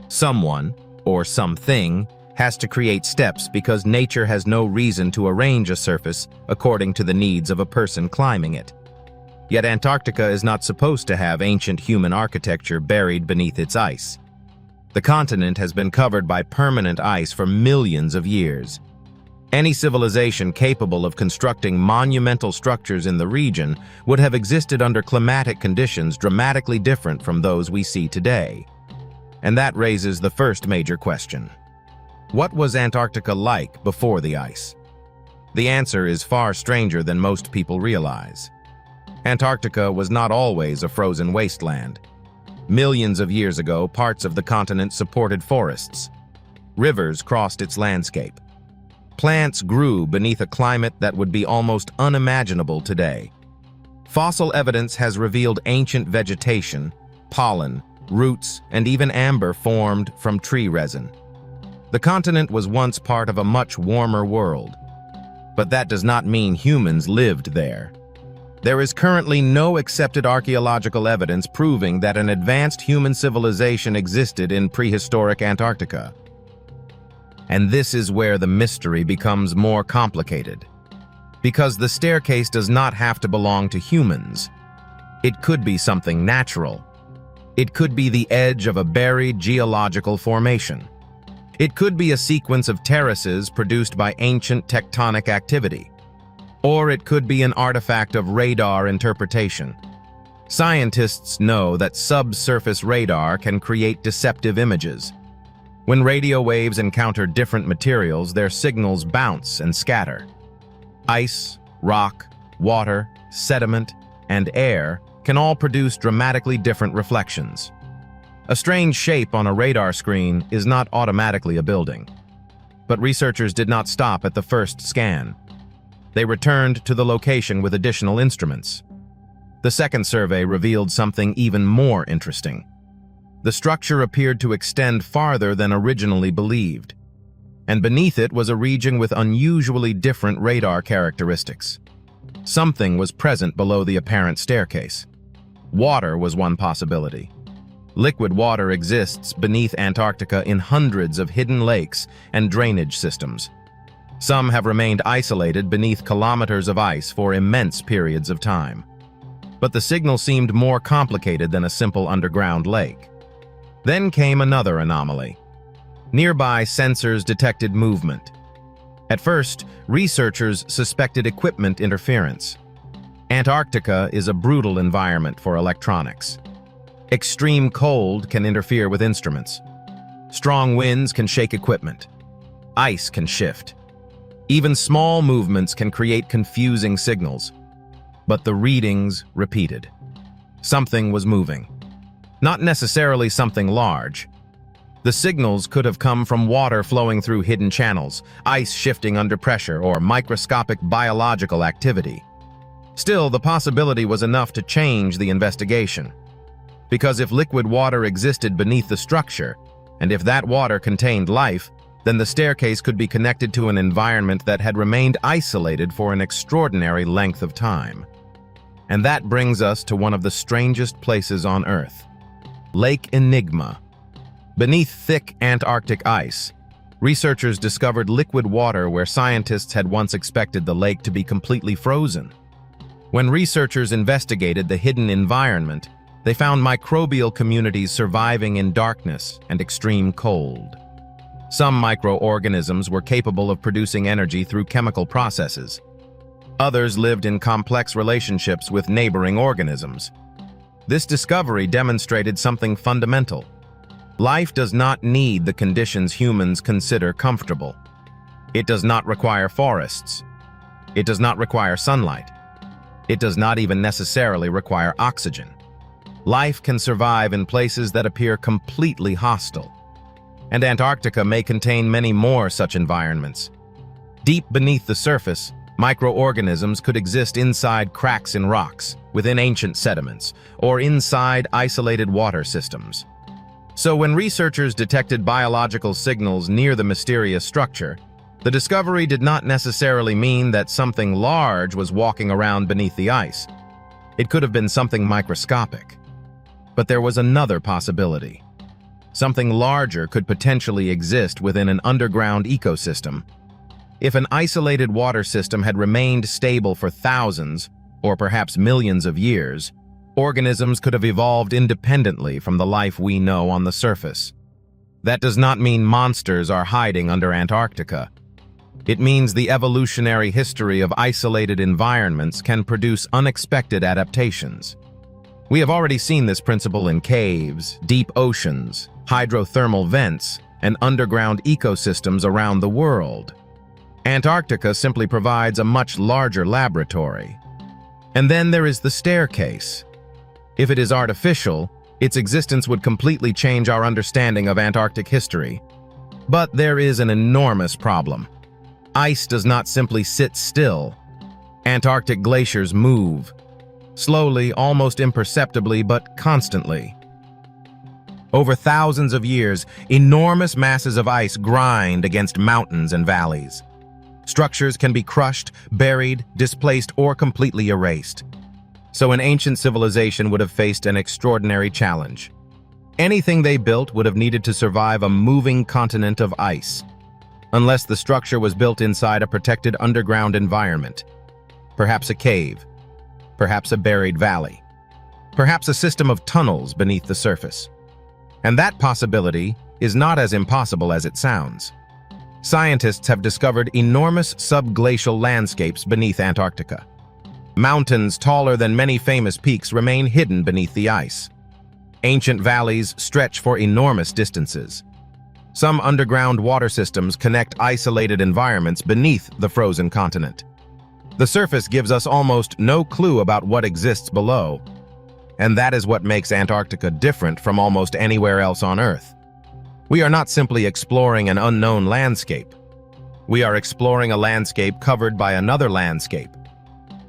Someone, or something, has to create steps because nature has no reason to arrange a surface according to the needs of a person climbing it. Yet Antarctica is not supposed to have ancient human architecture buried beneath its ice. The continent has been covered by permanent ice for millions of years. Any civilization capable of constructing monumental structures in the region would have existed under climatic conditions dramatically different from those we see today. And that raises the first major question. What was Antarctica like before the ice? The answer is far stranger than most people realize. Antarctica was not always a frozen wasteland. Millions of years ago, parts of the continent supported forests. Rivers crossed its landscape. Plants grew beneath a climate that would be almost unimaginable today. Fossil evidence has revealed ancient vegetation, pollen, roots, and even amber formed from tree resin. The continent was once part of a much warmer world, but that does not mean humans lived there. There is currently no accepted archaeological evidence proving that an advanced human civilization existed in prehistoric Antarctica. And this is where the mystery becomes more complicated. Because the staircase does not have to belong to humans. It could be something natural. It could be the edge of a buried geological formation. It could be a sequence of terraces produced by ancient tectonic activity. Or it could be an artifact of radar interpretation. Scientists know that subsurface radar can create deceptive images. When radio waves encounter different materials, their signals bounce and scatter. Ice, rock, water, sediment, and air can all produce dramatically different reflections. A strange shape on a radar screen is not automatically a building. But researchers did not stop at the first scan. They returned to the location with additional instruments. The second survey revealed something even more interesting. The structure appeared to extend farther than originally believed, and beneath it was a region with unusually different radar characteristics. Something was present below the apparent staircase. Water was one possibility. Liquid water exists beneath Antarctica in hundreds of hidden lakes and drainage systems. Some have remained isolated beneath kilometers of ice for immense periods of time. But the signal seemed more complicated than a simple underground lake. Then came another anomaly. Nearby sensors detected movement. At first, researchers suspected equipment interference. Antarctica is a brutal environment for electronics. Extreme cold can interfere with instruments. Strong winds can shake equipment. Ice can shift. Even small movements can create confusing signals. But the readings repeated. Something was moving. Not necessarily something large. The signals could have come from water flowing through hidden channels, ice shifting under pressure, or microscopic biological activity. Still, the possibility was enough to change the investigation. Because if liquid water existed beneath the structure, and if that water contained life, then the staircase could be connected to an environment that had remained isolated for an extraordinary length of time. And that brings us to one of the strangest places on Earth. Lake Enigma. Beneath thick Antarctic ice, researchers discovered liquid water where scientists had once expected the lake to be completely frozen. When researchers investigated the hidden environment, they found microbial communities surviving in darkness and extreme cold. Some microorganisms were capable of producing energy through chemical processes. Others lived in complex relationships with neighboring organisms. This discovery demonstrated something fundamental. Life does not need the conditions humans consider comfortable. It does not require forests. It does not require sunlight. It does not even necessarily require oxygen. Life can survive in places that appear completely hostile. And Antarctica may contain many more such environments. Deep beneath the surface, microorganisms could exist inside cracks in rocks, within ancient sediments, or inside isolated water systems. So when researchers detected biological signals near the mysterious structure, the discovery did not necessarily mean that something large was walking around beneath the ice. It could have been something microscopic. But there was another possibility. Something larger could potentially exist within an underground ecosystem. If an isolated water system had remained stable for thousands, or perhaps millions of years, organisms could have evolved independently from the life we know on the surface. That does not mean monsters are hiding under Antarctica. It means the evolutionary history of isolated environments can produce unexpected adaptations. We have already seen this principle in caves, deep oceans, hydrothermal vents, and underground ecosystems around the world. Antarctica simply provides a much larger laboratory. And then there is the staircase. If it is artificial, its existence would completely change our understanding of Antarctic history. But there is an enormous problem. Ice does not simply sit still. Antarctic glaciers move. Slowly, almost imperceptibly, but constantly. Over thousands of years, enormous masses of ice grind against mountains and valleys. Structures can be crushed, buried, displaced, or completely erased. So an ancient civilization would have faced an extraordinary challenge. Anything they built would have needed to survive a moving continent of ice, unless the structure was built inside a protected underground environment. Perhaps a cave, perhaps a buried valley, perhaps a system of tunnels beneath the surface. And that possibility is not as impossible as it sounds. Scientists have discovered enormous subglacial landscapes beneath Antarctica. Mountains taller than many famous peaks remain hidden beneath the ice. Ancient valleys stretch for enormous distances. Some underground water systems connect isolated environments beneath the frozen continent. The surface gives us almost no clue about what exists below, and that is what makes Antarctica different from almost anywhere else on Earth. We are not simply exploring an unknown landscape. We are exploring a landscape covered by another landscape.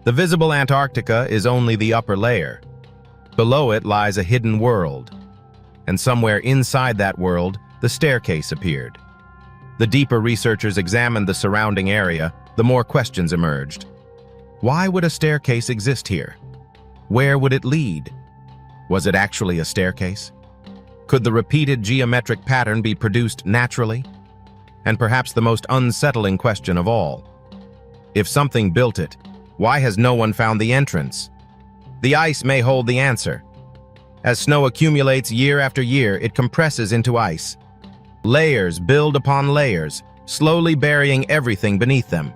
The visible Antarctica is only the upper layer. Below it lies a hidden world, and somewhere inside that world, the staircase appeared. The deeper researchers examined the surrounding area, the more questions emerged. Why would a staircase exist here? Where would it lead? Was it actually a staircase? Could the repeated geometric pattern be produced naturally? And perhaps the most unsettling question of all. If something built it, why has no one found the entrance? The ice may hold the answer. As snow accumulates year after year, it compresses into ice. Layers build upon layers, slowly burying everything beneath them.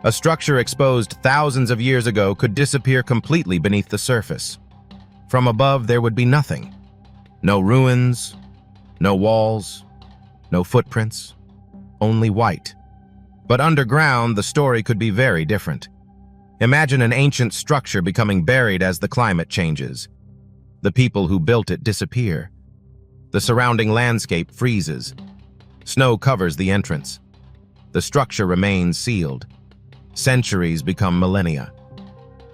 A structure exposed thousands of years ago could disappear completely beneath the surface. From above, there would be nothing. No ruins, no walls, no footprints, only white. But underground, the story could be very different. Imagine an ancient structure becoming buried as the climate changes. The people who built it disappear. The surrounding landscape freezes. Snow covers the entrance. The structure remains sealed. Centuries become millennia.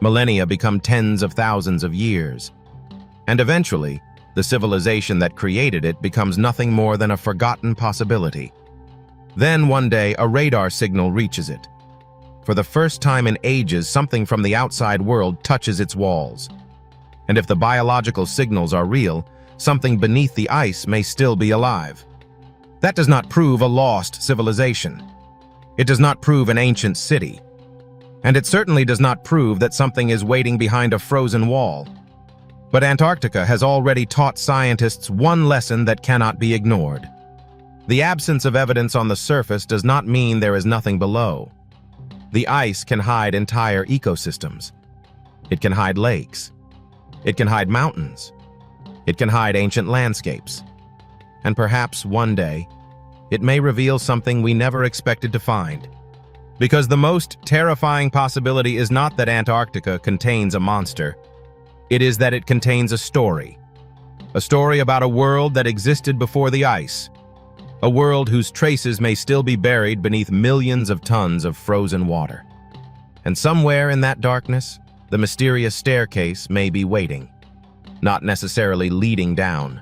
Millennia become tens of thousands of years. And eventually, the civilization that created it becomes nothing more than a forgotten possibility. Then one day, a radar signal reaches it. For the first time in ages, something from the outside world touches its walls. And if the biological signals are real, something beneath the ice may still be alive. That does not prove a lost civilization. It does not prove an ancient city. And it certainly does not prove that something is waiting behind a frozen wall. But Antarctica has already taught scientists one lesson that cannot be ignored. The absence of evidence on the surface does not mean there is nothing below. The ice can hide entire ecosystems. It can hide lakes. It can hide mountains. It can hide ancient landscapes. And perhaps one day, it may reveal something we never expected to find. Because the most terrifying possibility is not that Antarctica contains a monster. It is that it contains a story. A story about a world that existed before the ice. A world whose traces may still be buried beneath millions of tons of frozen water. And somewhere in that darkness, the mysterious staircase may be waiting. Not necessarily leading down.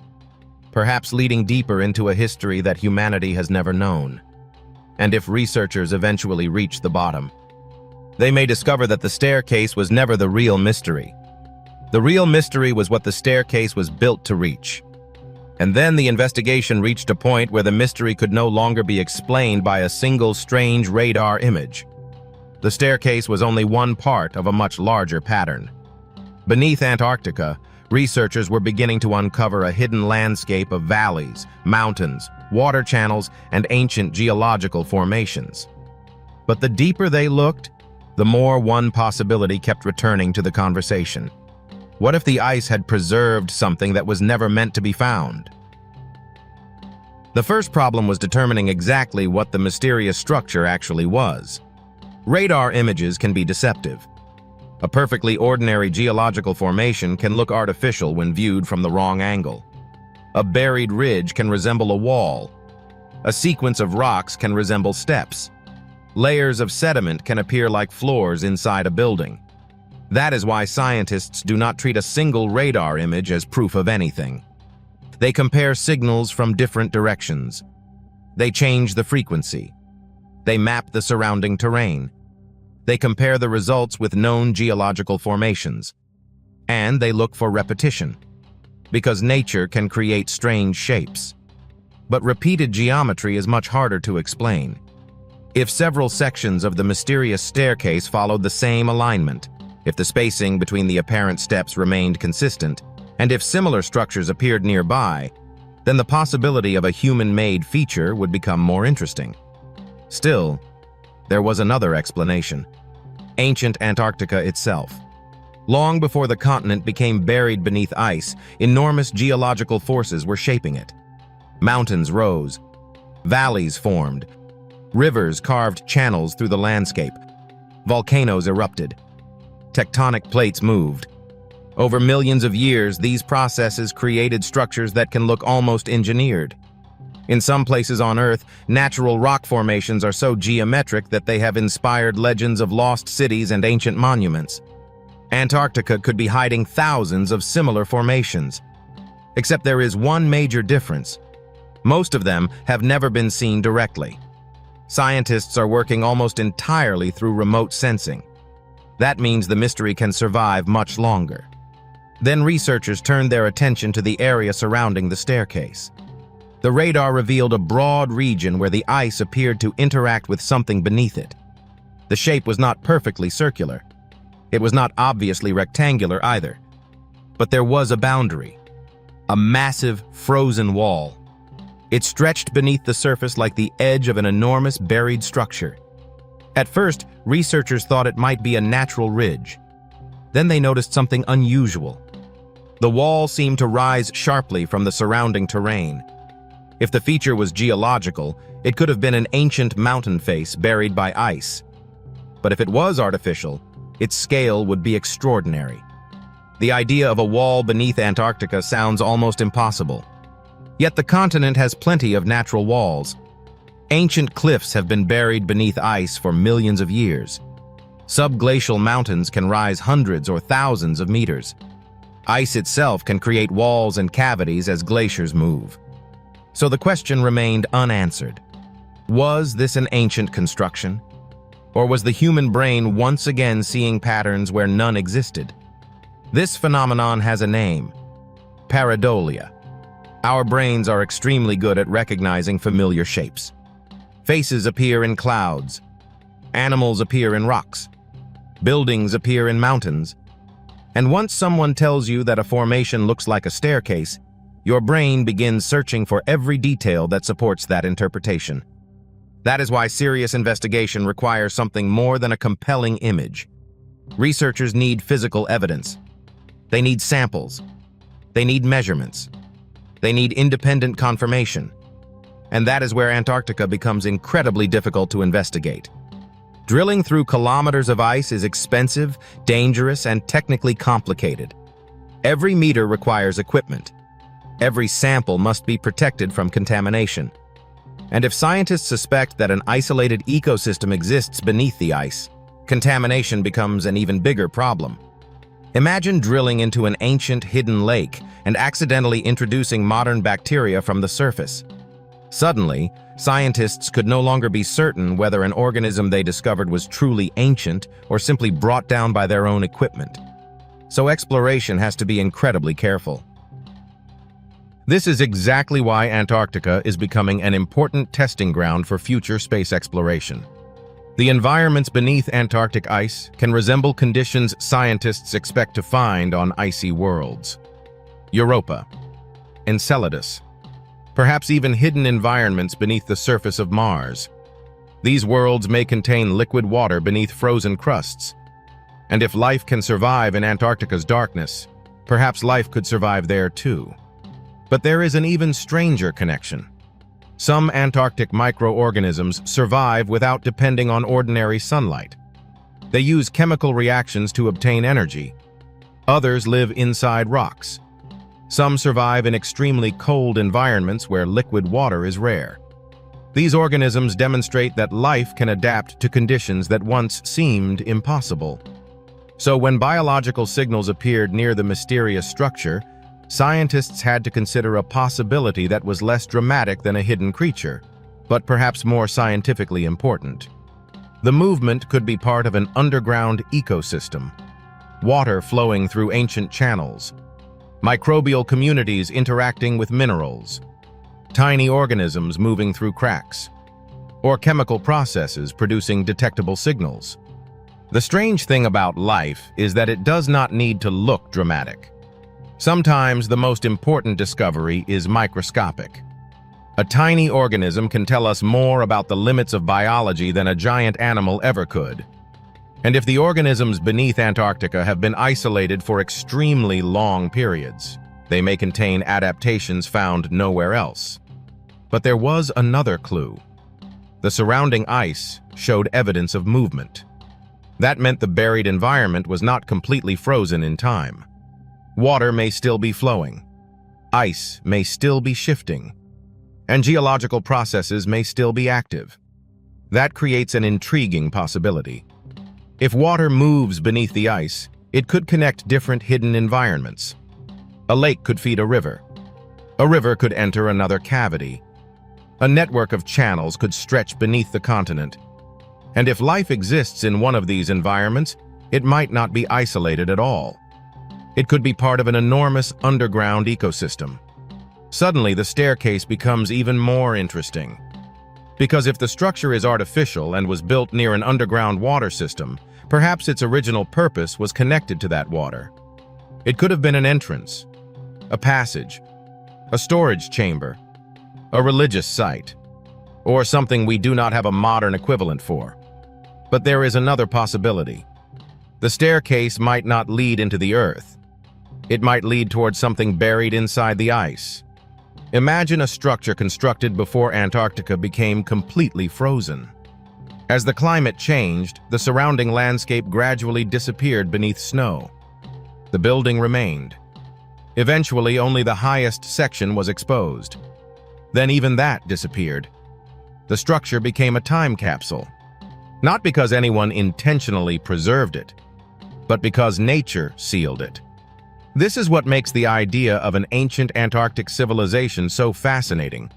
Perhaps leading deeper into a history that humanity has never known. And if researchers eventually reach the bottom, they may discover that the staircase was never the real mystery. The real mystery was what the staircase was built to reach. And then the investigation reached a point where the mystery could no longer be explained by a single strange radar image. The staircase was only one part of a much larger pattern. Beneath Antarctica, researchers were beginning to uncover a hidden landscape of valleys, mountains, water channels, and ancient geological formations. But the deeper they looked, the more one possibility kept returning to the conversation. What if the ice had preserved something that was never meant to be found? The first problem was determining exactly what the mysterious structure actually was. Radar images can be deceptive. A perfectly ordinary geological formation can look artificial when viewed from the wrong angle. A buried ridge can resemble a wall. A sequence of rocks can resemble steps. Layers of sediment can appear like floors inside a building. That is why scientists do not treat a single radar image as proof of anything. They compare signals from different directions. They change the frequency. They map the surrounding terrain. They compare the results with known geological formations. And they look for repetition, because nature can create strange shapes. But repeated geometry is much harder to explain. If several sections of the mysterious staircase followed the same alignment, if the spacing between the apparent steps remained consistent, and if similar structures appeared nearby, then the possibility of a human-made feature would become more interesting. Still, there was another explanation: ancient Antarctica itself. Long before the continent became buried beneath ice, enormous geological forces were shaping it. Mountains rose, valleys formed, rivers carved channels through the landscape, volcanoes erupted, tectonic plates moved. Over millions of years, these processes created structures that can look almost engineered. In some places on Earth, natural rock formations are so geometric that they have inspired legends of lost cities and ancient monuments. Antarctica could be hiding thousands of similar formations. Except there is one major difference. Most of them have never been seen directly. Scientists are working almost entirely through remote sensing. That means the mystery can survive much longer. Then researchers turned their attention to the area surrounding the staircase. The radar revealed a broad region where the ice appeared to interact with something beneath it. The shape was not perfectly circular. It was not obviously rectangular either. But there was a boundary. A massive, frozen wall. It stretched beneath the surface like the edge of an enormous buried structure. At first, researchers thought it might be a natural ridge. Then they noticed something unusual. The wall seemed to rise sharply from the surrounding terrain. If the feature was geological, it could have been an ancient mountain face buried by ice. But if it was artificial, its scale would be extraordinary. The idea of a wall beneath Antarctica sounds almost impossible. Yet the continent has plenty of natural walls. Ancient cliffs have been buried beneath ice for millions of years. Subglacial mountains can rise hundreds or thousands of meters. Ice itself can create walls and cavities as glaciers move. So the question remained unanswered. Was this an ancient construction? Or was the human brain once again seeing patterns where none existed? This phenomenon has a name: pareidolia. Our brains are extremely good at recognizing familiar shapes. Faces appear in clouds. Animals appear in rocks. Buildings appear in mountains. And once someone tells you that a formation looks like a staircase, your brain begins searching for every detail that supports that interpretation. That is why serious investigation requires something more than a compelling image. Researchers need physical evidence. They need samples. They need measurements. They need independent confirmation. And that is where Antarctica becomes incredibly difficult to investigate. Drilling through kilometers of ice is expensive, dangerous, and technically complicated. Every meter requires equipment. Every sample must be protected from contamination. And if scientists suspect that an isolated ecosystem exists beneath the ice, contamination becomes an even bigger problem. Imagine drilling into an ancient hidden lake and accidentally introducing modern bacteria from the surface. Suddenly, scientists could no longer be certain whether an organism they discovered was truly ancient or simply brought down by their own equipment. So exploration has to be incredibly careful. This is exactly why Antarctica is becoming an important testing ground for future space exploration. The environments beneath Antarctic ice can resemble conditions scientists expect to find on icy worlds. Europa, Enceladus, perhaps even hidden environments beneath the surface of Mars. These worlds may contain liquid water beneath frozen crusts. And if life can survive in Antarctica's darkness, perhaps life could survive there too. But there is an even stranger connection. Some Antarctic microorganisms survive without depending on ordinary sunlight. They use chemical reactions to obtain energy. Others live inside rocks. Some survive in extremely cold environments where liquid water is rare. These organisms demonstrate that life can adapt to conditions that once seemed impossible. So when biological signals appeared near the mysterious structure, scientists had to consider a possibility that was less dramatic than a hidden creature, but perhaps more scientifically important. The movement could be part of an underground ecosystem, water flowing through ancient channels, microbial communities interacting with minerals, tiny organisms moving through cracks, or chemical processes producing detectable signals. The strange thing about life is that it does not need to look dramatic. Sometimes the most important discovery is microscopic. A tiny organism can tell us more about the limits of biology than a giant animal ever could. And if the organisms beneath Antarctica have been isolated for extremely long periods, they may contain adaptations found nowhere else. But there was another clue. The surrounding ice showed evidence of movement. That meant the buried environment was not completely frozen in time. Water may still be flowing, ice may still be shifting, and geological processes may still be active. That creates an intriguing possibility. If water moves beneath the ice, it could connect different hidden environments. A lake could feed a river. A river could enter another cavity. A network of channels could stretch beneath the continent. And if life exists in one of these environments, it might not be isolated at all. It could be part of an enormous underground ecosystem. Suddenly, the staircase becomes even more interesting. Because if the structure is artificial and was built near an underground water system, perhaps its original purpose was connected to that water. It could have been an entrance, a passage, a storage chamber, a religious site, or something we do not have a modern equivalent for. But there is another possibility. The staircase might not lead into the earth. It might lead towards something buried inside the ice. Imagine a structure constructed before Antarctica became completely frozen. As the climate changed, the surrounding landscape gradually disappeared beneath snow. The building remained. Eventually, only the highest section was exposed. Then even that disappeared. The structure became a time capsule. Not because anyone intentionally preserved it, but because nature sealed it. This is what makes the idea of an ancient Antarctic civilization so fascinating.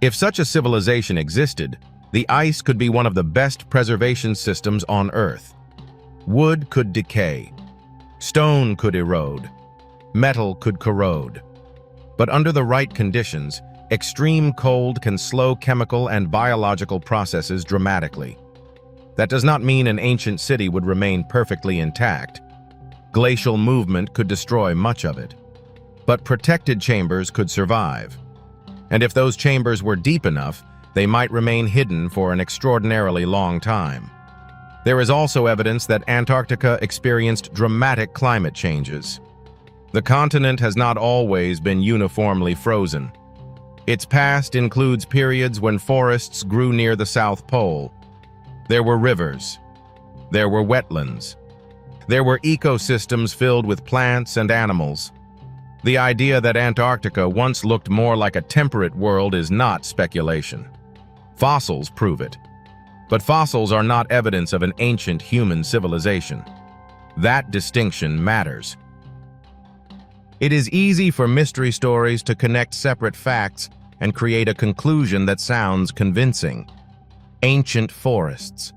If such a civilization existed, the ice could be one of the best preservation systems on Earth. Wood could decay. Stone could erode. Metal could corrode. But under the right conditions, extreme cold can slow chemical and biological processes dramatically. That does not mean an ancient city would remain perfectly intact. Glacial movement could destroy much of it. But protected chambers could survive. And if those chambers were deep enough, they might remain hidden for an extraordinarily long time. There is also evidence that Antarctica experienced dramatic climate changes. The continent has not always been uniformly frozen. Its past includes periods when forests grew near the South Pole, There were rivers. There were wetlands. There were ecosystems filled with plants and animals. The idea that Antarctica once looked more like a temperate world is not speculation. Fossils prove it. But fossils are not evidence of an ancient human civilization. That distinction matters. It is easy for mystery stories to connect separate facts and create a conclusion that sounds convincing. Ancient forests,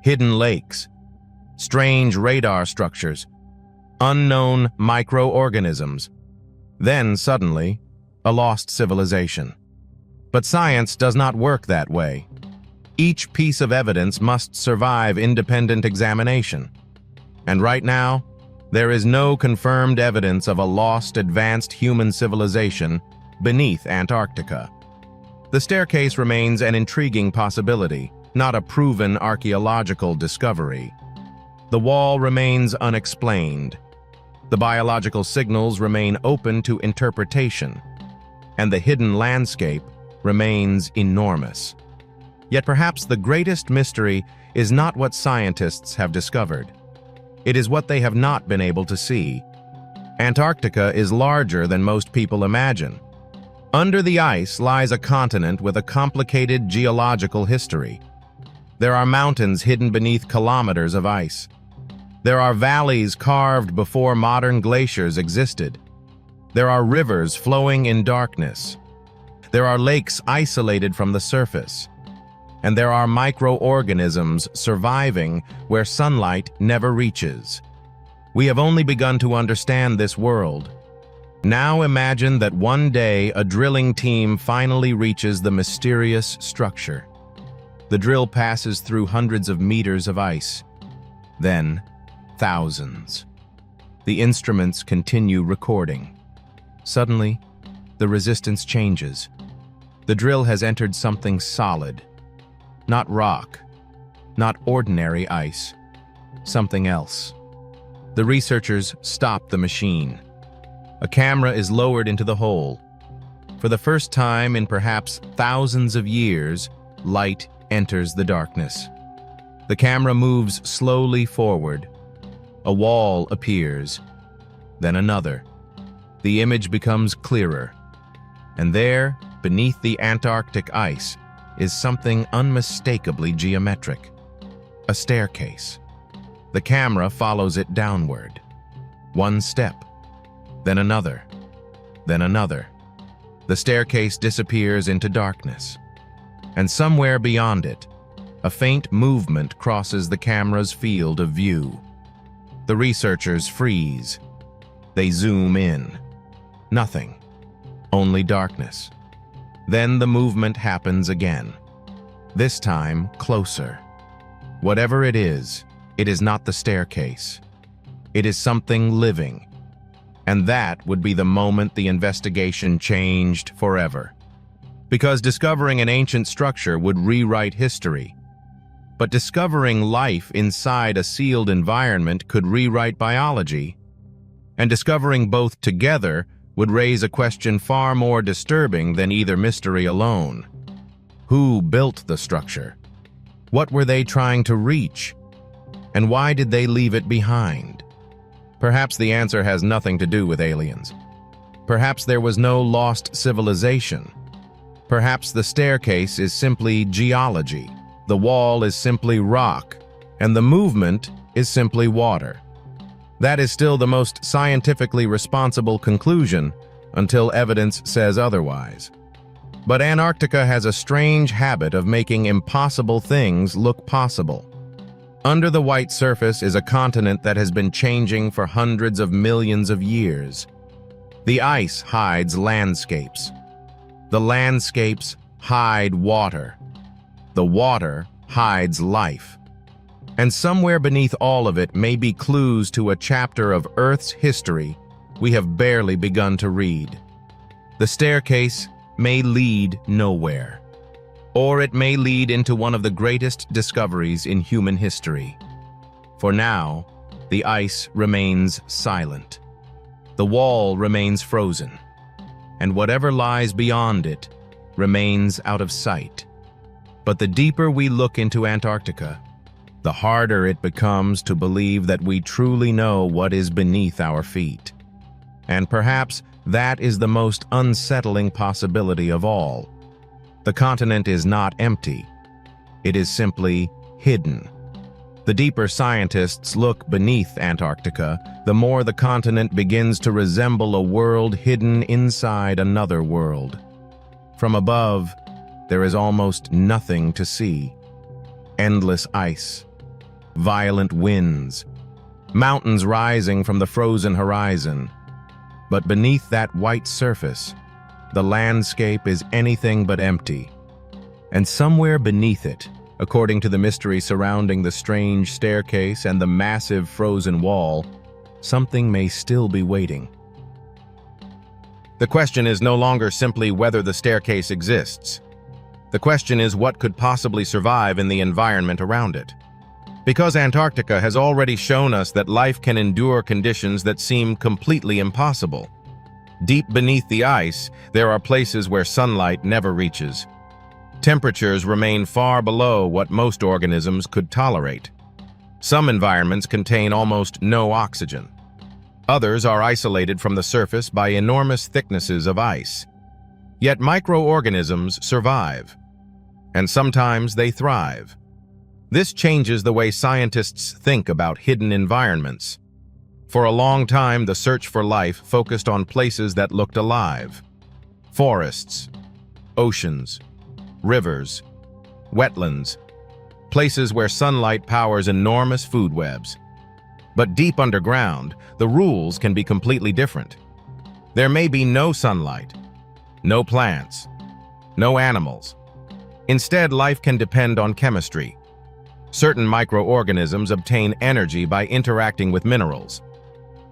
hidden lakes, strange radar structures, unknown microorganisms. Then, suddenly, a lost civilization. But science does not work that way. Each piece of evidence must survive independent examination. And right now, there is no confirmed evidence of a lost advanced human civilization beneath Antarctica. The staircase remains an intriguing possibility, not a proven archaeological discovery. The wall remains unexplained. The biological signals remain open to interpretation, and the hidden landscape remains enormous. Yet perhaps the greatest mystery is not what scientists have discovered. It is what they have not been able to see. Antarctica is larger than most people imagine. Under the ice lies a continent with a complicated geological history. There are mountains hidden beneath kilometers of ice. There are valleys carved before modern glaciers existed. There are rivers flowing in darkness. There are lakes isolated from the surface. And there are microorganisms surviving where sunlight never reaches. We have only begun to understand this world. Now imagine that one day a drilling team finally reaches the mysterious structure. The drill passes through hundreds of meters of ice. Then, thousands. The instruments continue recording. Suddenly, the resistance changes. The drill has entered something solid. Not rock, not ordinary ice, something else. The researchers stop the machine. A camera is lowered into the hole. For the first time in perhaps thousands of years, light enters the darkness. The camera moves slowly forward. A wall appears, then another. The image becomes clearer. And there, beneath the Antarctic ice, is something unmistakably geometric. A staircase. The camera follows it downward. One step, then another, then another. The staircase disappears into darkness. And somewhere beyond it, a faint movement crosses the camera's field of view. The researchers freeze. They zoom in. Nothing. Only darkness. Then the movement happens again. This time, closer. Whatever it is not the staircase. It is something living. And that would be the moment the investigation changed forever. Because discovering an ancient structure would rewrite history. But discovering life inside a sealed environment could rewrite biology. And discovering both together would raise a question far more disturbing than either mystery alone. Who built the structure? What were they trying to reach? And why did they leave it behind? Perhaps the answer has nothing to do with aliens. Perhaps there was no lost civilization. Perhaps the staircase is simply geology, the wall is simply rock, and the movement is simply water. That is still the most scientifically responsible conclusion until evidence says otherwise. But Antarctica has a strange habit of making impossible things look possible. Under the white surface is a continent that has been changing for hundreds of millions of years. The ice hides landscapes. The landscapes hide water. The water hides life. And somewhere beneath all of it may be clues to a chapter of Earth's history we have barely begun to read. The staircase may lead nowhere, or it may lead into one of the greatest discoveries in human history. For now, the ice remains silent. The wall remains frozen, and whatever lies beyond it remains out of sight. But the deeper we look into Antarctica, the harder it becomes to believe that we truly know what is beneath our feet. And perhaps that is the most unsettling possibility of all. The continent is not empty. It is simply hidden. The deeper scientists look beneath Antarctica, the more the continent begins to resemble a world hidden inside another world. From above, there is almost nothing to see. Endless ice, violent winds, mountains rising from the frozen horizon. But beneath that white surface, the landscape is anything but empty. And somewhere beneath it, according to the mystery surrounding the strange staircase and the massive frozen wall, something may still be waiting. The question is no longer simply whether the staircase exists. The question is what could possibly survive in the environment around it. Because Antarctica has already shown us that life can endure conditions that seem completely impossible. Deep beneath the ice, there are places where sunlight never reaches. Temperatures remain far below what most organisms could tolerate. Some environments contain almost no oxygen. Others are isolated from the surface by enormous thicknesses of ice. Yet microorganisms survive, and sometimes they thrive. This changes the way scientists think about hidden environments. For a long time, the search for life focused on places that looked alive. Forests, oceans, rivers, wetlands, places where sunlight powers enormous food webs. But deep underground, the rules can be completely different. There may be no sunlight, no plants, no animals. Instead, life can depend on chemistry. Certain microorganisms obtain energy by interacting with minerals.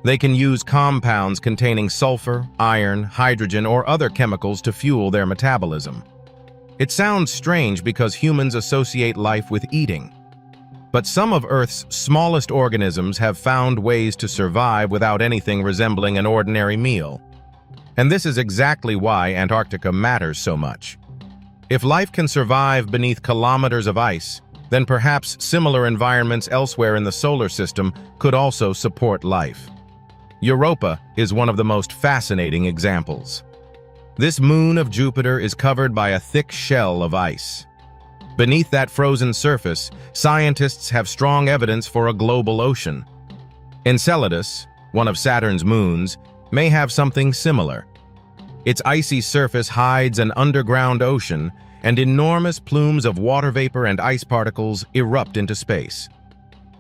They can use compounds containing sulfur, iron, hydrogen, or other chemicals to fuel their metabolism. It sounds strange because humans associate life with eating. But some of Earth's smallest organisms have found ways to survive without anything resembling an ordinary meal. And this is exactly why Antarctica matters so much. If life can survive beneath kilometers of ice, then perhaps similar environments elsewhere in the solar system could also support life. Europa is one of the most fascinating examples. This moon of Jupiter is covered by a thick shell of ice. Beneath that frozen surface, scientists have strong evidence for a global ocean. Enceladus, one of Saturn's moons, may have something similar. Its icy surface hides an underground ocean, and enormous plumes of water vapor and ice particles erupt into space.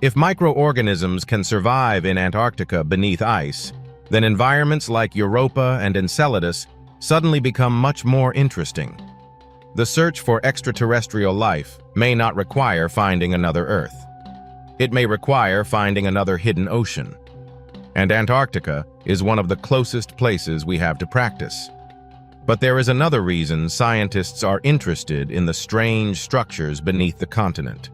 If microorganisms can survive in Antarctica beneath ice, then environments like Europa and Enceladus suddenly become much more interesting. The search for extraterrestrial life may not require finding another Earth. It may require finding another hidden ocean. And Antarctica is one of the closest places we have to practice. But there is another reason scientists are interested in the strange structures beneath the continent.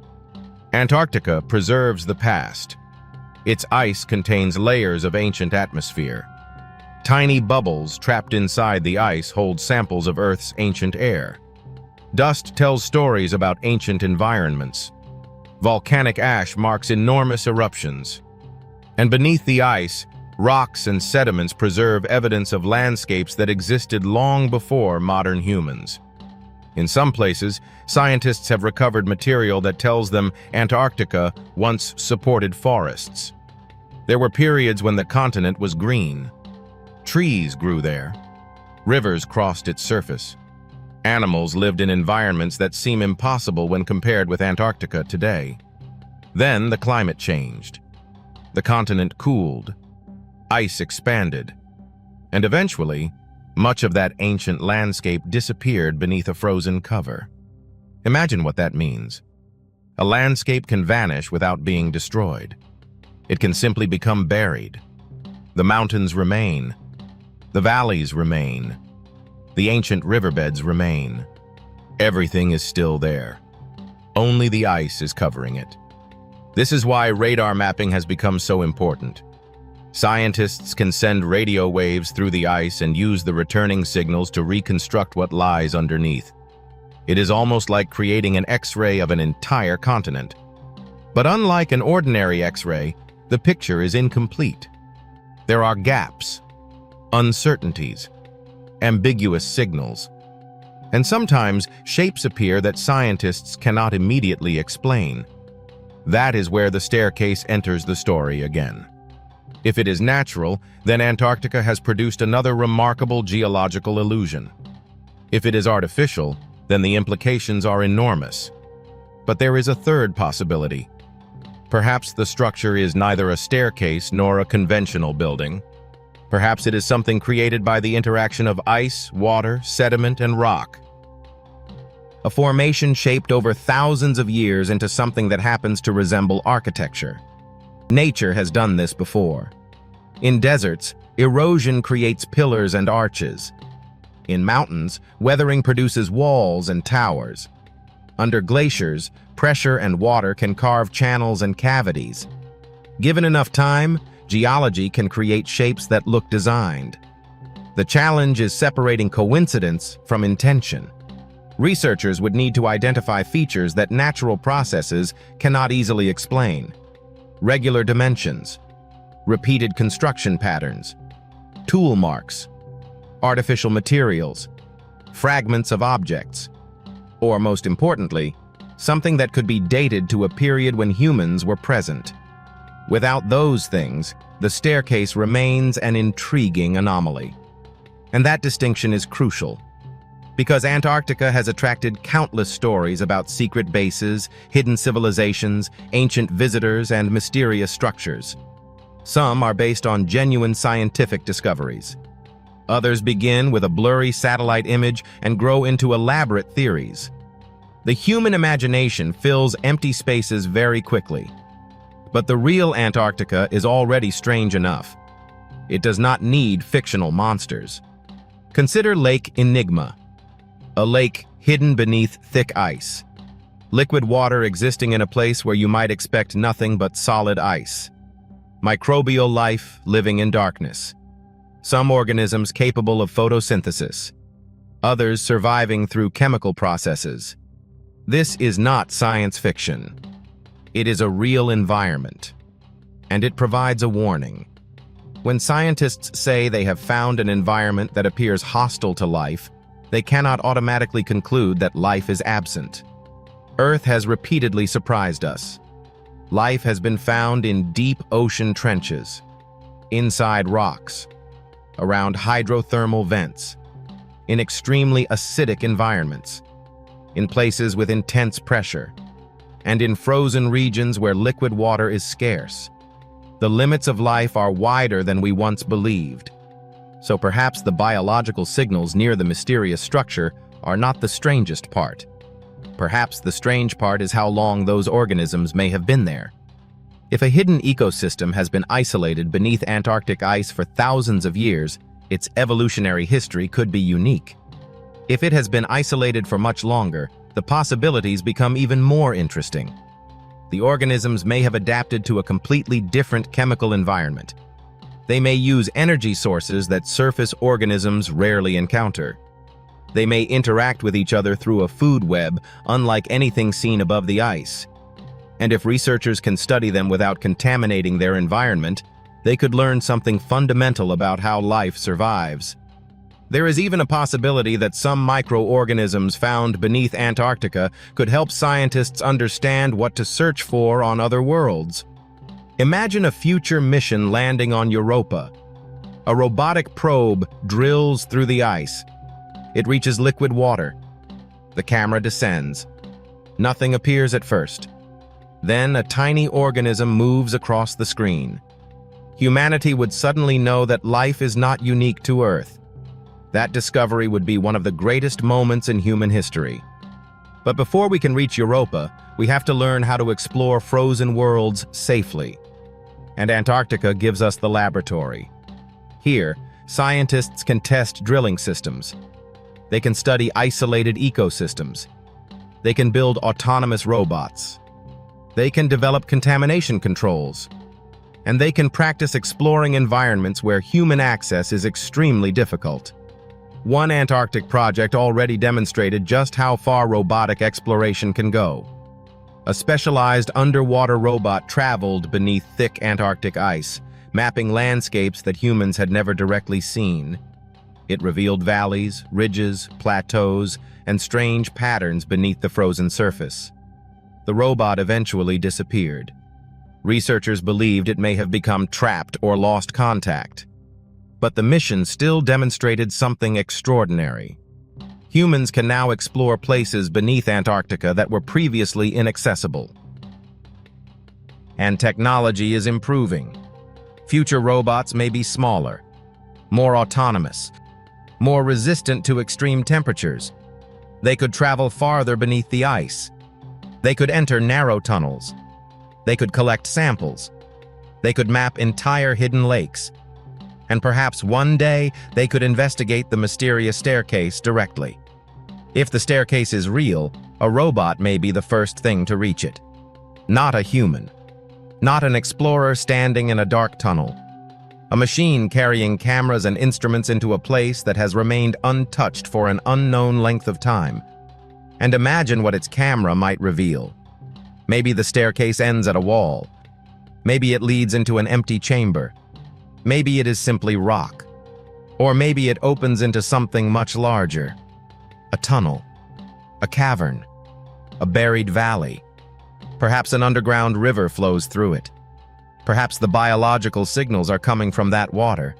Antarctica preserves the past. Its ice contains layers of ancient atmosphere. Tiny bubbles trapped inside the ice hold samples of Earth's ancient air. Dust tells stories about ancient environments. Volcanic ash marks enormous eruptions. And beneath the ice, rocks and sediments preserve evidence of landscapes that existed long before modern humans. In some places, scientists have recovered material that tells them Antarctica once supported forests. There were periods when the continent was green. Trees grew there. Rivers crossed its surface. Animals lived in environments that seem impossible when compared with Antarctica today. Then the climate changed. The continent cooled. Ice expanded. And eventually, much of that ancient landscape disappeared beneath a frozen cover. Imagine what that means. A landscape can vanish without being destroyed. It can simply become buried. The mountains remain. The valleys remain. The ancient riverbeds remain. Everything is still there. Only the ice is covering it. This is why radar mapping has become so important. Scientists can send radio waves through the ice and use the returning signals to reconstruct what lies underneath. It is almost like creating an X-ray of an entire continent. But unlike an ordinary X-ray, the picture is incomplete. There are gaps, uncertainties, ambiguous signals, and sometimes shapes appear that scientists cannot immediately explain. That is where the staircase enters the story again. If it is natural, then Antarctica has produced another remarkable geological illusion. If it is artificial, then the implications are enormous. But there is a third possibility. Perhaps the structure is neither a staircase nor a conventional building. Perhaps it is something created by the interaction of ice, water, sediment, and rock. A formation shaped over thousands of years into something that happens to resemble architecture. Nature has done this before. In deserts, erosion creates pillars and arches. In mountains, weathering produces walls and towers. Under glaciers, pressure and water can carve channels and cavities. Given enough time, geology can create shapes that look designed. The challenge is separating coincidence from intention. Researchers would need to identify features that natural processes cannot easily explain. Regular dimensions, repeated construction patterns, tool marks, artificial materials, fragments of objects, or most importantly, something that could be dated to a period when humans were present. Without those things, the staircase remains an intriguing anomaly. And that distinction is crucial, because Antarctica has attracted countless stories about secret bases, hidden civilizations, ancient visitors, and mysterious structures. Some are based on genuine scientific discoveries. Others begin with a blurry satellite image and grow into elaborate theories. The human imagination fills empty spaces very quickly. But the real Antarctica is already strange enough. It does not need fictional monsters. Consider Lake Enigma, a lake hidden beneath thick ice. Liquid water existing in a place where you might expect nothing but solid ice. Microbial life living in darkness. Some organisms capable of photosynthesis. Others surviving through chemical processes. This is not science fiction. It is a real environment. And it provides a warning. When scientists say they have found an environment that appears hostile to life, they cannot automatically conclude that life is absent. Earth has repeatedly surprised us. Life has been found in deep ocean trenches, inside rocks, around hydrothermal vents, in extremely acidic environments, in places with intense pressure, and in frozen regions where liquid water is scarce. The limits of life are wider than we once believed. So perhaps the biological signals near the mysterious structure are not the strangest part. Perhaps the strange part is how long those organisms may have been there. If a hidden ecosystem has been isolated beneath Antarctic ice for thousands of years, its evolutionary history could be unique. If it has been isolated for much longer, the possibilities become even more interesting. The organisms may have adapted to a completely different chemical environment. They may use energy sources that surface organisms rarely encounter. They may interact with each other through a food web unlike anything seen above the ice. And if researchers can study them without contaminating their environment, they could learn something fundamental about how life survives. There is even a possibility that some microorganisms found beneath Antarctica could help scientists understand what to search for on other worlds. Imagine a future mission landing on Europa. A robotic probe drills through the ice. It reaches liquid water. The camera descends. Nothing appears at first. Then a tiny organism moves across the screen. Humanity would suddenly know that life is not unique to Earth. That discovery would be one of the greatest moments in human history. But before we can reach Europa, we have to learn how to explore frozen worlds safely. And Antarctica gives us the laboratory. Here, scientists can test drilling systems. They can study isolated ecosystems. They can build autonomous robots. They can develop contamination controls. And they can practice exploring environments where human access is extremely difficult. One Antarctic project already demonstrated just how far robotic exploration can go. A specialized underwater robot traveled beneath thick Antarctic ice, mapping landscapes that humans had never directly seen. It revealed valleys, ridges, plateaus, and strange patterns beneath the frozen surface. The robot eventually disappeared. Researchers believed it may have become trapped or lost contact. But the mission still demonstrated something extraordinary. Humans can now explore places beneath Antarctica that were previously inaccessible. And technology is improving. Future robots may be smaller, more autonomous, more resistant to extreme temperatures. They could travel farther beneath the ice. They could enter narrow tunnels. They could collect samples. They could map entire hidden lakes. And perhaps one day they could investigate the mysterious staircase directly. If the staircase is real, a robot may be the first thing to reach it. Not a human. Not an explorer standing in a dark tunnel. A machine carrying cameras and instruments into a place that has remained untouched for an unknown length of time. And imagine what its camera might reveal. Maybe the staircase ends at a wall. Maybe it leads into an empty chamber. Maybe it is simply rock. Or maybe it opens into something much larger. A tunnel. A cavern. A buried valley. Perhaps an underground river flows through it. Perhaps the biological signals are coming from that water.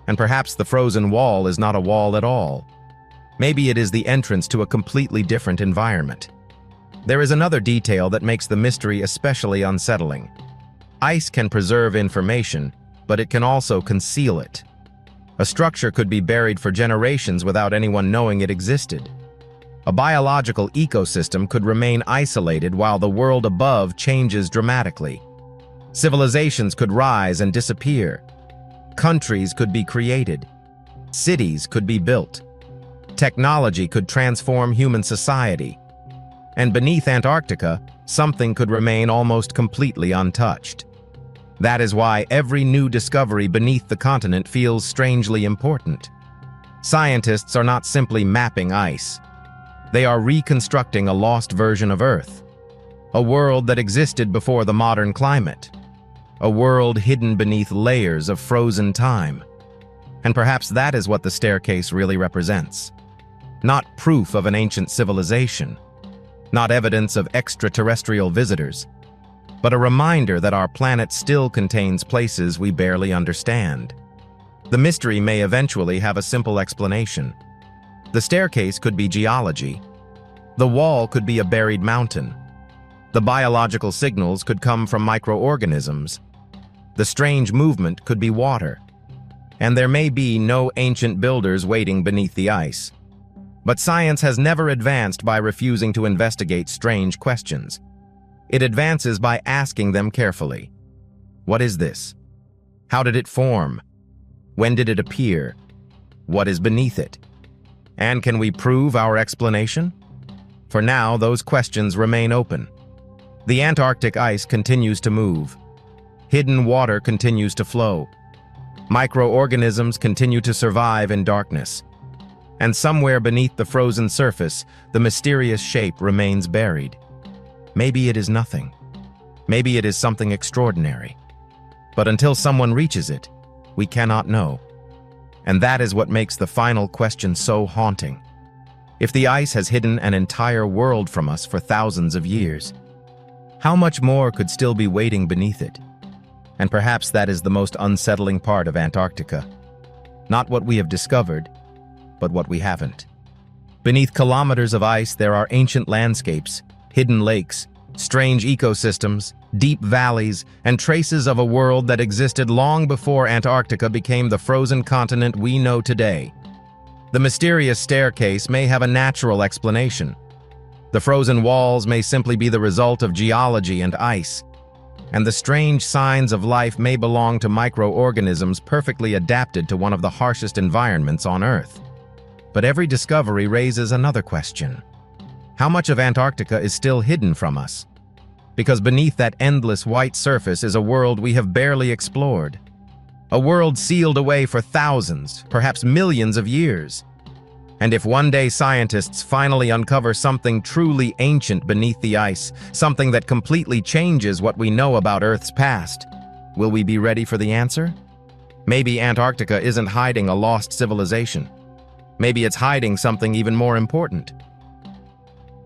And perhaps the frozen wall is not a wall at all. Maybe it is the entrance to a completely different environment. There is another detail that makes the mystery especially unsettling. Ice can preserve information, but it can also conceal it. A structure could be buried for generations without anyone knowing it existed. A biological ecosystem could remain isolated while the world above changes dramatically. Civilizations could rise and disappear. Countries could be created. Cities could be built. Technology could transform human society. And beneath Antarctica, something could remain almost completely untouched. That is why every new discovery beneath the continent feels strangely important. Scientists are not simply mapping ice. They are reconstructing a lost version of Earth. A world that existed before the modern climate. A world hidden beneath layers of frozen time. And perhaps that is what the staircase really represents. Not proof of an ancient civilization. Not evidence of extraterrestrial visitors. But a reminder that our planet still contains places we barely understand. The mystery may eventually have a simple explanation. The staircase could be geology. The wall could be a buried mountain. The biological signals could come from microorganisms. The strange movement could be water. And there may be no ancient builders waiting beneath the ice. But science has never advanced by refusing to investigate strange questions. It advances by asking them carefully. What is this? How did it form? When did it appear? What is beneath it? And can we prove our explanation? For now, those questions remain open. The Antarctic ice continues to move. Hidden water continues to flow. Microorganisms continue to survive in darkness. And somewhere beneath the frozen surface, the mysterious shape remains buried. Maybe it is nothing. Maybe it is something extraordinary. But until someone reaches it, we cannot know. And that is what makes the final question so haunting. If the ice has hidden an entire world from us for thousands of years, how much more could still be waiting beneath it? And perhaps that is the most unsettling part of Antarctica. Not what we have discovered, but what we haven't. Beneath kilometers of ice, there are ancient landscapes, hidden lakes, strange ecosystems, deep valleys, and traces of a world that existed long before Antarctica became the frozen continent we know today. The mysterious staircase may have a natural explanation. The frozen walls may simply be the result of geology and ice. And the strange signs of life may belong to microorganisms perfectly adapted to one of the harshest environments on Earth. But every discovery raises another question. How much of Antarctica is still hidden from us? Because beneath that endless white surface is a world we have barely explored. A world sealed away for thousands, perhaps millions of years. And if one day scientists finally uncover something truly ancient beneath the ice, something that completely changes what we know about Earth's past, will we be ready for the answer? Maybe Antarctica isn't hiding a lost civilization. Maybe it's hiding something even more important.